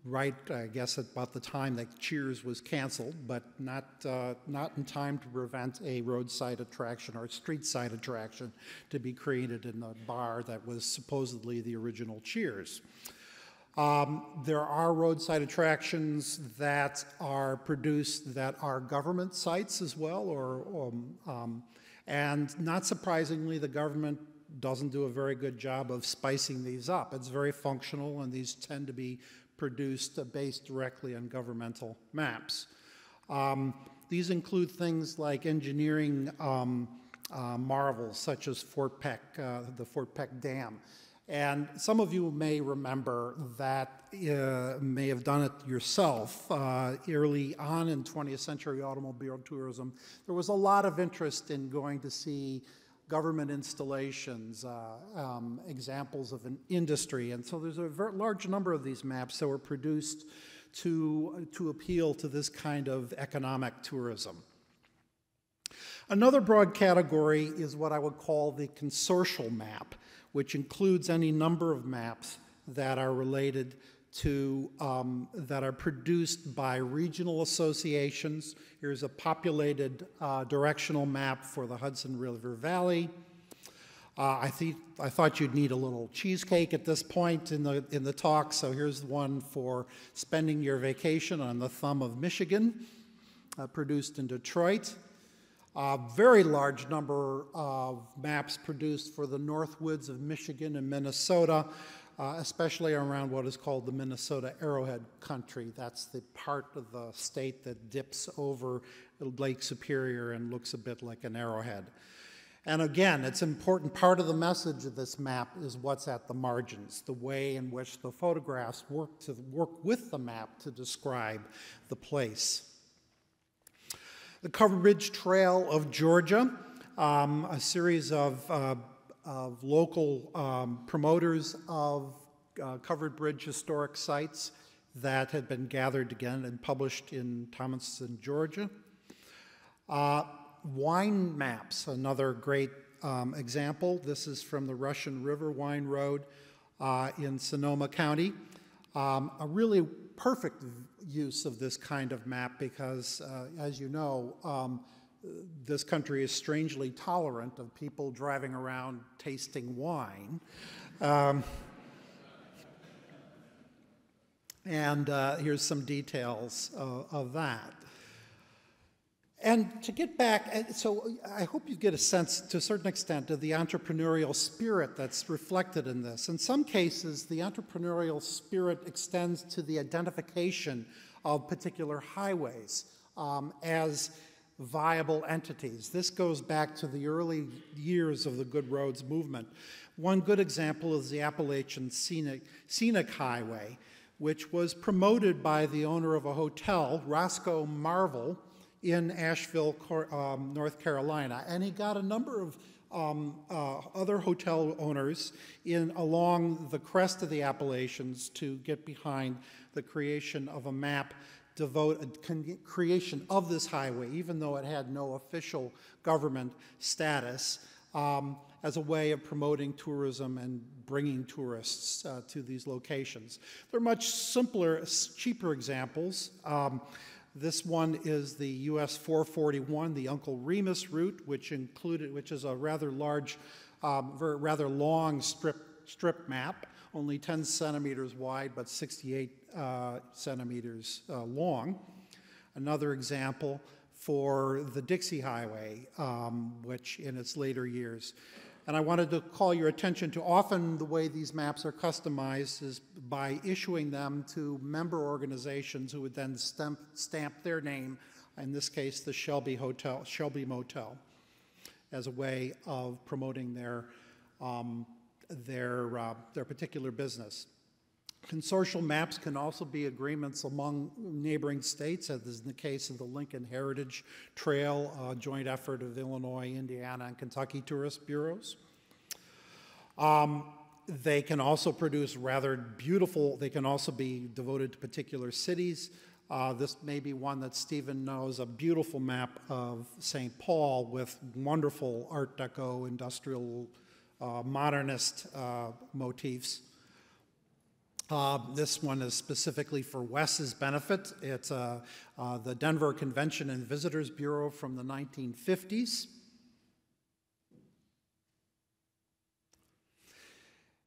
right, I guess, about the time that Cheers was canceled, but not in time to prevent a roadside attraction or a street side attraction to be created in the bar that was supposedly the original Cheers. There are roadside attractions that are produced that are government sites as well, and not surprisingly, the government doesn't do a very good job of spicing these up. It's very functional, and these tend to be produced based directly on governmental maps. These include things like engineering marvels, such as Fort Peck, the Fort Peck Dam. And some of you may remember that, may have done it yourself, early on in 20th century automobile tourism. There was a lot of interest in going to see government installations, examples of an industry. And so there's a very large number of these maps that were produced to appeal to this kind of economic tourism. Another broad category is what I would call the consortial map, which includes any number of maps that are related to, that are produced by regional associations. Here's a populated directional map for the Hudson River Valley. I thought you'd need a little cheesecake at this point in the talk, so here's one for spending your vacation on the thumb of Michigan, produced in Detroit. A very large number of maps produced for the Northwoods of Michigan and Minnesota, especially around what is called the Minnesota Arrowhead country. That's the part of the state that dips over Lake Superior and looks a bit like an arrowhead. And again, it's an important part of the message of this map is what's at the margins, the way in which the photographs work with the map to describe the place. The Covered Ridge Trail of Georgia a series of local promoters of covered bridge historic sites that had been gathered again and published in Thomaston, Georgia. Wine maps, another great example. This is from the Russian River Wine Road in Sonoma County. A really perfect use of this kind of map because, as you know, this country is strangely tolerant of people driving around tasting wine. And here's some details of that. And to get back, so I hope you get a sense, to a certain extent, of the entrepreneurial spirit that's reflected in this. In some cases, the entrepreneurial spirit extends to the identification of particular highways as viable entities. This goes back to the early years of the Good Roads movement. One good example is the Appalachian Scenic Highway, which was promoted by the owner of a hotel, Roscoe Marvel, in Asheville, North Carolina. And he got a number of other hotel owners along the crest of the Appalachians to get behind the creation of a map, creation of this highway, even though it had no official government status, as a way of promoting tourism and bringing tourists to these locations. There are much simpler, cheaper examples. This one is the US 441, the Uncle Remus route, which is a rather large, rather long strip map, only 10 centimeters wide, but 68 centimeters long. Another example for the Dixie Highway, which in its later years. And I wanted to call your attention to often the way these maps are customized is by issuing them to member organizations who would then stamp their name, in this case the Shelby Motel, as a way of promoting their particular business. Consortial maps can also be agreements among neighboring states, as is in the case of the Lincoln Heritage Trail, a joint effort of Illinois, Indiana, and Kentucky tourist bureaus. They can also produce rather beautiful, they can also be devoted to particular cities. This may be one that Stephen knows, a beautiful map of St. Paul with wonderful Art Deco, industrial, modernist motifs. This one is specifically for Wes's benefit. It's the Denver Convention and Visitors Bureau from the 1950s.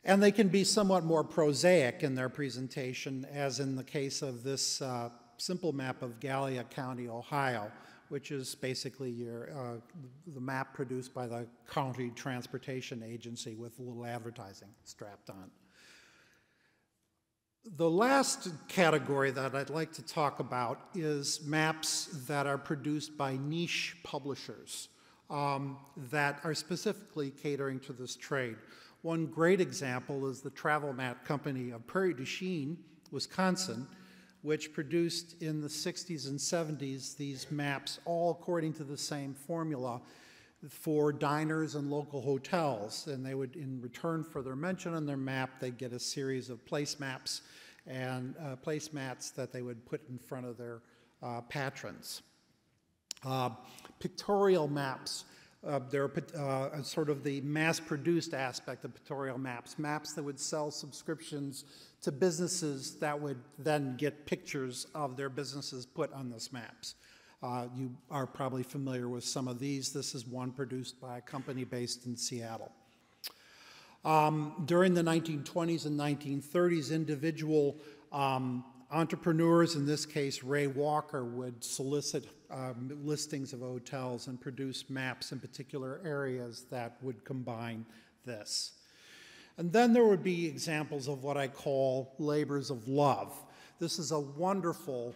And they can be somewhat more prosaic in their presentation, as in the case of this simple map of Gallia County, Ohio, which is basically the map produced by the County Transportation Agency with a little advertising strapped on. The last category that I'd like to talk about is maps that are produced by niche publishers that are specifically catering to this trade. One great example is the travel map company of Prairie du Chien, Wisconsin, which produced in the 60s and 70s these maps, all according to the same formula, for diners and local hotels. And they would, in return for their mention on their map, they'd get a series of placemats and placemats that they would put in front of their patrons. Pictorial maps. They're sort of the mass-produced aspect of pictorial maps, maps that would sell subscriptions to businesses that would then get pictures of their businesses put on those maps. You are probably familiar with some of these. This is one produced by a company based in Seattle. During the 1920s and 1930s, individual entrepreneurs, in this case Ray Walker, would solicit listings of hotels and produce maps in particular areas that would combine this. And then there would be examples of what I call labors of love. This is a wonderful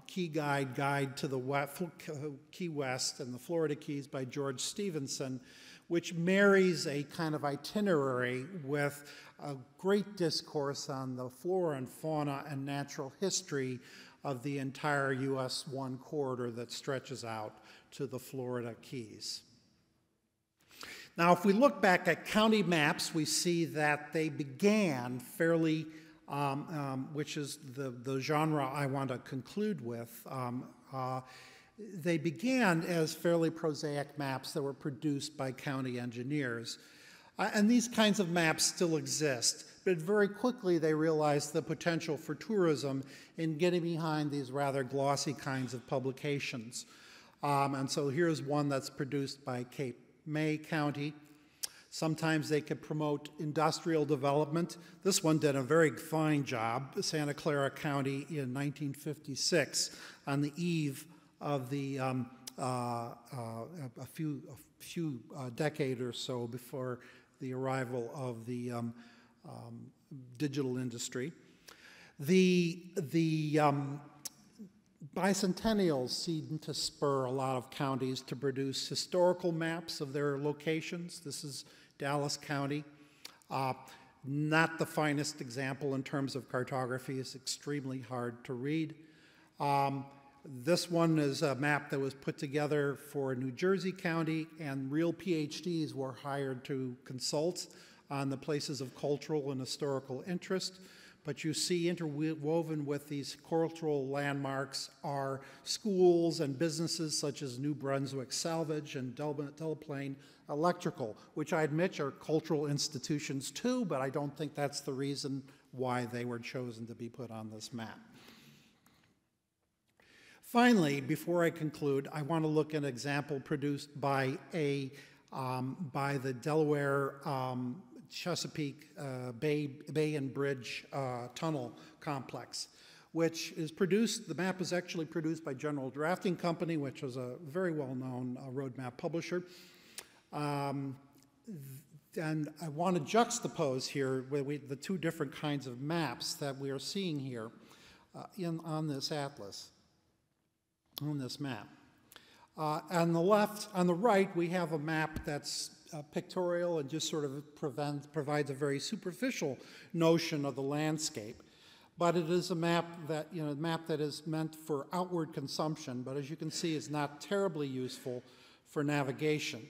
key guide to the Key West and the Florida Keys by George Stevenson, which marries a kind of itinerary with a great discourse on the flora and fauna and natural history of the entire US 1 corridor that stretches out to the Florida Keys. Now, if we look back at county maps, we see that they began fairly, which is the genre I want to conclude with, they began as fairly prosaic maps that were produced by county engineers. And these kinds of maps still exist, but very quickly they realized the potential for tourism in getting behind these rather glossy kinds of publications. And so here's one that's produced by Cape May County. Sometimes they could promote industrial development. This one did a very fine job, Santa Clara County in 1956, on the eve of the a few decade or so before the arrival of the digital industry. The bicentennials seemed to spur a lot of counties to produce historical maps of their locations. This is Dallas County. Not the finest example in terms of cartography. It's extremely hard to read. This one is a map that was put together for New Jersey County, and real PhDs were hired to consult on the places of cultural and historical interest. But you see interwoven with these cultural landmarks are schools and businesses such as New Brunswick Salvage and Delaplane Electrical, which I admit are cultural institutions too, but I don't think that's the reason why they were chosen to be put on this map. Finally, before I conclude, I want to look at an example produced by the Delaware Chesapeake Bay and Bridge Tunnel Complex, which is produced, the map is actually produced by General Drafting Company, which is a very well-known road map publisher. And I want to juxtapose here the two different kinds of maps that we are seeing here on this atlas, on this map. On the left, on the right, we have a map that's pictorial and just sort of provides a very superficial notion of the landscape. But it is a map that, is meant for outward consumption, but as you can see, is not terribly useful for navigation.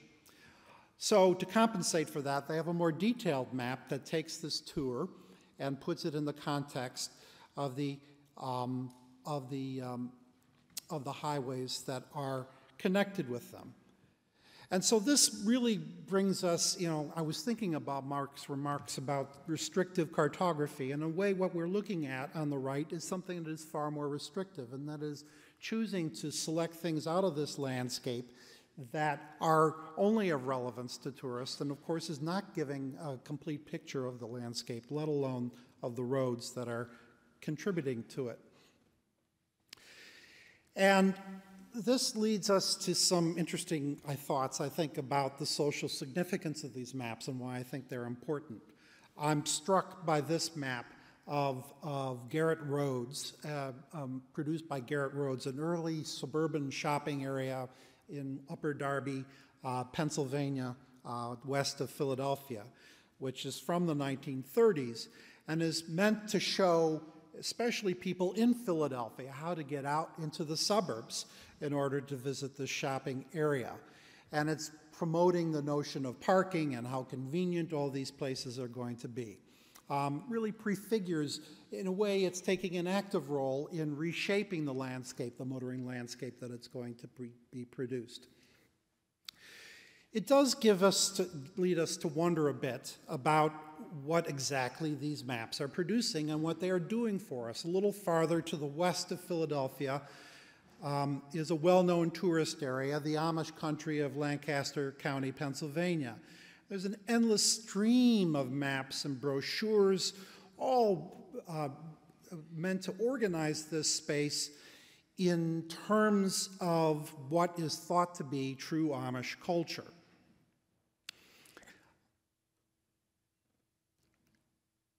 So to compensate for that, they have a more detailed map that takes this tour and puts it in the context of the highways that are connected with them. And so this really brings us, I was thinking about Mark's remarks about restrictive cartography. In a way, what we're looking at on the right is something that is far more restrictive, and that is choosing to select things out of this landscape that are only of relevance to tourists, and of course is not giving a complete picture of the landscape, let alone of the roads that are contributing to it. And this leads us to some interesting thoughts, I think, about the social significance of these maps and why I think they're important. I'm struck by this map of Garrett Roads, produced by Garrett Roads, an early suburban shopping area in Upper Darby, Pennsylvania, west of Philadelphia, which is from the 1930s and is meant to show especially people in Philadelphia how to get out into the suburbs in order to visit this shopping area. And it's promoting the notion of parking and how convenient all these places are going to be. Really prefigures, in a way, it's taking an active role in reshaping the landscape, the motoring landscape that it's going to be produced. It does lead us to wonder a bit about what exactly these maps are producing and what they are doing for us. A little farther to the west of Philadelphia is a well-known tourist area, the Amish country of Lancaster County, Pennsylvania. There's an endless stream of maps and brochures, all meant to organize this space in terms of what is thought to be true Amish culture.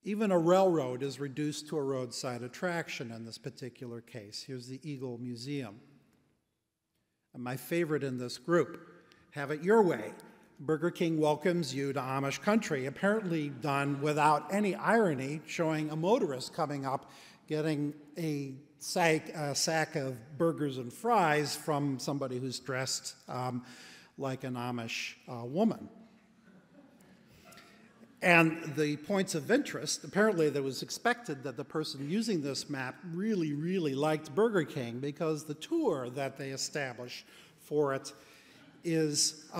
Even a railroad is reduced to a roadside attraction in this particular case. Here's the Eagle Museum. And my favorite in this group, have it your way. Burger King welcomes you to Amish country, apparently done without any irony, showing a motorist coming up, getting a sack of burgers and fries from somebody who's dressed like an Amish woman. And the points of interest, apparently it was expected that the person using this map really, really liked Burger King, because the tour that they established for it is,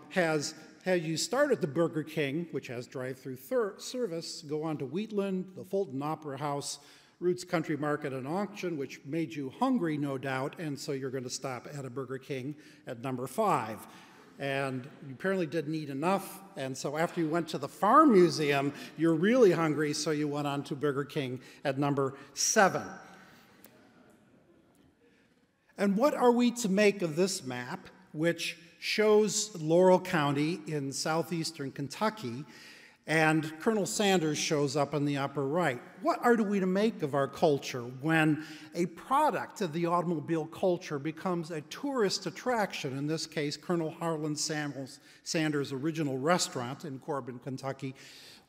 has you start at the Burger King, which has drive-through service, go on to Wheatland, the Fulton Opera House, Roots Country Market and Auction, which made you hungry, no doubt, and so you're going to stop at a Burger King at number 5. And you apparently didn't eat enough, and so after you went to the Farm Museum, you're really hungry, so you went on to Burger King at number 7. And what are we to make of this map, which shows Laurel County in southeastern Kentucky, and Colonel Sanders shows up in the upper right? What are we to make of our culture when a product of the automobile culture becomes a tourist attraction? In this case, Colonel Harlan Sanders' original restaurant in Corbin, Kentucky,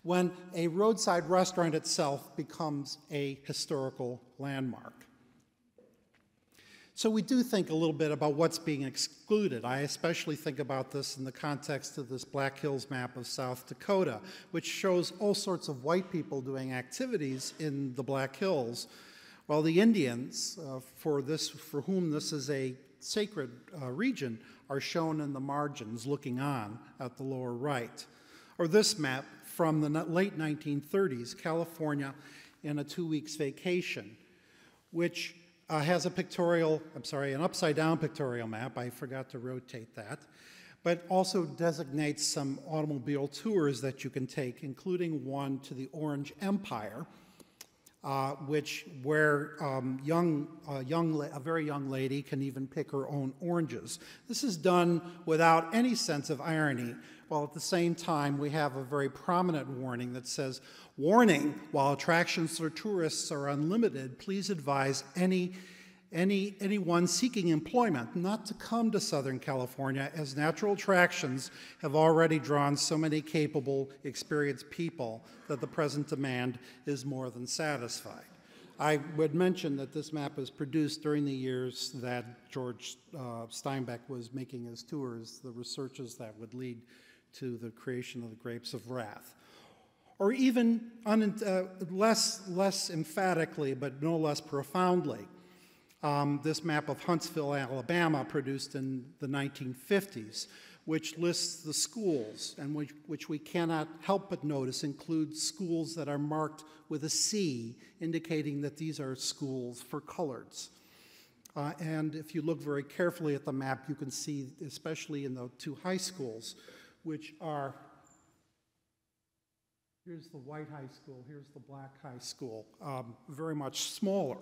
when a roadside restaurant itself becomes a historical landmark. So we do think a little bit about what's being excluded. I especially think about this in the context of this Black Hills map of South Dakota, which shows all sorts of white people doing activities in the Black Hills, while the Indians, for whom this is a sacred region, are shown in the margins looking on at the lower right. Or this map from the late 1930s, California in a 2-week vacation, which has a pictorial, an upside-down pictorial map. I forgot to rotate that. But also designates some automobile tours that you can take, including one to the Orange Empire, where a very young lady can even pick her own oranges. This is done without any sense of irony, while at the same time we have a very prominent warning that says, warning, while attractions for tourists are unlimited, please advise anyone seeking employment not to come to Southern California, as natural attractions have already drawn so many capable, experienced people that the present demand is more than satisfied. I would mention that this map was produced during the years that George Steinbeck was making his tours, the researches that would lead to the creation of the Grapes of Wrath. Or even less emphatically, but no less profoundly, this map of Huntsville, Alabama, produced in the 1950s, which lists the schools, and which we cannot help but notice includes schools that are marked with a C, indicating that these are schools for coloreds. And if you look very carefully at the map, you can see, especially in the 2 high schools, which are, here's the white high school, here's the black high school, very much smaller.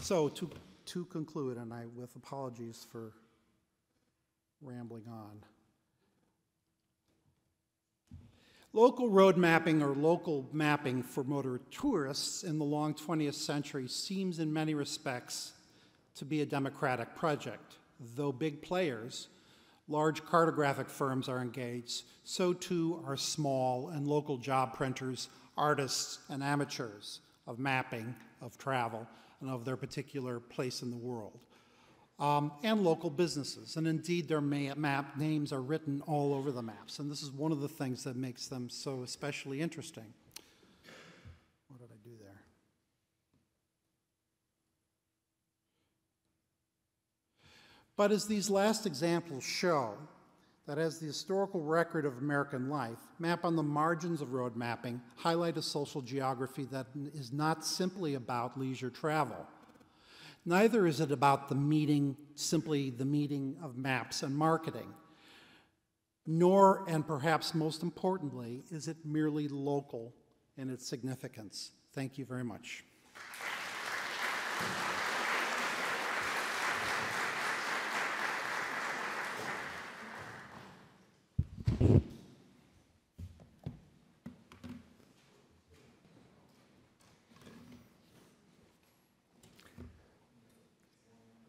So to conclude, and with apologies for rambling on, local road mapping or local mapping for motor tourists in the long 20th century seems in many respects to be a democratic project. Though big players, large cartographic firms are engaged, so too are small and local job printers, artists, and amateurs of mapping, of travel, and of their particular place in the world, and local businesses. And indeed, their map names are written all over the maps, and this is one of the things that makes them so especially interesting. What did I do there? But as these last examples show, that as the historical record of American life, map on the margins of road mapping highlight a social geography that is not simply about leisure travel. Neither is it about simply the meeting of maps and marketing. Nor, and perhaps most importantly, is it merely local in its significance. Thank you very much.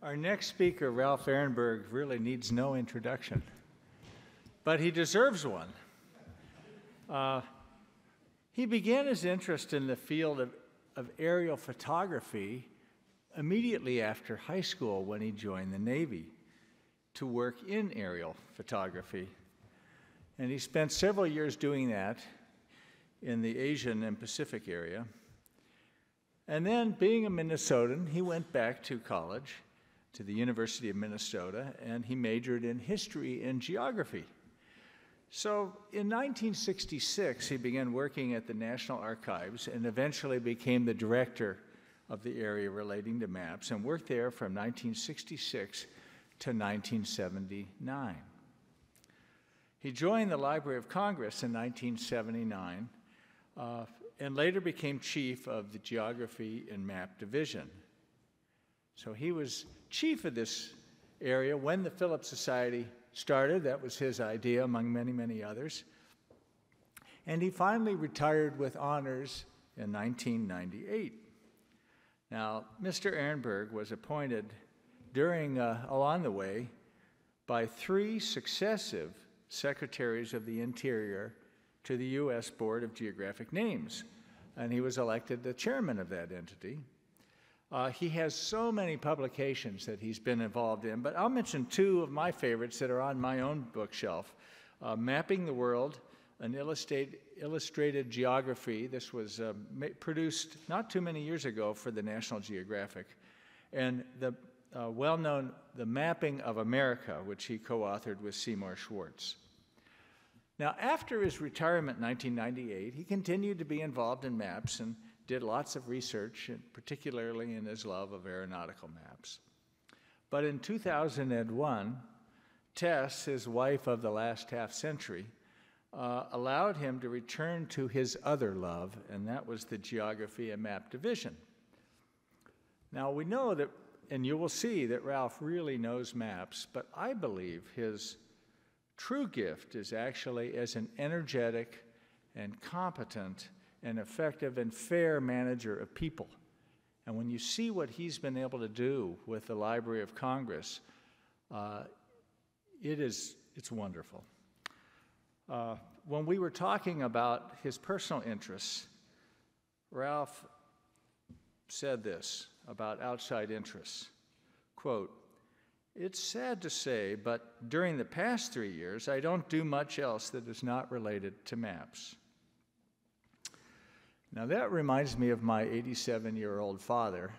Our next speaker, Ralph Ehrenberg, really needs no introduction, but he deserves one. He began his interest in the field of aerial photography immediately after high school when he joined the Navy to work in aerial photography. And he spent several years doing that in the Asian and Pacific area. And then, being a Minnesotan, he went back to college, to the University of Minnesota, and he majored in history and geography. So in 1966, he began working at the National Archives and eventually became the director of the area relating to maps, and worked there from 1966 to 1979. He joined the Library of Congress in 1979 and later became chief of the Geography and Map Division. So he was chief of this area when the Phillips Society started. That was his idea, among many, many others. And he finally retired with honors in 1998. Now, Mr. Ehrenberg was appointed along the way by 3 successive secretaries of the Interior to the U.S. Board of Geographic Names, and he was elected the chairman of that entity. He has so many publications that he's been involved in, but I'll mention 2 of my favorites that are on my own bookshelf. Mapping the World, an illustrated geography. This was produced not too many years ago for the National Geographic. And the well-known The Mapping of America, which he co-authored with Seymour Schwartz. Now, after his retirement in 1998, he continued to be involved in maps and did lots of research, particularly in his love of aeronautical maps. But in 2001, Tess, his wife of the last half-century, allowed him to return to his other love, and that was the Geography and Map Division. Now, we know that, and you will see that Ralph really knows maps, but I believe his true gift is actually as an energetic and competent and effective and fair manager of people. And when you see what he's been able to do with the Library of Congress, it's wonderful. When we were talking about his personal interests, Ralph said this about outside interests, quote, "It's sad to say, but during the past 3 years, I don't do much else that is not related to maps." Now that reminds me of my 87-year-old father,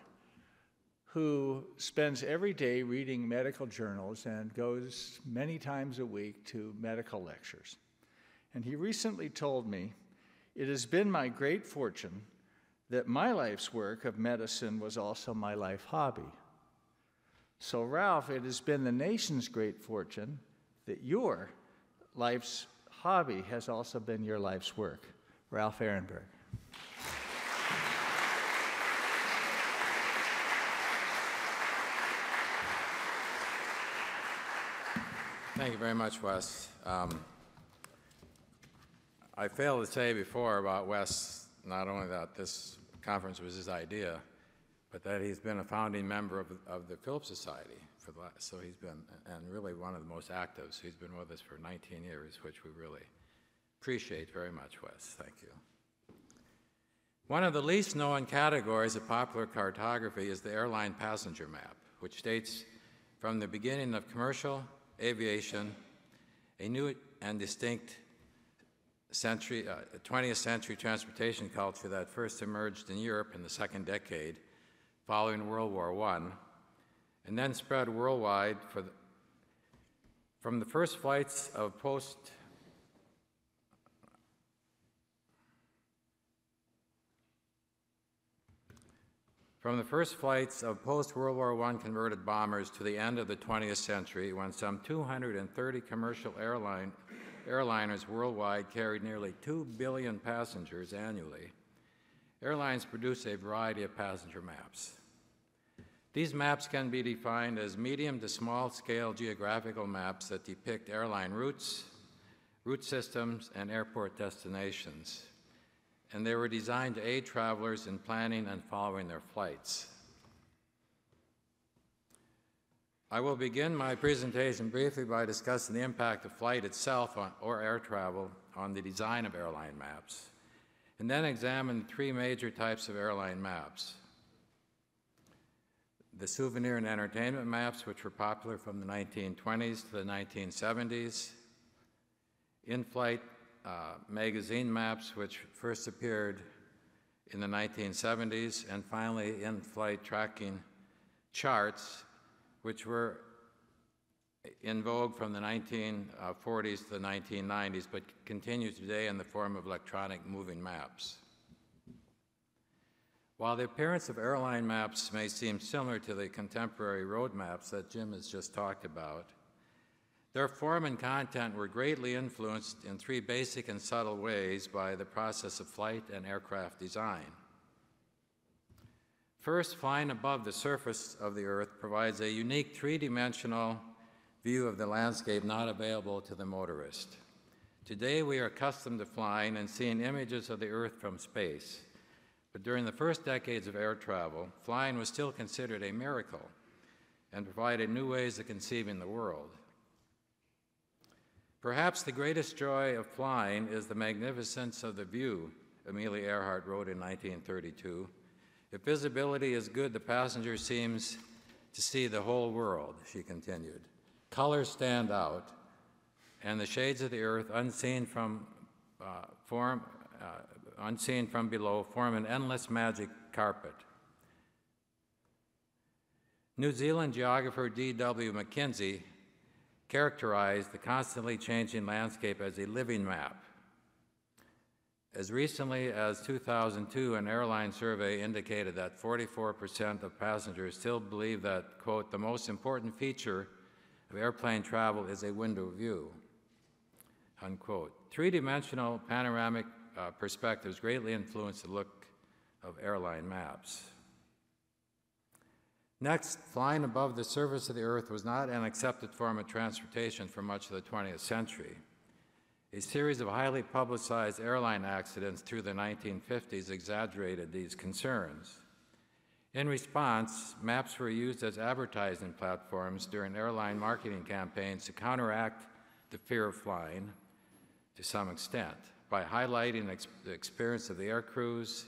who spends every day reading medical journals and goes many times a week to medical lectures. And he recently told me, "It has been my great fortune that my life's work of medicine was also my life hobby." So Ralph, it has been the nation's great fortune that your life's hobby has also been your life's work. Ralph Ehrenberg. Thank you very much, Wes. I failed to say before about Wes, not only that this conference was his idea, but that he's been a founding member of the Phillips Society for the last, so he's been, and really one of the most active. So he's been with us for 19 years, which we really appreciate very much, Wes. Thank you. One of the least known categories of popular cartography is the airline passenger map, which dates from the beginning of commercial aviation, a new and distinct 20th century transportation culture that first emerged in Europe in the second decade following World War I, and then spread worldwide from the first flights of post-World War I converted bombers to the end of the 20th century, when some 230 commercial airliners worldwide carried nearly 2 billion passengers annually, airlines produce a variety of passenger maps. These maps can be defined as medium to small-scale geographical maps that depict airline routes, route systems, and airport destinations. And they were designed to aid travelers in planning and following their flights. I will begin my presentation briefly by discussing the impact of flight itself or air travel on the design of airline maps, and then examine 3 major types of airline maps. The souvenir and entertainment maps, which were popular from the 1920s to the 1970s, in-flight magazine maps, which first appeared in the 1970s, and finally in-flight tracking charts, which were in vogue from the 1940s to the 1990s, but continue today in the form of electronic moving maps. While the appearance of airline maps may seem similar to the contemporary road maps that Jim has just talked about, their form and content were greatly influenced in three basic and subtle ways by the process of flight and aircraft design. First, flying above the surface of the Earth provides a unique three-dimensional view of the landscape not available to the motorist. Today, we are accustomed to flying and seeing images of the Earth from space. But during the first decades of air travel, flying was still considered a miracle and provided new ways of conceiving the world. Perhaps the greatest joy of flying is the magnificence of the view, Amelia Earhart wrote in 1932. If visibility is good, the passenger seems to see the whole world, she continued. Colors stand out, and the shades of the Earth, unseen from below, form an endless magic carpet. New Zealand geographer D.W. Mackenzie characterized the constantly changing landscape as a living map. As recently as 2002, an airline survey indicated that 44% of passengers still believe that, quote, the most important feature of airplane travel is a window view, unquote. Three-dimensional panoramic perspectives greatly influence the look of airline maps. Next, flying above the surface of the Earth was not an accepted form of transportation for much of the 20th century. A series of highly publicized airline accidents through the 1950s exaggerated these concerns. In response, maps were used as advertising platforms during airline marketing campaigns to counteract the fear of flying to some extent, by highlighting the experience of the air crews,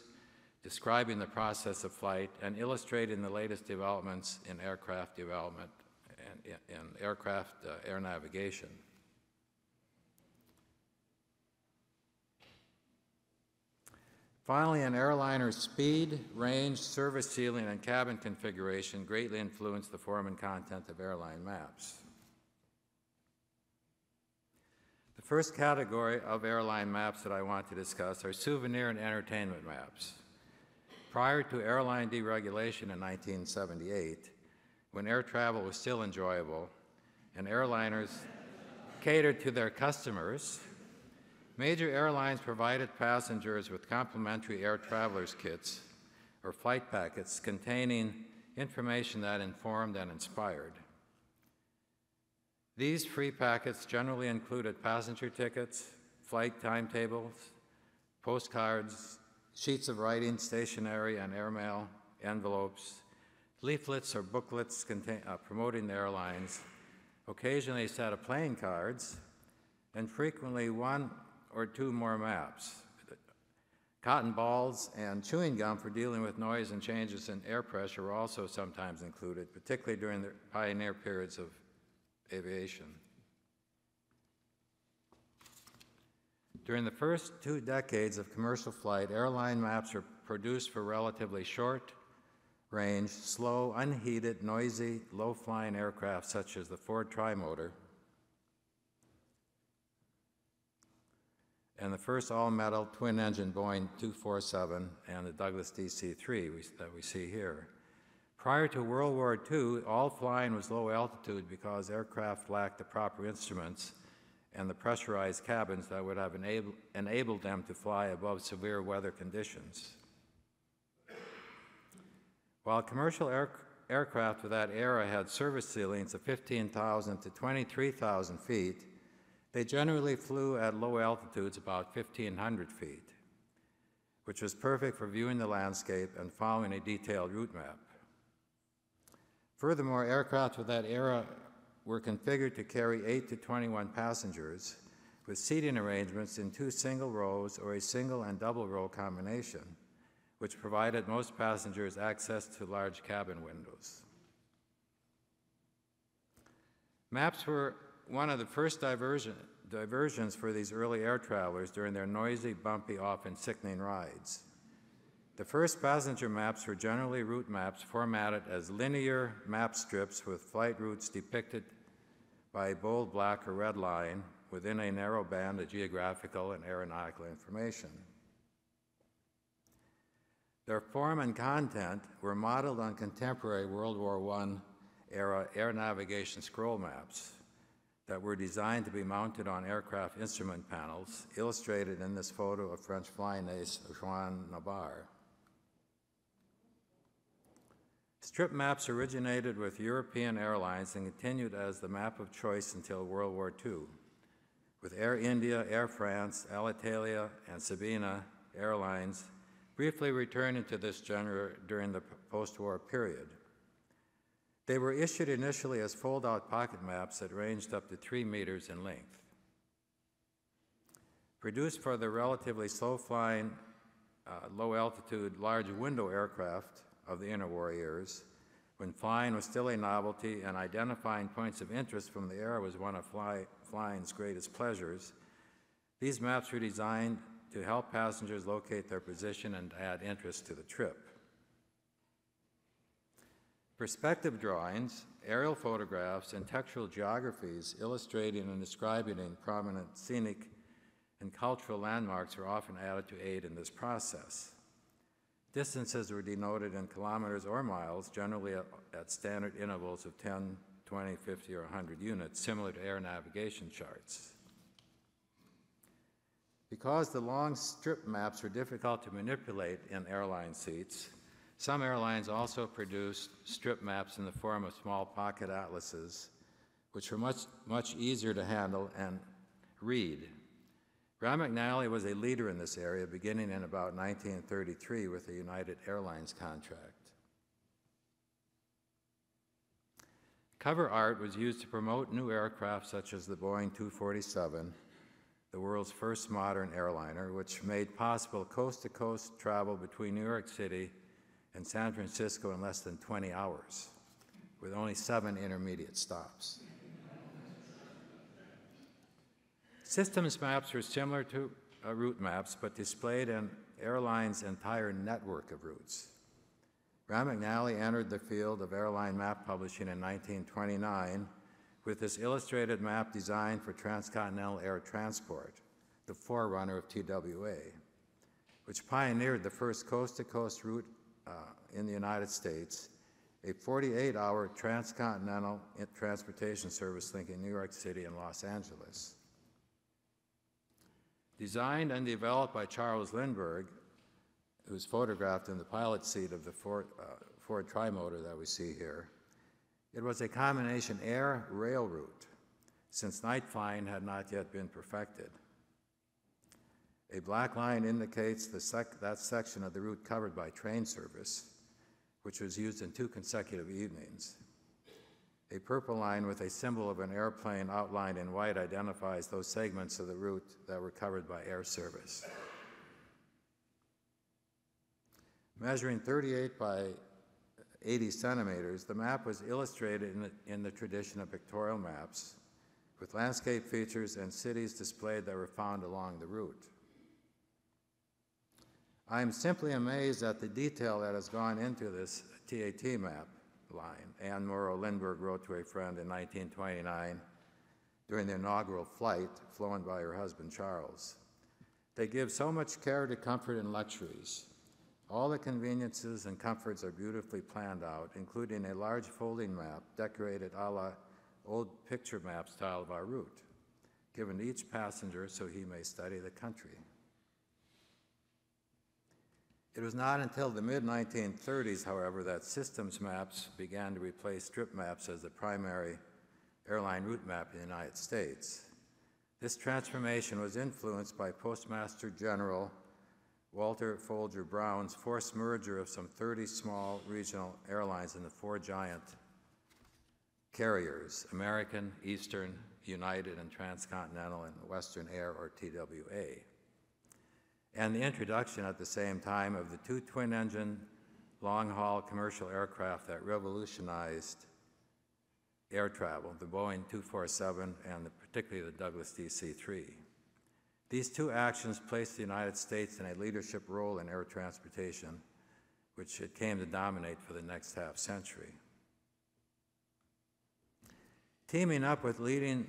describing the process of flight, and illustrating the latest developments in aircraft development and in aircraft air navigation. Finally, an airliner's speed, range, service ceiling, and cabin configuration greatly influence the form and content of airline maps. The first category of airline maps that I want to discuss are souvenir and entertainment maps. Prior to airline deregulation in 1978, when air travel was still enjoyable and airliners catered to their customers, major airlines provided passengers with complimentary air travelers kits or flight packets containing information that informed and inspired. These free packets generally included passenger tickets, flight timetables, postcards, sheets of writing, stationery, and airmail, envelopes, leaflets or booklets promoting the airlines, occasionally a set of playing cards, and frequently one or two more maps. Cotton balls and chewing gum for dealing with noise and changes in air pressure were also sometimes included, particularly during the pioneer periods of aviation. During the first 2 decades of commercial flight, airline maps were produced for relatively short-range, slow, unheated, noisy, low-flying aircraft such as the Ford Trimotor and the first all-metal twin-engine Boeing 247 and the Douglas DC-3 that we see here. Prior to World War II, all flying was low altitude because aircraft lacked the proper instruments and the pressurized cabins that would have enabled them to fly above severe weather conditions. While commercial aircraft of that era had service ceilings of 15,000 to 23,000 feet, they generally flew at low altitudes about 1,500 feet, which was perfect for viewing the landscape and following a detailed route map. Furthermore, aircraft of that era were configured to carry 8 to 21 passengers with seating arrangements in 2 single rows or a single and double row combination, which provided most passengers access to large cabin windows. Maps were one of the first diversions for these early air travelers during their noisy, bumpy, often sickening rides. The first passenger maps were generally route maps formatted as linear map strips with flight routes depicted by a bold black or red line within a narrow band of geographical and aeronautical information. Their form and content were modeled on contemporary World War I era air navigation scroll maps that were designed to be mounted on aircraft instrument panels, illustrated in this photo of French flying ace Juan Navarre. Strip maps originated with European airlines and continued as the map of choice until World War II, with Air India, Air France, Alitalia, and Sabena Airlines briefly returning to this genre during the post-war period. They were issued initially as fold-out pocket maps that ranged up to 3 meters in length. Produced for the relatively slow-flying, low-altitude, large window aircraft of the interwar years, when flying was still a novelty and identifying points of interest from the air was one of flying's greatest pleasures, these maps were designed to help passengers locate their position and add interest to the trip. Perspective drawings, aerial photographs, and textual geographies illustrating and describing prominent scenic and cultural landmarks were often added to aid in this process. Distances were denoted in kilometers or miles, generally at standard intervals of 10, 20, 50, or 100 units, similar to air navigation charts. Because the long strip maps were difficult to manipulate in airline seats, some airlines also produced strip maps in the form of small pocket atlases, which were much easier to handle and read. McNally was a leader in this area beginning in about 1933 with the United Airlines contract. Cover art was used to promote new aircraft such as the Boeing 247, the world's first modern airliner, which made possible coast-to-coast travel between New York City and San Francisco in less than 20 hours, with only 7 intermediate stops. Systems maps were similar to route maps, but displayed an airline's entire network of routes. McNally entered the field of airline map publishing in 1929 with this illustrated map designed for transcontinental air transport, the forerunner of TWA, which pioneered the first coast-to-coast route in the United States, a 48-hour transcontinental transportation service linking New York City and Los Angeles. Designed and developed by Charles Lindbergh, who's photographed in the pilot seat of the Ford Trimotor that we see here, it was a combination air-rail route, since night flying had not yet been perfected. A black line indicates that section of the route covered by train service, which was used in 2 consecutive evenings. A purple line with a symbol of an airplane outlined in white identifies those segments of the route that were covered by air service. Measuring 38 by 80 centimeters, the map was illustrated in the tradition of pictorial maps, with landscape features and cities displayed that were found along the route. I am simply amazed at the detail that has gone into this TAT map line. Anne Morrow Lindbergh wrote to a friend in 1929 during the inaugural flight flown by her husband Charles. They give so much care to comfort and luxuries. All the conveniences and comforts are beautifully planned out, including a large folding map decorated a la old picture map style of our route, given to each passenger so he may study the country. It was not until the mid-1930s, however, that systems maps began to replace strip maps as the primary airline route map in the United States. This transformation was influenced by Postmaster General Walter Folger Brown's forced merger of some 30 small regional airlines into 4 giant carriers: American, Eastern, United, and Transcontinental, and Western Air, or TWA. And the introduction at the same time of the 2 twin-engine long-haul commercial aircraft that revolutionized air travel, the Boeing 247 and the particularly the Douglas DC-3. These two actions placed the United States in a leadership role in air transportation, which it came to dominate for the next half century. Teaming up with leading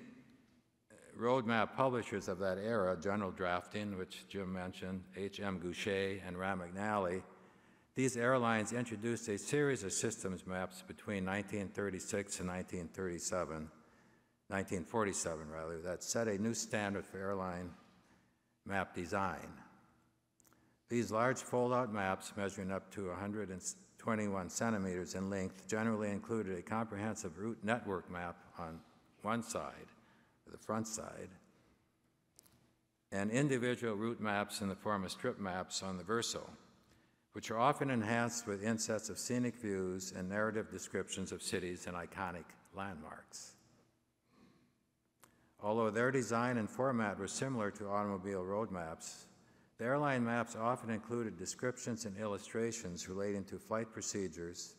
roadmap publishers of that era, General Drafting, which Jim mentioned, H.M. Goucher, and McNally, these airlines introduced a series of systems maps between 1936 and 1947 rather, that set a new standard for airline map design. These large fold-out maps, measuring up to 121 centimeters in length, generally included a comprehensive route network map on one side, the front side, and individual route maps in the form of strip maps on the verso, which are often enhanced with insets of scenic views and narrative descriptions of cities and iconic landmarks. Although their design and format were similar to automobile road maps, the airline maps often included descriptions and illustrations relating to flight procedures,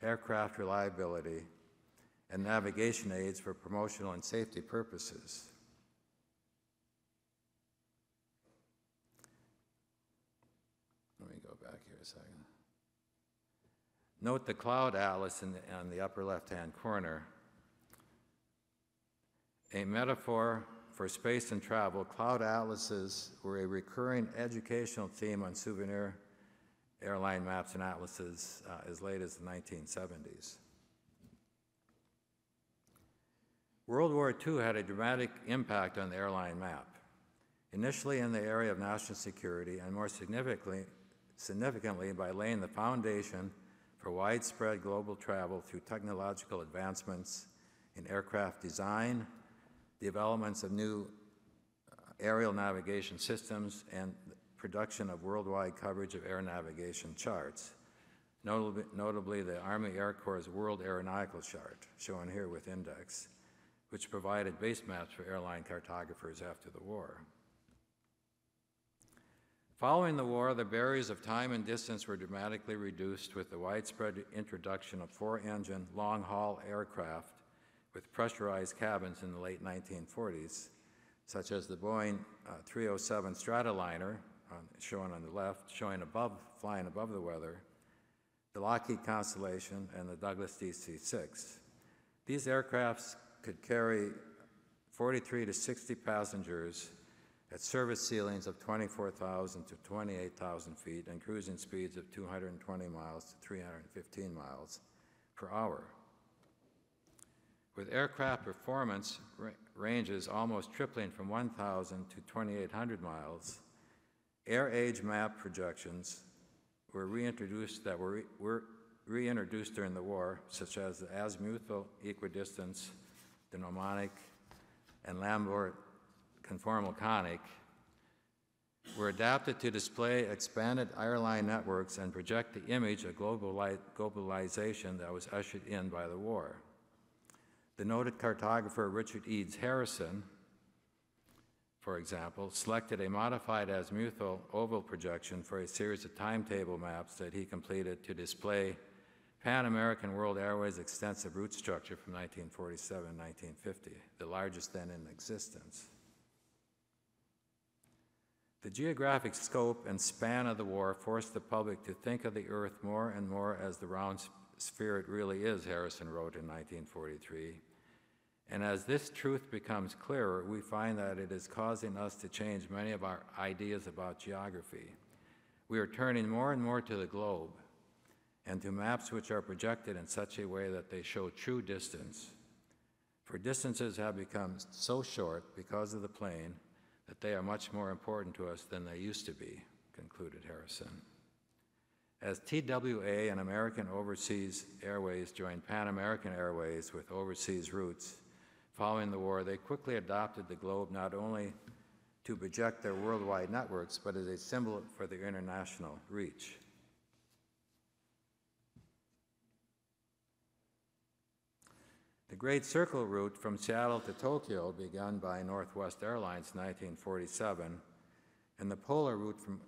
aircraft reliability, and navigation aids for promotional and safety purposes. Let me go back here a second. Note the cloud atlas on the upper left-hand corner. A metaphor for space and travel, cloud atlases were a recurring educational theme on souvenir airline maps and atlases as late as the 1970s. World War II had a dramatic impact on the airline map, initially in the area of national security, and more significantly by laying the foundation for widespread global travel through technological advancements in aircraft design, developments of new aerial navigation systems, and production of worldwide coverage of air navigation charts, notably the Army Air Corps' World Aeronautical Chart, shown here with index, which provided base maps for airline cartographers after the war. Following the war, the barriers of time and distance were dramatically reduced with the widespread introduction of four-engine long-haul aircraft with pressurized cabins in the late 1940s, such as the Boeing 307 Stratoliner, shown on the left, flying above the weather, the Lockheed Constellation, and the Douglas DC-6. These aircrafts could carry 43 to 60 passengers at service ceilings of 24,000 to 28,000 feet and cruising speeds of 220 miles to 315 miles per hour. With aircraft performance ranges almost tripling from 1,000 to 2,800 miles, air age map projections were reintroduced during the war, such as the azimuthal equidistance, the mnemonic, and Lambert conformal conic, were adapted to display expanded airline networks and project the image of globalization that was ushered in by the war. The noted cartographer Richard Eads Harrison, for example, selected a modified azimuthal oval projection for a series of timetable maps that he completed to display Pan American World Airways' extensive route structure from 1947 to 1950, the largest then in existence. The geographic scope and span of the war forced the public to think of the Earth more and more as the round sphere it really is, Harrison wrote in 1943. And as this truth becomes clearer, we find that it is causing us to change many of our ideas about geography. We are turning more and more to the globe and to maps which are projected in such a way that they show true distance. For distances have become so short because of the plane that they are much more important to us than they used to be, concluded Harrison. As TWA and American Overseas Airways joined Pan American Airways with overseas routes, following the war, they quickly adopted the globe not only to project their worldwide networks, but as a symbol for their international reach. The Great Circle route from Seattle to Tokyo, begun by Northwest Airlines in 1947, and the polar route from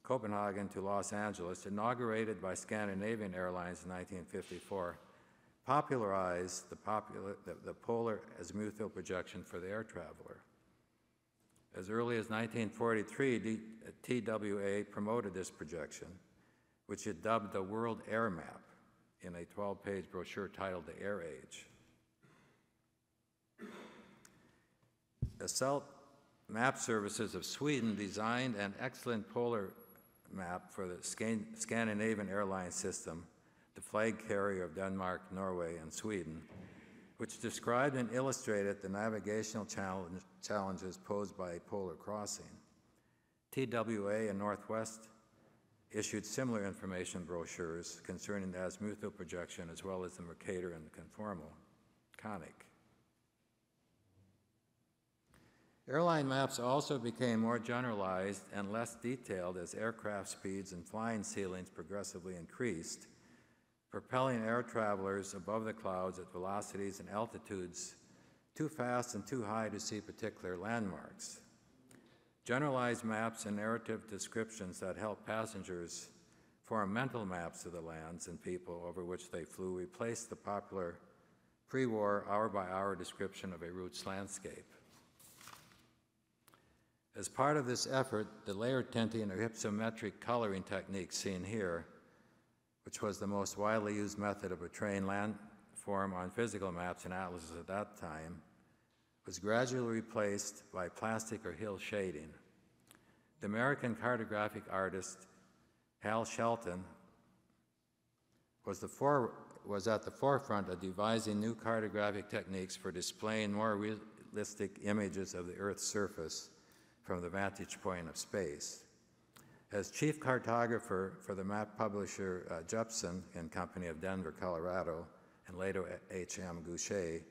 Copenhagen to Los Angeles, inaugurated by Scandinavian Airlines in 1954, popularized the polar azimuthal projection for the air traveler. As early as 1943, TWA promoted this projection, which it dubbed the World Air Map in a 12-page brochure titled The Air Age. The SELT Map Services of Sweden designed an excellent polar map for the Scandinavian airline system, the flag carrier of Denmark, Norway, and Sweden, which described and illustrated the navigational challenges posed by polar crossing. TWA and Northwest issued similar information brochures concerning the azimuthal projection as well as the Mercator and the conformal conic. Airline maps also became more generalized and less detailed as aircraft speeds and flying ceilings progressively increased, propelling air travelers above the clouds at velocities and altitudes too fast and too high to see particular landmarks. Generalized maps and narrative descriptions that help passengers form mental maps of the lands and people over which they flew replaced the popular pre-war hour-by-hour description of a route's landscape. As part of this effort, the layer tinting or hypsometric coloring technique seen here, which was the most widely used method of portraying landform on physical maps and atlases at that time, was gradually replaced by plastic or hill shading. The American cartographic artist Hal Shelton was at the forefront of devising new cartographic techniques for displaying more realistic images of the Earth's surface from the vantage point of space. As chief cartographer for the map publisher Jepson and Company of Denver, Colorado, and later H.M. Goucher,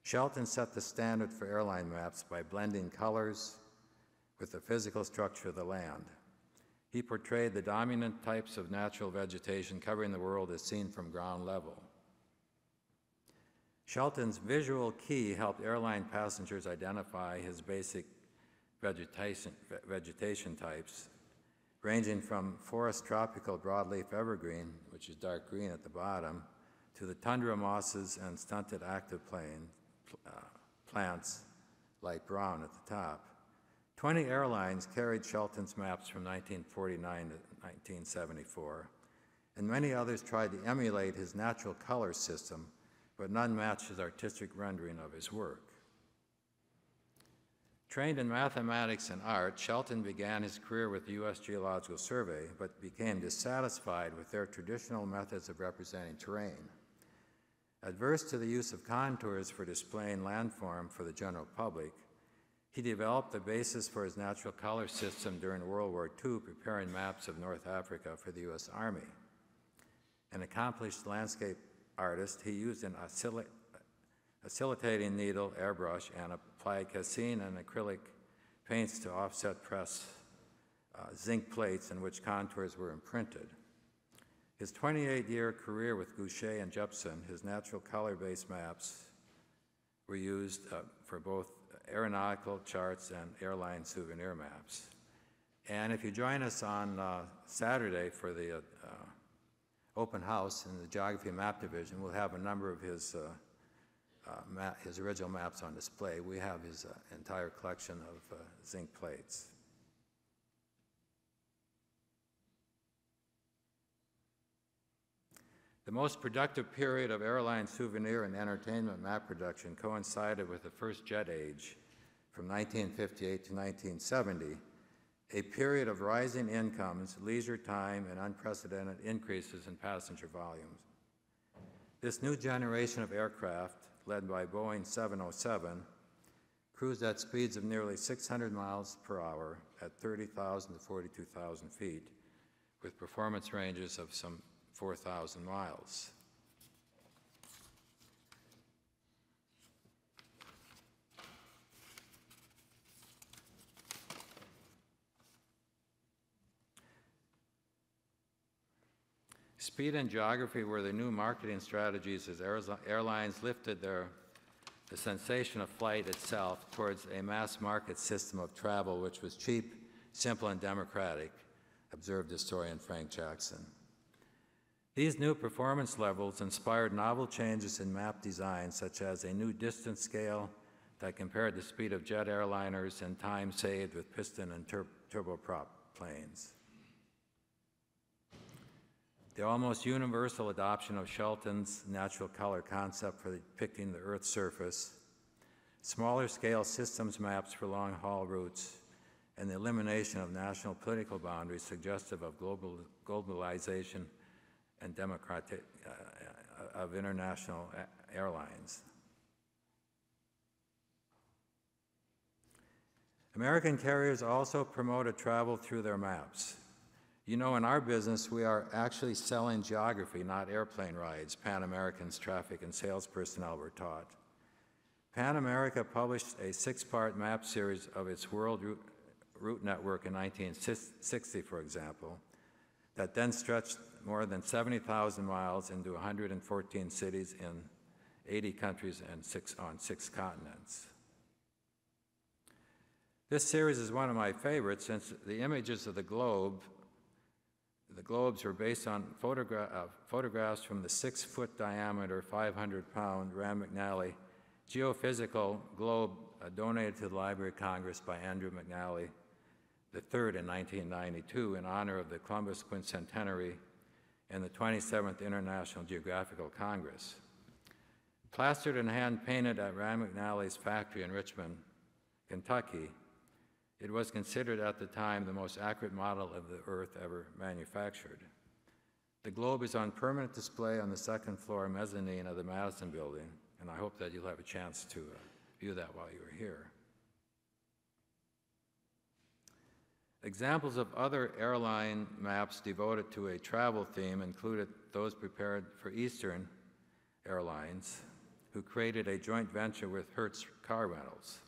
Shelton set the standard for airline maps by blending colors with the physical structure of the land. He portrayed the dominant types of natural vegetation covering the world as seen from ground level. Shelton's visual key helped airline passengers identify his basic vegetation types, ranging from forest tropical broadleaf evergreen, which is dark green at the bottom, to the tundra mosses and stunted active plants, light brown at the top. 20 airlines carried Shelton's maps from 1949 to 1974, and many others tried to emulate his natural color system, but none matched his artistic rendering of his work. Trained in mathematics and art, Shelton began his career with the U.S. Geological Survey, but became dissatisfied with their traditional methods of representing terrain. Adverse to the use of contours for displaying landform for the general public, he developed the basis for his natural color system during World War II, preparing maps of North Africa for the U.S. Army. An accomplished landscape artist, he used an oscillating needle, airbrush, and applied cassine and acrylic paints to offset press zinc plates in which contours were imprinted. His 28-year career with Goucher and Jepson, his natural color-based maps were used for both aeronautical charts and airline souvenir maps. And if you join us on Saturday for the open house in the Geography Map Division, we'll have a number of his original maps on display. We have his entire collection of zinc plates. The most productive period of airline souvenir and entertainment map production coincided with the first jet age from 1958 to 1970, a period of rising incomes, leisure time, and unprecedented increases in passenger volumes. This new generation of aircraft, led by Boeing 707, cruised at speeds of nearly 600 miles per hour at 30,000 to 42,000 feet, with performance ranges of some 4,000 miles. Speed and geography were the new marketing strategies as airlines lifted the sensation of flight itself towards a mass market system of travel which was cheap, simple, and democratic, observed historian Frank Jackson. These new performance levels inspired novel changes in map design, such as a new distance scale that compared the speed of jet airliners and time saved with piston and turboprop planes. The almost universal adoption of Shelton's natural color concept for depicting the Earth's surface, smaller scale systems maps for long-haul routes, and the elimination of national political boundaries suggestive of globalization and of international airlines. American carriers also promoted travel through their maps. You know, in our business, we are actually selling geography, not airplane rides, Pan American's traffic and sales personnel were taught. Pan America published a 6-part map series of its world route network in 1960, for example, that then stretched more than 70,000 miles into 114 cities in 80 countries and on 6 continents. This series is one of my favorites since the images of the globes were based on photographs from the 6-foot diameter, 500-pound Rand McNally geophysical globe donated to the Library of Congress by Andrew McNally III in 1992 in honor of the Columbus Quincentenary and the 27th International Geographical Congress. Plastered and hand-painted at Rand McNally's factory in Richmond, Kentucky, it was considered at the time the most accurate model of the Earth ever manufactured. The globe is on permanent display on the 2nd floor mezzanine of the Madison Building, and I hope that you'll have a chance to view that while you're here. Examples of other airline maps devoted to a travel theme included those prepared for Eastern Airlines, who created a joint venture with Hertz Car Rentals.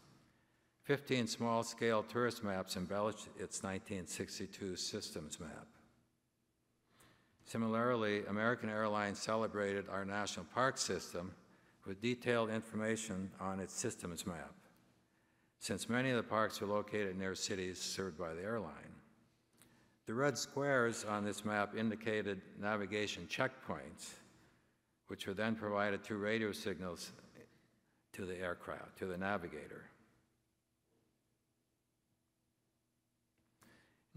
15 small-scale tourist maps embellished its 1962 systems map. Similarly, American Airlines celebrated our national park system with detailed information on its systems map, since many of the parks are located near cities served by the airline. The red squares on this map indicated navigation checkpoints, which were then provided through radio signals to the aircraft, to the navigator.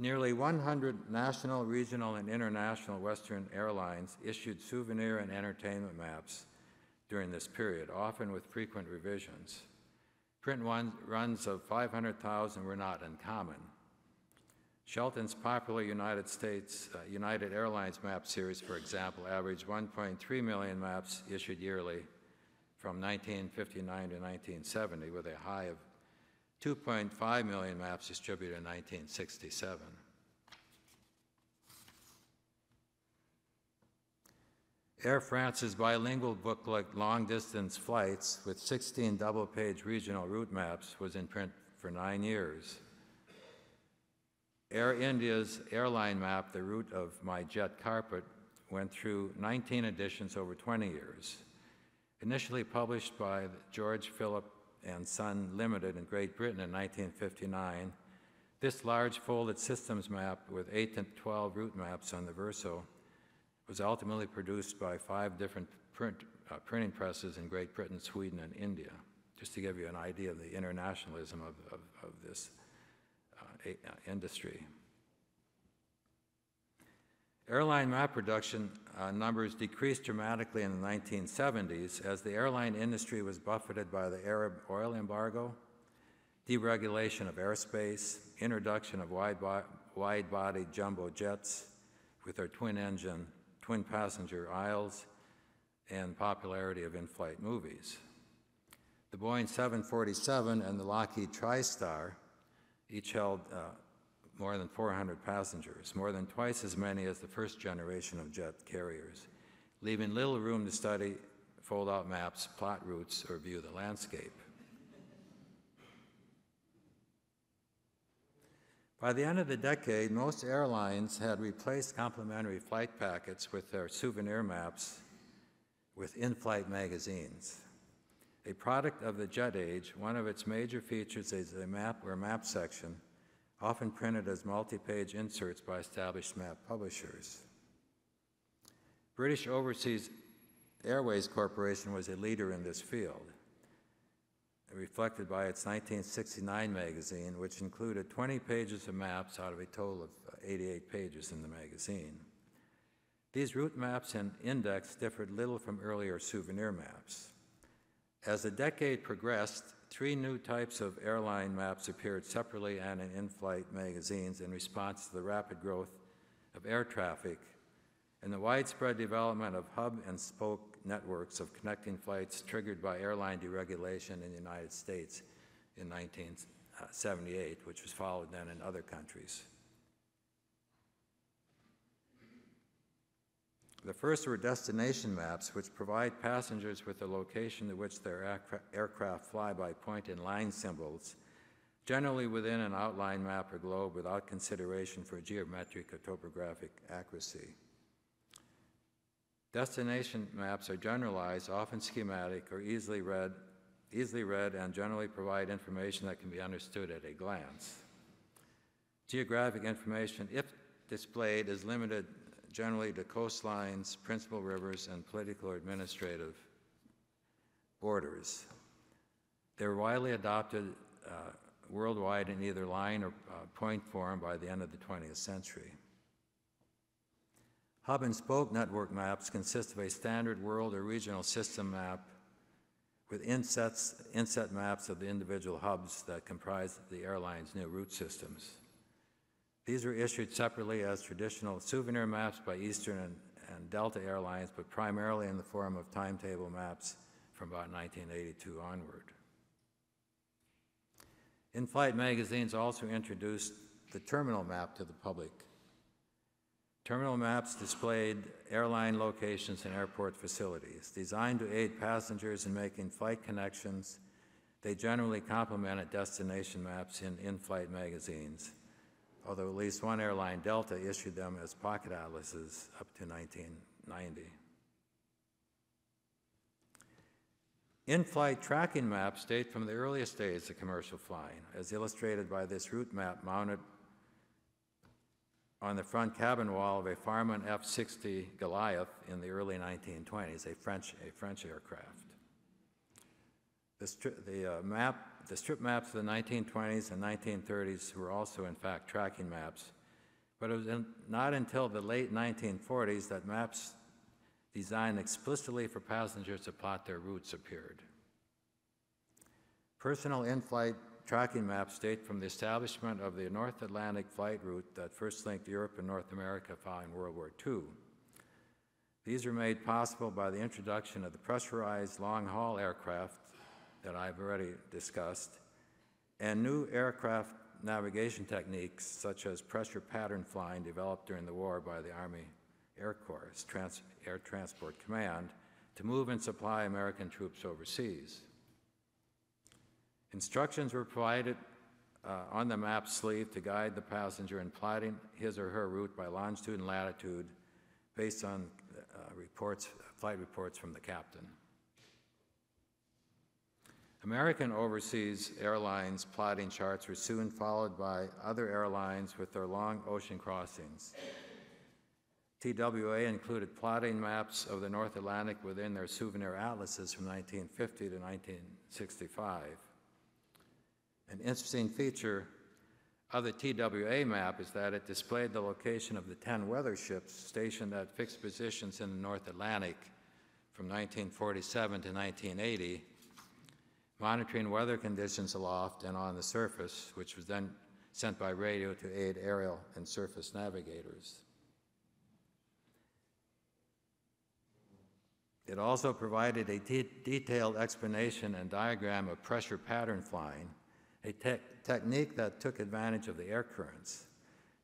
Nearly 100 national, regional, and international Western airlines issued souvenir and entertainment maps during this period, often with frequent revisions. Print runs of 500,000 were not uncommon. Shelton's popular United Airlines map series, for example, averaged 1.3 million maps issued yearly from 1959 to 1970, with a high of 2.5 million maps distributed in 1967. Air France's bilingual booklet, Long Distance Flights, with 16 double-page regional route maps, was in print for 9 years. Air India's airline map, The Route of My Jet Carpet, went through 19 editions over 20 years. Initially published by George Phillips and Son Limited in Great Britain in 1959, this large folded systems map with 8 to 12 route maps on the verso was ultimately produced by 5 different printing presses in Great Britain, Sweden, and India, just to give you an idea of the internationalism of this industry. Airline map production numbers decreased dramatically in the 1970s as the airline industry was buffeted by the Arab oil embargo, deregulation of airspace, introduction of wide-body jumbo jets with their twin-engine, twin-passenger aisles, and popularity of in-flight movies. The Boeing 747 and the Lockheed TriStar each held more than 400 passengers, more than twice as many as the first generation of jet carriers, leaving little room to study fold-out maps, plot routes, or view the landscape. By the end of the decade, most airlines had replaced complimentary flight packets with their souvenir maps with in-flight magazines. A product of the jet age, one of its major features is a map or map section, often printed as multi-page inserts by established map publishers. British Overseas Airways Corporation was a leader in this field, reflected by its 1969 magazine, which included 20 pages of maps out of a total of 88 pages in the magazine. These route maps and index differed little from earlier souvenir maps. As the decade progressed, 3 new types of airline maps appeared separately and in in-flight magazines in response to the rapid growth of air traffic and the widespread development of hub and spoke networks of connecting flights triggered by airline deregulation in the United States in 1978, which was followed then in other countries. The first were destination maps, which provide passengers with the location to which their aircraft fly by point and line symbols, generally within an outline map or globe without consideration for geometric or topographic accuracy. Destination maps are generalized, often schematic, or easily read, and generally provide information that can be understood at a glance. Geographic information, if displayed, is limited generally to coastlines, principal rivers, and political or administrative borders. They're widely adopted worldwide in either line or point form by the end of the 20th century. Hub and spoke network maps consist of a standard world or regional system map with inset maps of the individual hubs that comprise the airline's new route systems. These were issued separately as traditional souvenir maps by Eastern and Delta Airlines, but primarily in the form of timetable maps from about 1982 onward. In-flight magazines also introduced the terminal map to the public. Terminal maps displayed airline locations and airport facilities. Designed to aid passengers in making flight connections, they generally complemented destination maps in in-flight magazines, although at least one airline, Delta, issued them as pocket atlases up to 1990. In-flight tracking maps date from the earliest days of commercial flying, as illustrated by this route map mounted on the front cabin wall of a Farman F-60 Goliath in the early 1920s, a French aircraft. The strip maps of the 1920s and 1930s were also, in fact, tracking maps, but it was not until the late 1940s that maps designed explicitly for passengers to plot their routes appeared. Personal in-flight tracking maps date from the establishment of the North Atlantic flight route that first linked Europe and North America following World War II. These were made possible by the introduction of the pressurized long-haul aircraft that I've already discussed, and new aircraft navigation techniques such as pressure pattern flying developed during the war by the Army Air Corps' Air Transport Command to move and supply American troops overseas. Instructions were provided on the map sleeve to guide the passenger in plotting his or her route by longitude and latitude based on flight reports from the captain. American overseas airlines plotting charts were soon followed by other airlines with their long ocean crossings. TWA included plotting maps of the North Atlantic within their souvenir atlases from 1950 to 1965. An interesting feature of the TWA map is that it displayed the location of the 10 weather ships stationed at fixed positions in the North Atlantic from 1947 to 1980, monitoring weather conditions aloft and on the surface, which was then sent by radio to aid aerial and surface navigators. It also provided a detailed explanation and diagram of pressure pattern flying, a technique that took advantage of the air currents.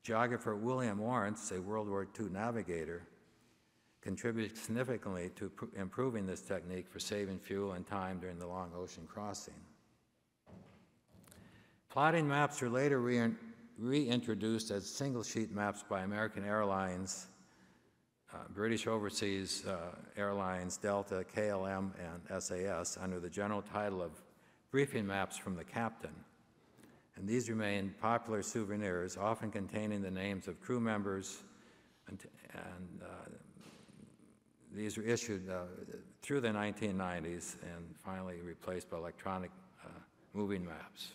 Geographer William Lawrence, a World War II navigator, contributed significantly to improving this technique for saving fuel and time during the long ocean crossing. Plotting maps were later reintroduced as single-sheet maps by American Airlines, British Overseas Airlines, Delta, KLM, and SAS under the general title of briefing maps from the captain. And these remain popular souvenirs, often containing the names of crew members and these were issued through the 1990s and finally replaced by electronic moving maps.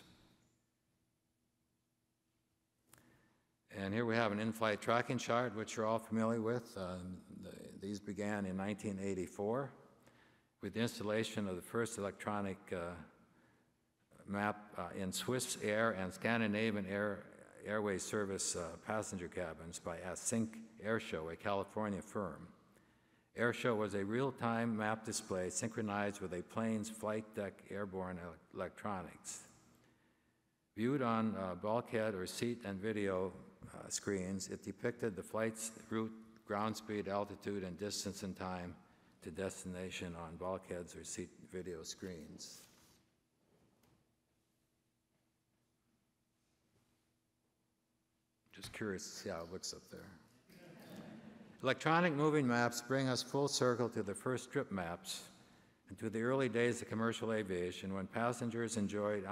And here we have an in-flight tracking chart, which you're all familiar with. These began in 1984 with the installation of the first electronic map in Swiss Air and Scandinavian Airways service passenger cabins by Async Airshow, a California firm. Airshow was a real-time map display synchronized with a plane's flight deck airborne electronics. Viewed on bulkhead or seat and video screens, it depicted the flight's route, ground speed, altitude, and distance and time to destination on bulkheads or seat video screens. Just curious to see how it looks up there. Electronic moving maps bring us full circle to the first strip maps and to the early days of commercial aviation when passengers enjoyed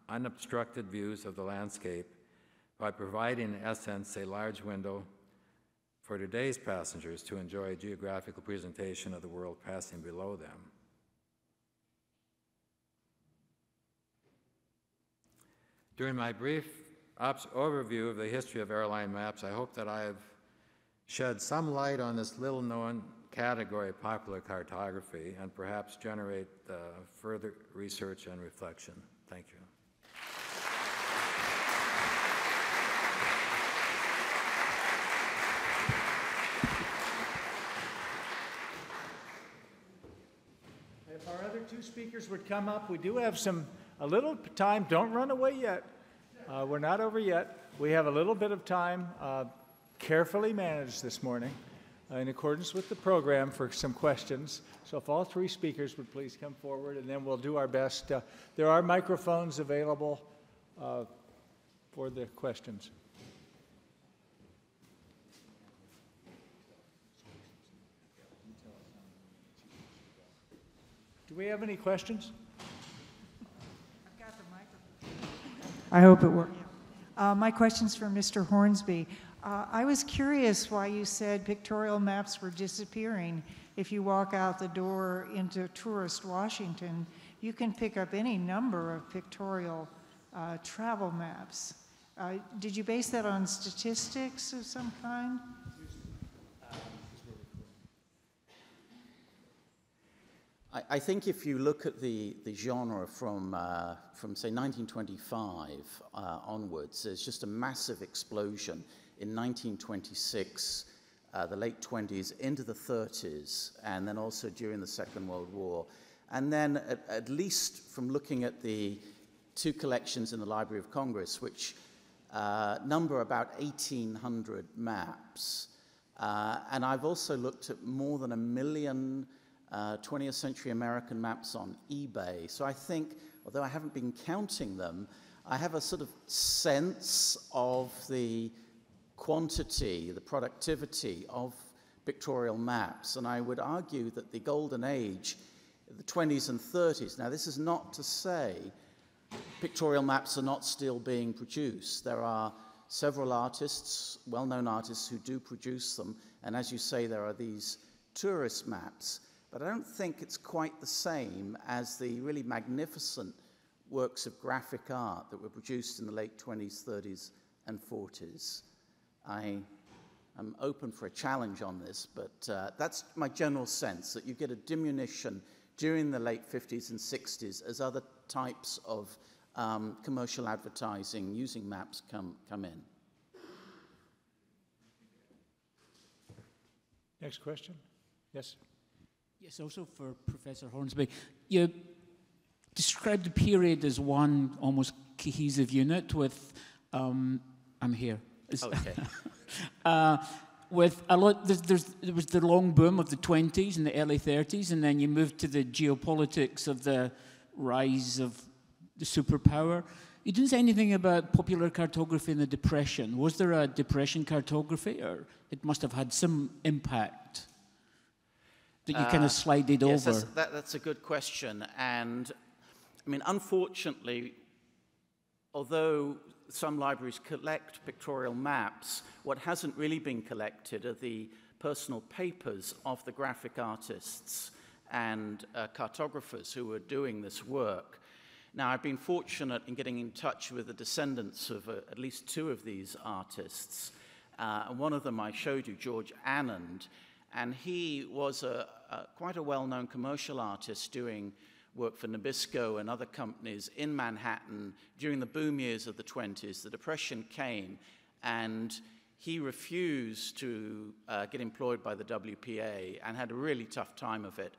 unobstructed views of the landscape by providing, in essence, a large window for today's passengers to enjoy a geographical presentation of the world passing below them. During my brief overview of the history of airline maps, I hope that I have shed some light on this little-known category of popular cartography and perhaps generate further research and reflection. Thank you. If our other two speakers would come up, we do have a little time. Don't run away yet. We're not over yet. We have a little bit of time, carefully managed this morning, in accordance with the program for some questions. So if all three speakers would please come forward, and then we'll do our best. There are microphones available for the questions. Do we have any questions? I've got the microphone. I hope it works. My question's for Mr. Hornsby. I was curious why you said pictorial maps were disappearing. If you walk out the door into tourist Washington, you can pick up any number of pictorial travel maps. Did you base that on statistics of some kind? I think if you look at the genre from say 1925 onwards, there's just a massive explosion in 1926, the late 20s into the 30s, and then also during the Second World War. And then at least from looking at the two collections in the Library of Congress, which number about 1,800 maps. And I've also looked at more than 1 million 20th century American maps on eBay. So I think, although I haven't been counting them, I have a sort of sense of the quantity, the productivity of pictorial maps. And I would argue that the golden age, the 20s and 30s, now this is not to say pictorial maps are not still being produced. There are several artists, well-known artists, who do produce them. And as you say, there are these tourist maps. But I don't think it's quite the same as the really magnificent works of graphic art that were produced in the late 20s, 30s, and 40s. I am open for a challenge on this, but that's my general sense, that you get a diminution during the late 50s and 60s as other types of commercial advertising using maps come in. Next question. Yes. Yes, also for Professor Hornsby. You described the period as one almost cohesive unit with, I'm here. Okay. With a lot, there was the long boom of the 20s and the early 30s, and then you moved to the geopolitics of the rise of the superpower. You didn't say anything about popular cartography in the Depression. Was there a Depression cartography, or it must have had some impact that you kind of slided yes, over? That's a good question. And, I mean, unfortunately, although some libraries collect pictorial maps, what hasn't really been collected are the personal papers of the graphic artists and cartographers who were doing this work. Now, I've been fortunate in getting in touch with the descendants of at least two of these artists. And one of them I showed you, George Anand, and he was quite a well-known commercial artist doing work for Nabisco and other companies in Manhattan during the boom years of the 20s. The Depression came, and he refused to get employed by the WPA and had a really tough time of it.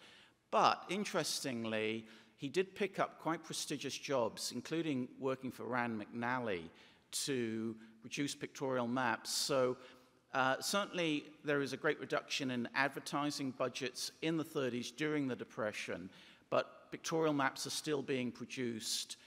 But interestingly, he did pick up quite prestigious jobs, including working for Rand McNally to produce pictorial maps. So certainly there is a great reduction in advertising budgets in the 30s during the Depression, but pictorial maps are still being produced,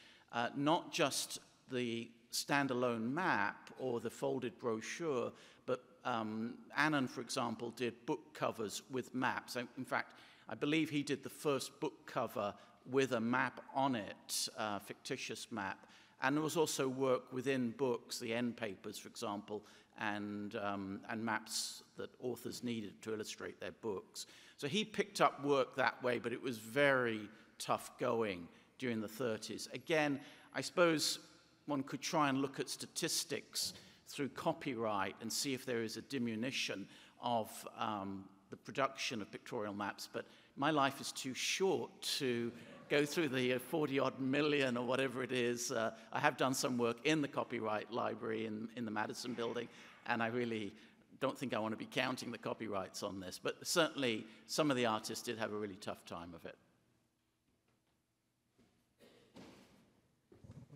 not just the standalone map or the folded brochure, but Anand, for example, did book covers with maps. In fact, I believe he did the first book cover with a map on it, fictitious map. And there was also work within books, the end papers, for example, and maps that authors needed to illustrate their books. So he picked up work that way, but it was very tough going during the 30s. Again, I suppose one could try and look at statistics through copyright and see if there is a diminution of the production of pictorial maps, but my life is too short to go through the 40-odd million or whatever it is. I have done some work in the copyright library in the Madison building, and I really don't think I want to be counting the copyrights on this. But certainly, some of the artists did have a really tough time of it.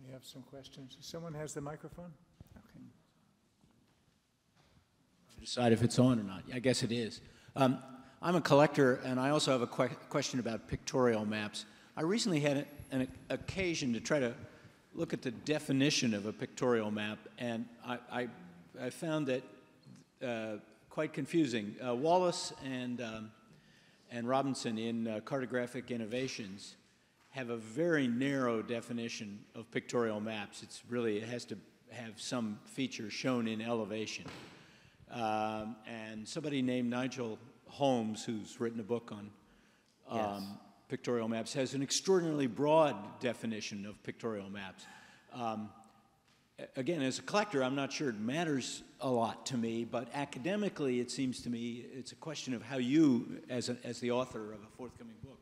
We have some questions. Someone has the microphone? Okay. Decide if it's on or not. I guess it is. I'm a collector, and I also have a question about pictorial maps. I recently had an occasion to try to look at the definition of a pictorial map, and I found that quite confusing. Wallace and Robinson in Cartographic Innovations have a very narrow definition of pictorial maps. It has to have some feature shown in elevation. And somebody named Nigel Holmes, who's written a book on pictorial maps, has an extraordinarily broad definition of pictorial maps. Again, as a collector, I'm not sure it matters a lot to me, but academically, it seems to me it's a question of how you, as the author of a forthcoming book,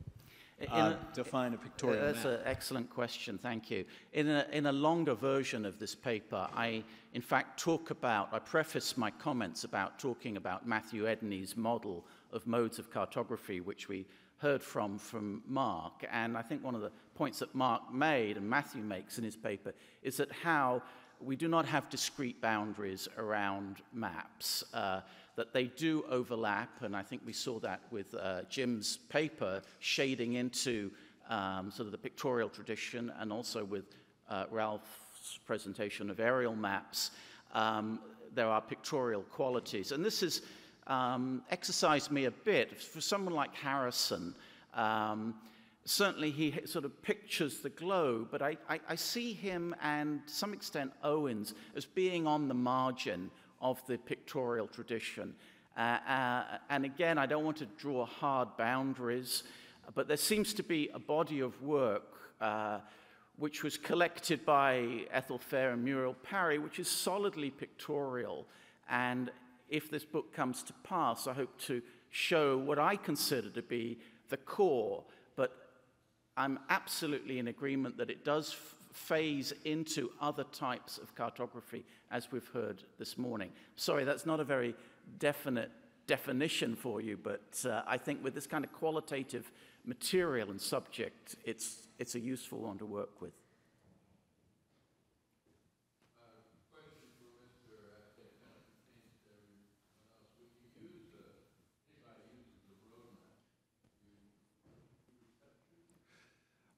define a pictorial map. That's an excellent question, thank you. In a longer version of this paper, I in fact I preface my comments about talking about Matthew Edney's model of modes of cartography, which we heard from Mark. And I think one of the points that Mark made and Matthew makes in his paper is that how we do not have discrete boundaries around maps, that they do overlap, and I think we saw that with Jim's paper shading into sort of the pictorial tradition, and also with Ralph's presentation of aerial maps. There are pictorial qualities, and this has exercised me a bit. For someone like Harrison, certainly he sort of pictures the globe, but I see him, and to some extent Owens, as being on the margin of the pictorial tradition. And again, I don't want to draw hard boundaries, but there seems to be a body of work which was collected by Ethel Fair and Muriel Parry, which is solidly pictorial. And if this book comes to pass, I hope to show what I consider to be the core, but I'm absolutely in agreement that it does phase into other types of cartography, as we've heard this morning. Sorry, that's not a very definite definition for you, but I think with this kind of qualitative material and subject, it's a useful one to work with.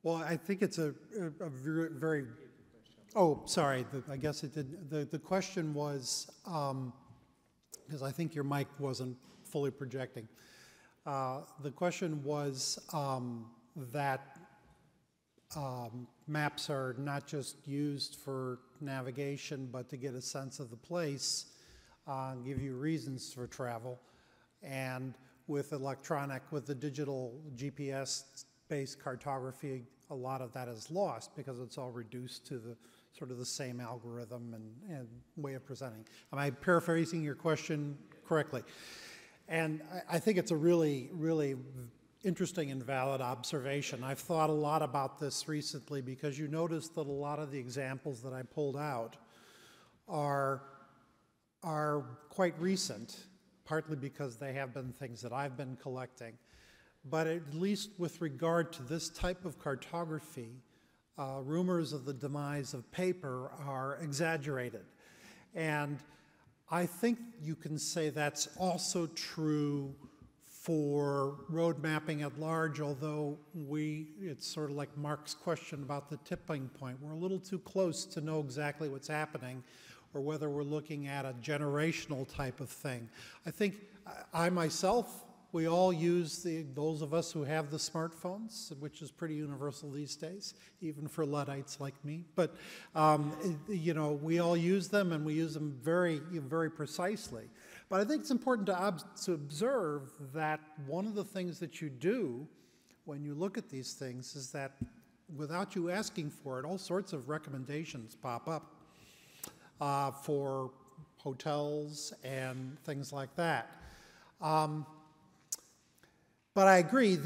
Well, I think it's a very, oh, sorry, I guess it did. The question was, because I think your mic wasn't fully projecting. The question was that maps are not just used for navigation, but to get a sense of the place, give you reasons for travel. And with the digital GPS-based cartography, a lot of that is lost because it's all reduced to the sort of the same algorithm and way of presenting. Am I paraphrasing your question correctly? And I think it's a really, really interesting and valid observation. I've thought a lot about this recently because you notice that a lot of the examples that I pulled out are quite recent, partly because they have been things that I've been collecting. But at least with regard to this type of cartography, rumors of the demise of paper are exaggerated. And I think you can say that's also true for road mapping at large, although it's sort of like Mark's question about the tipping point. We're a little too close to know exactly what's happening or whether we're looking at a generational type of thing. I think I myself, we all use those of us who have the smartphones, which is pretty universal these days, even for Luddites like me. But you know, we all use them, and we use them very, very precisely. But I think it's important to observe that one of the things that you do when you look at these things is that without you asking for it, all sorts of recommendations pop up for hotels and things like that. But I agree,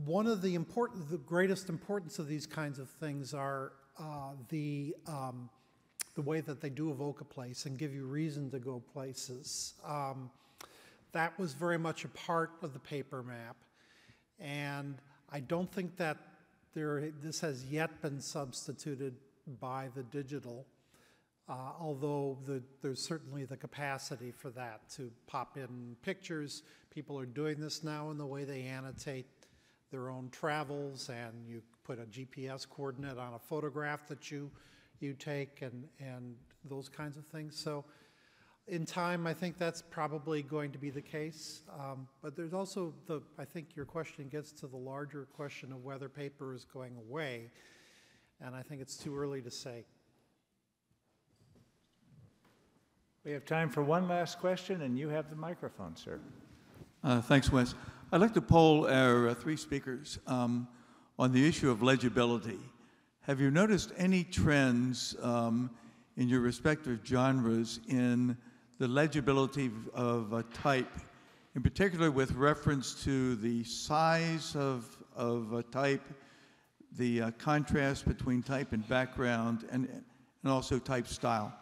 one of the greatest importance of these kinds of things are the way that they do evoke a place and give you reason to go places. That was very much a part of the paper map, and I don't think that this has yet been substituted by the digital, although there's certainly the capacity for that to pop in pictures. People are doing this now in the way they annotate their own travels, and you put a GPS coordinate on a photograph that you take and those kinds of things. So in time, I think that's probably going to be the case. But there's also I think your question gets to the larger question of whether paper is going away, and I think it's too early to say. We have time for one last question, and you have the microphone, sir. Thanks, Wes. I'd like to poll our three speakers on the issue of legibility. Have you noticed any trends in your respective genres in the legibility of a type, in particular with reference to the size of a type, the contrast between type and background, and also type style?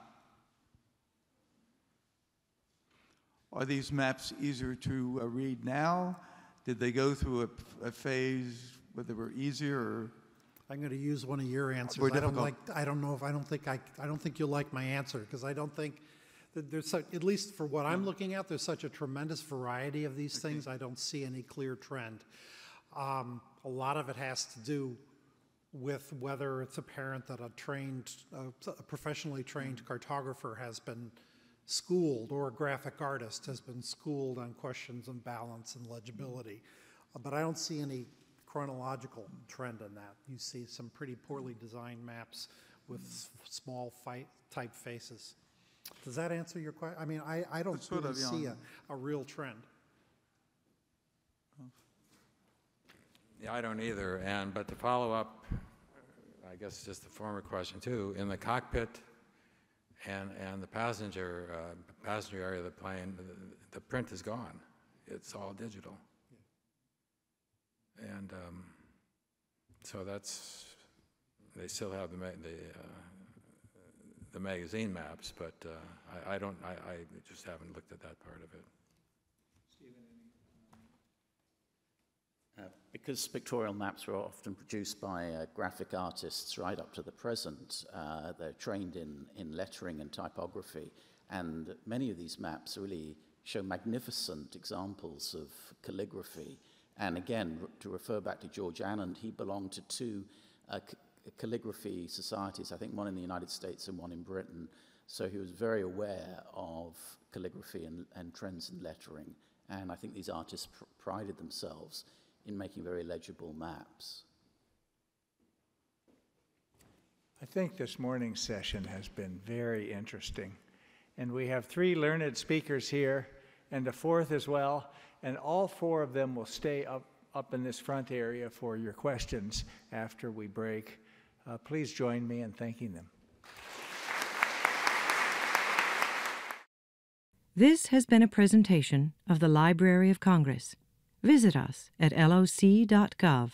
Are these maps easier to read now? Did they go through a phase where they were easier? Or I'm going to use one of your answers. I don't think you'll like my answer, because I don't think that there's such, at least for what I'm looking at, there's such a tremendous variety of these things. I don't see any clear trend. A lot of it has to do with whether it's apparent that a professionally trained cartographer has been schooled, or a graphic artist has been schooled on questions of balance and legibility. But I don't see any chronological trend in that. You see some pretty poorly designed maps with small typefaces. Does that answer your question? I mean, I don't really see a real trend. Yeah, I don't either. But to follow up, I guess just the former question too, in the cockpit and the passenger area of the plane, the print is gone. It's all digital. And so they still have the magazine maps, but I just haven't looked at that part of it. Because pictorial maps were often produced by graphic artists right up to the present, they're trained in lettering and typography, and many of these maps really show magnificent examples of calligraphy. And again, to refer back to George Annand, he belonged to two calligraphy societies, I think one in the United States and one in Britain. So he was very aware of calligraphy and trends in lettering. And I think these artists prided themselves in making very legible maps. I think this morning's session has been very interesting. And we have three learned speakers here, and a fourth as well. And all four of them will stay up in this front area for your questions after we break. Please join me in thanking them. This has been a presentation of the Library of Congress. Visit us at loc.gov.